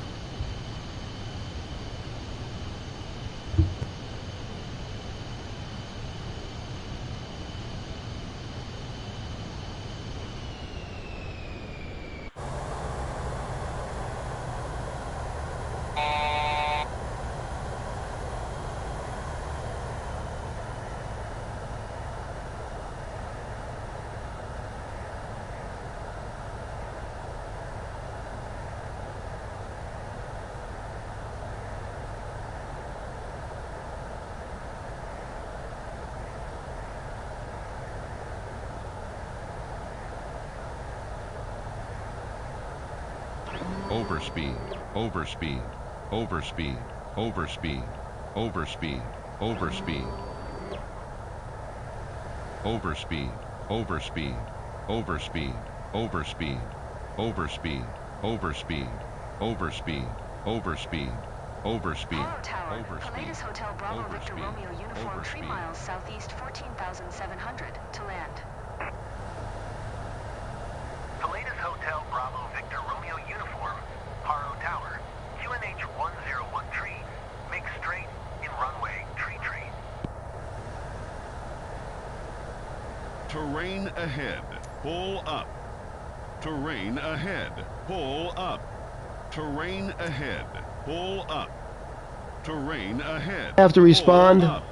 Overspeed, overspeed, overspeed, overspeed, overspeed, overspeed, overspeed, overspeed, overspeed, overspeed, overspeed, overspeed, overspeed, overspeed, overspeed, Hello Tower, overspeed, Palladius Hotel Bravo Victor overspeed, Romeo Uniform 3 overspeed. miles southeast 14,700 to land. Palladius Hotel Bravo Victor Romeo Uniform, Haro Tower, QNH 1013, make straight in runway tree. Terrain ahead, pull up. Terrain ahead, pull up. Terrain ahead, pull up. Terrain ahead. Have to respond. Pull up.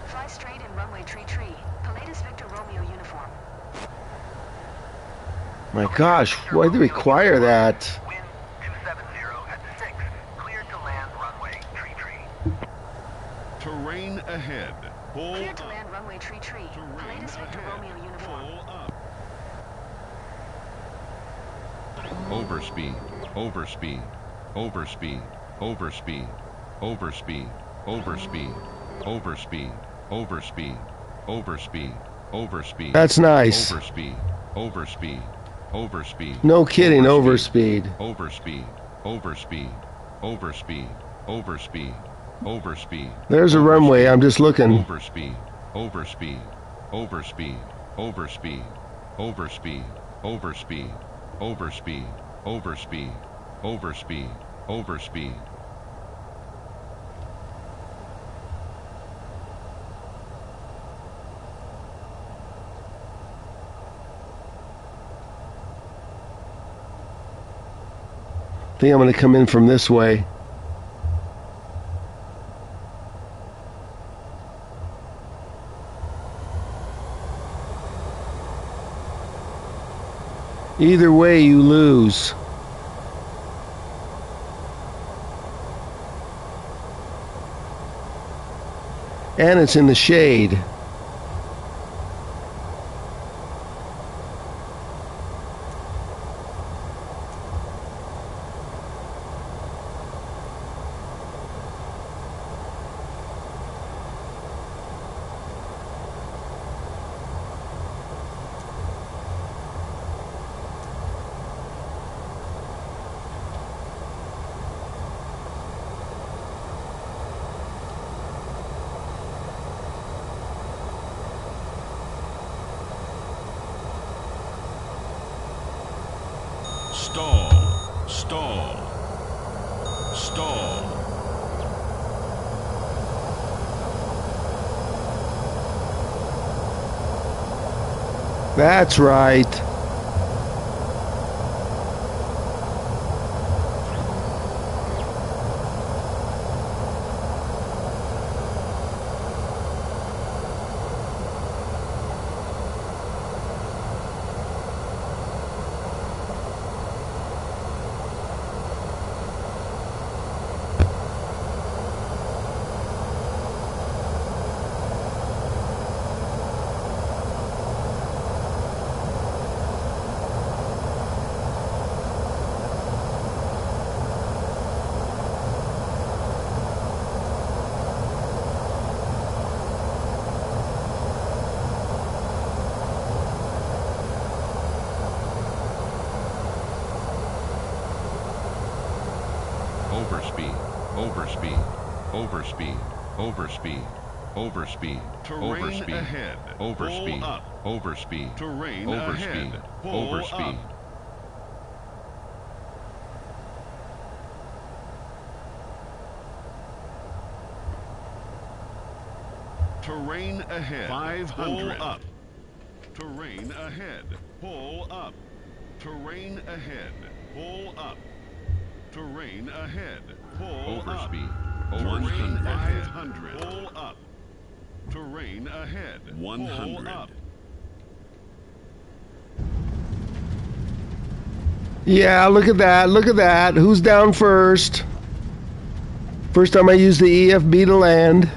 Fly straight in runway tree. Palladius Victor Romeo Uniform. My gosh, why do they require that? Wind 270 at 6, cleared to land runway tree. Terrain ahead, pull Cleared to up. land runway tree. Terrain Palladius Victor ahead, Romeo Uniform. pull up. Overspeed, overspeed, overspeed, overspeed, overspeed, overspeed, overspeed, overspeed, overspeed, overspeed. That's nice. Overspeed, overspeed, overspeed. No kidding, overspeed. Overspeed, overspeed, overspeed, overspeed, overspeed. There's a runway, I'm just looking. Overspeed, overspeed, overspeed, overspeed, overspeed, overspeed, overspeed, overspeed, overspeed, overspeed. I think I'm going to come in from this way. Either way, you lose. And it's in the shade. Stall, stall, stall. That's right. overspeed, overspeed, overspeed, overspeed, overspeed, Terrain overspeed, ahead. overspeed, Pull up. overspeed, Terrain overspeed, ahead. Pull overspeed. up. Terrain ahead. 500. Pull up. Terrain ahead. Pull up. Terrain ahead. Pull up. Terrain ahead. Pull Overspeed, up. Terrain overspeed. 500. Pull up. Terrain ahead. 100. Pull up. Yeah, look at that. Look at that. Who's down first? First time I used the EFB to land.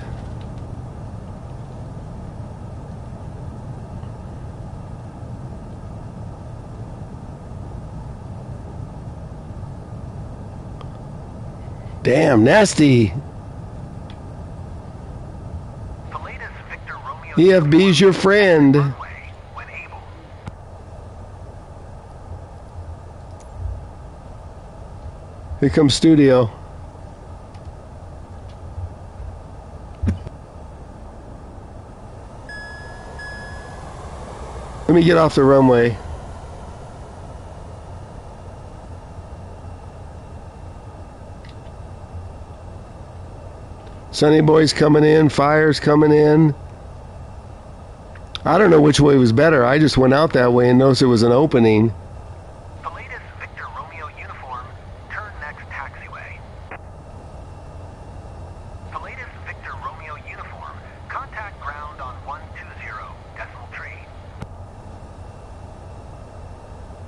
Damn, nasty. The latest Victor Romeo EFB's your friend. runway when able. Here comes Studio. Let me get off the runway. Sunny Boy's coming in, Fire's coming in. I don't know which way was better. I just went out that way and noticed it was an opening. The latest Victor Romeo uniform, turn next taxiway. The latest Victor Romeo uniform, contact ground on 120 decimal tree.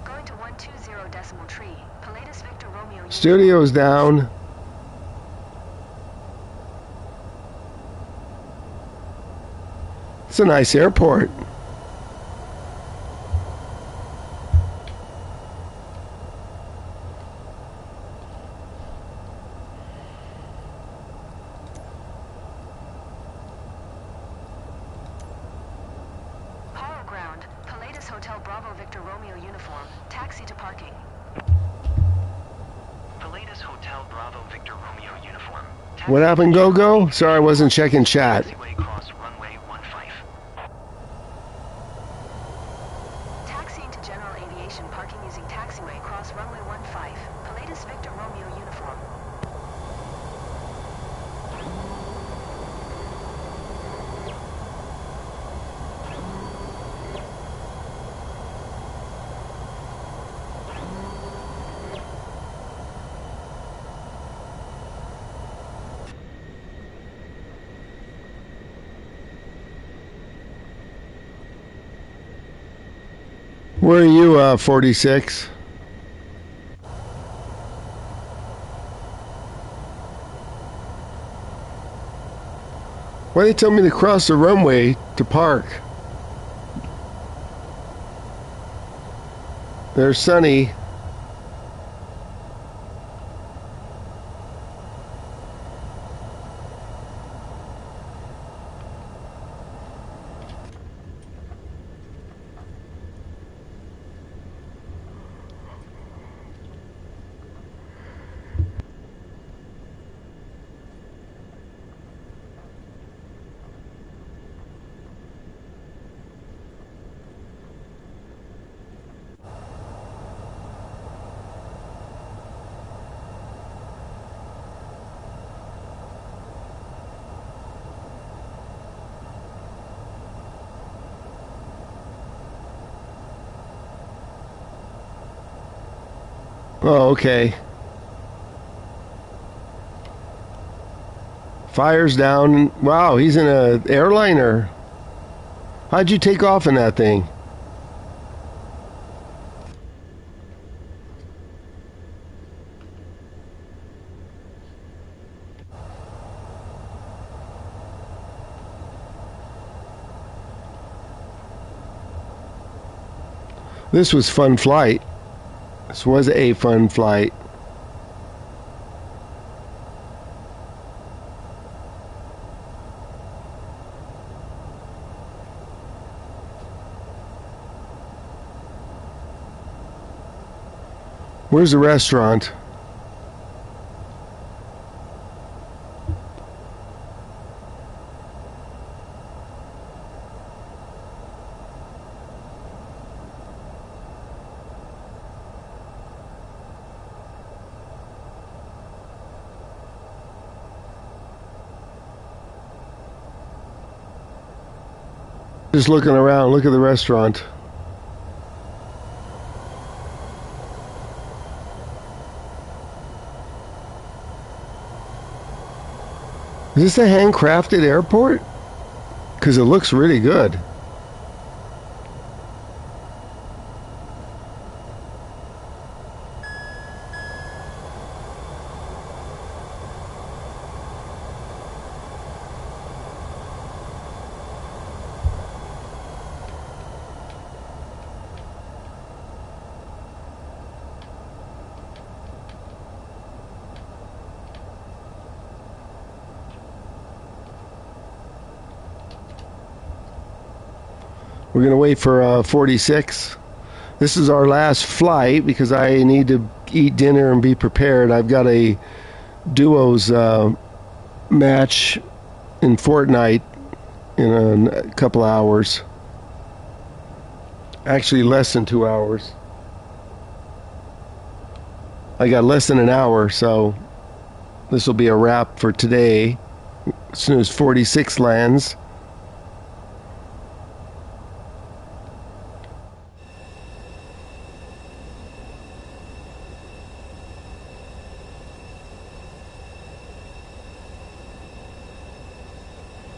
Going to 120 decimal tree. Pilatus Victor Romeo uniform. Studio's down. It's a nice airport. Paro ground. Pilatus Hotel Bravo Victor Romeo uniform. Taxi to parking. Pilatus Hotel Bravo Victor Romeo uniform. What happened, Go-Go? Sorry, I wasn't checking chat. Taxiway cross runway 15. Taxiing to general aviation, parking using taxiway, cross runway 15. Pilatus Victor Romeo uniform. Where are you, 46? Why they tell me to cross the runway to park? There's Sunny. Oh, okay. Fire's down. Wow, he's in an airliner. How'd you take off in that thing? This was fun flight. This was a fun flight. Where's the restaurant? Just looking around. Look at the restaurant. Is this a handcrafted airport? Because it looks really good. We're going to wait for 46. This is our last flight because I need to eat dinner and be prepared. I've got a duos match in Fortnite in a couple hours. Actually, less than 2 hours. I got less than an hour, so this will be a wrap for today. As soon as 46 lands.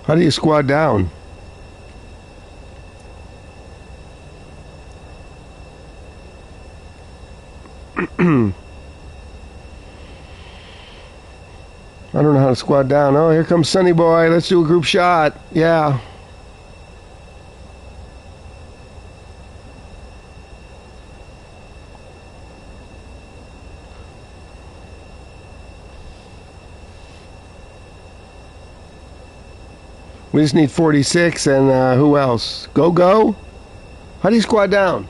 How do you squad down? I don't know how to squad down. Oh, here comes Sunny Boy. Let's do a group shot. Yeah. We just need 46 and who else? Go? How do you squad down?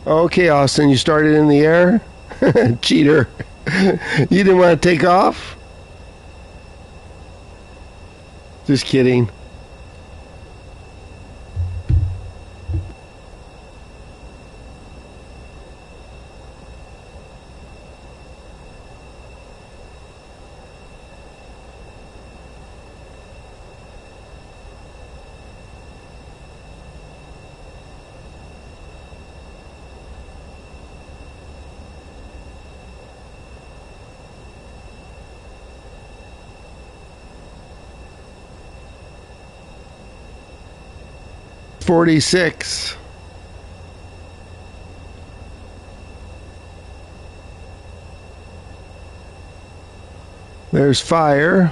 Okay, Austin, you started in the air? Cheater. You didn't want to take off? Just kidding. .46. There's fire.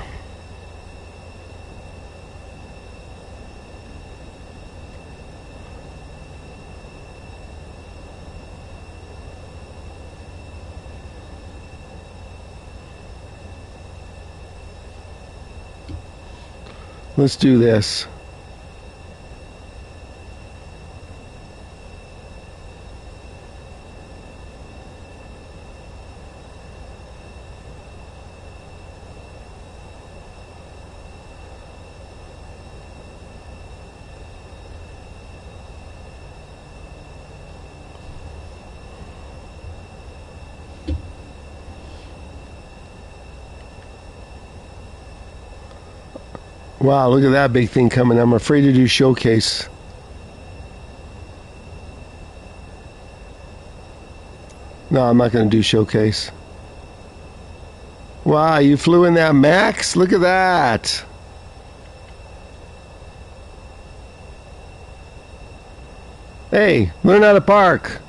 Let's do this. Wow, look at that big thing coming. I'm afraid to do showcase. No, I'm not going to do showcase. Wow, you flew in that Max? Look at that. Hey, learn how to park.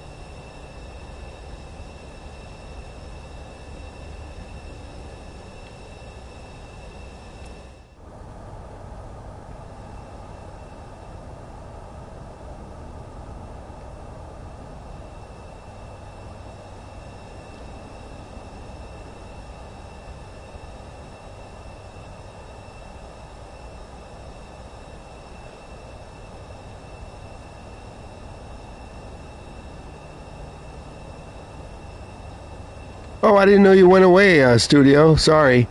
Oh, I didn't know you went away, studio. Sorry.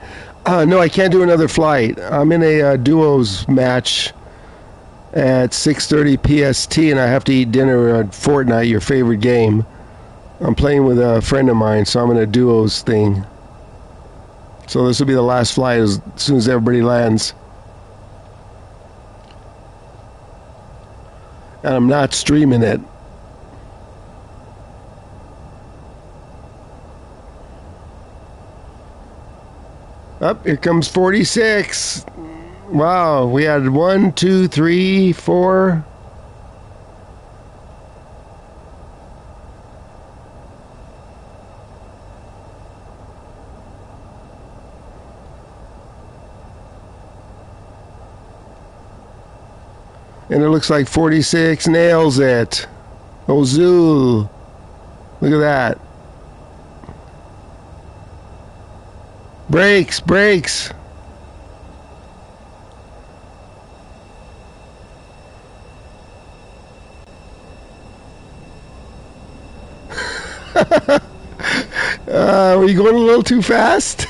No, I can't do another flight. I'm in a duos match at 6:30 PST, and I have to eat dinner at Fortnite, your favorite game. I'm playing with a friend of mine, so I'm in a duos thing. So this will be the last flight as soon as everybody lands. And I'm not streaming it. Up, here comes 46. Wow, we had 1, 2, 3, 4. And it looks like 46 nails it. Ozul. Look at that. Brakes, brakes. Were you going a little too fast?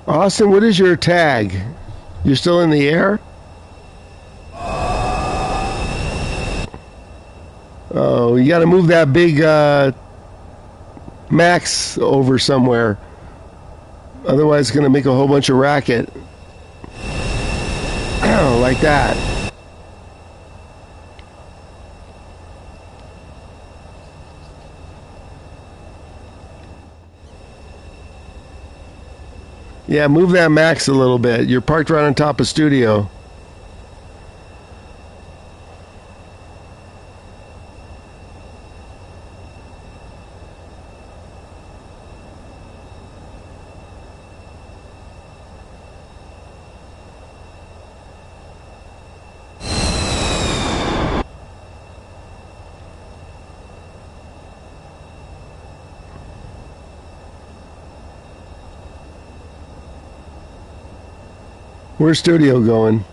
Austin, what is your tag? You're still in the air? Oh, you got to move that big Max over somewhere. Otherwise, it's going to make a whole bunch of racket. Like that. Yeah, move that Max a little bit. You're parked right on top of studio. Where's studio going?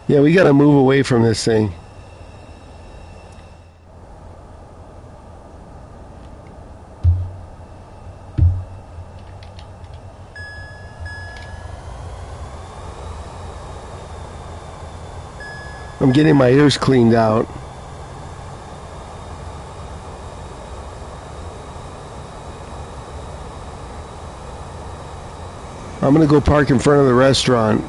Yeah, we got to move away from this thing. I'm getting my ears cleaned out. I'm going to go park in front of the restaurant.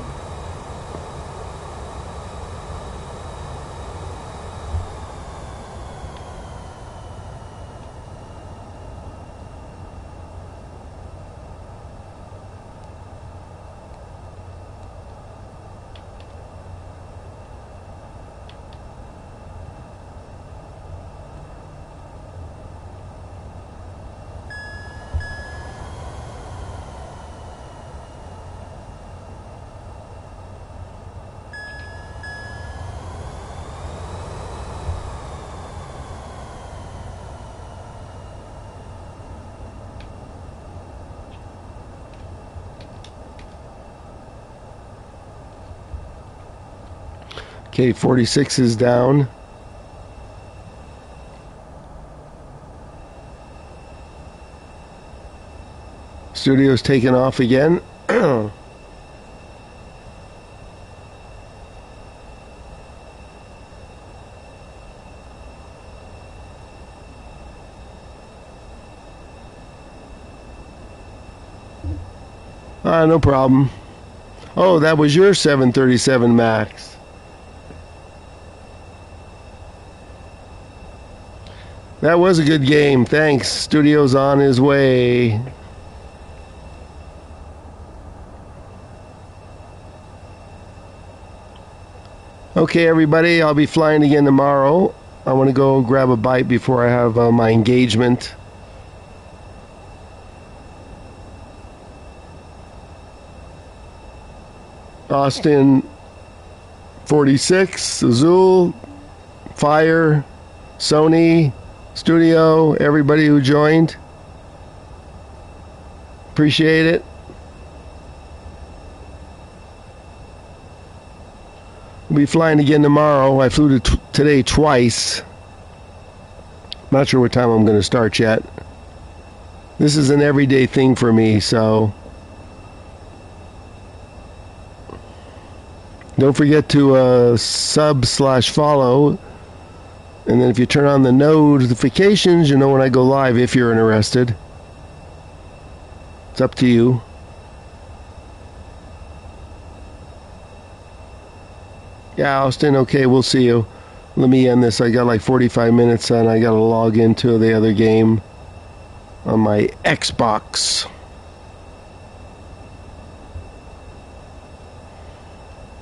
Okay, 46 is down. Studio's taking off again. No problem. Oh, that was your 737 MAX. That was a good game. Thanks. Studio's on his way. Okay, everybody. I'll be flying again tomorrow. I want to go grab a bite before I have my engagement. Austin 46, Azul, Fire, Sony, Studio, everybody who joined. Appreciate it. We'll be flying again tomorrow. I flew today twice. Not sure what time I'm going to start yet. This is an everyday thing for me, so Don't forget to sub/follow. And then if you turn on the notifications, you know when I go live if you're interested. It's up to you. Yeah, Austin, okay, we'll see you. Let me end this. I got like 45 minutes and I got to log into the other game on my Xbox.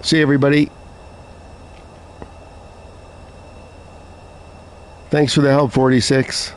See everybody. Thanks for the help, 46.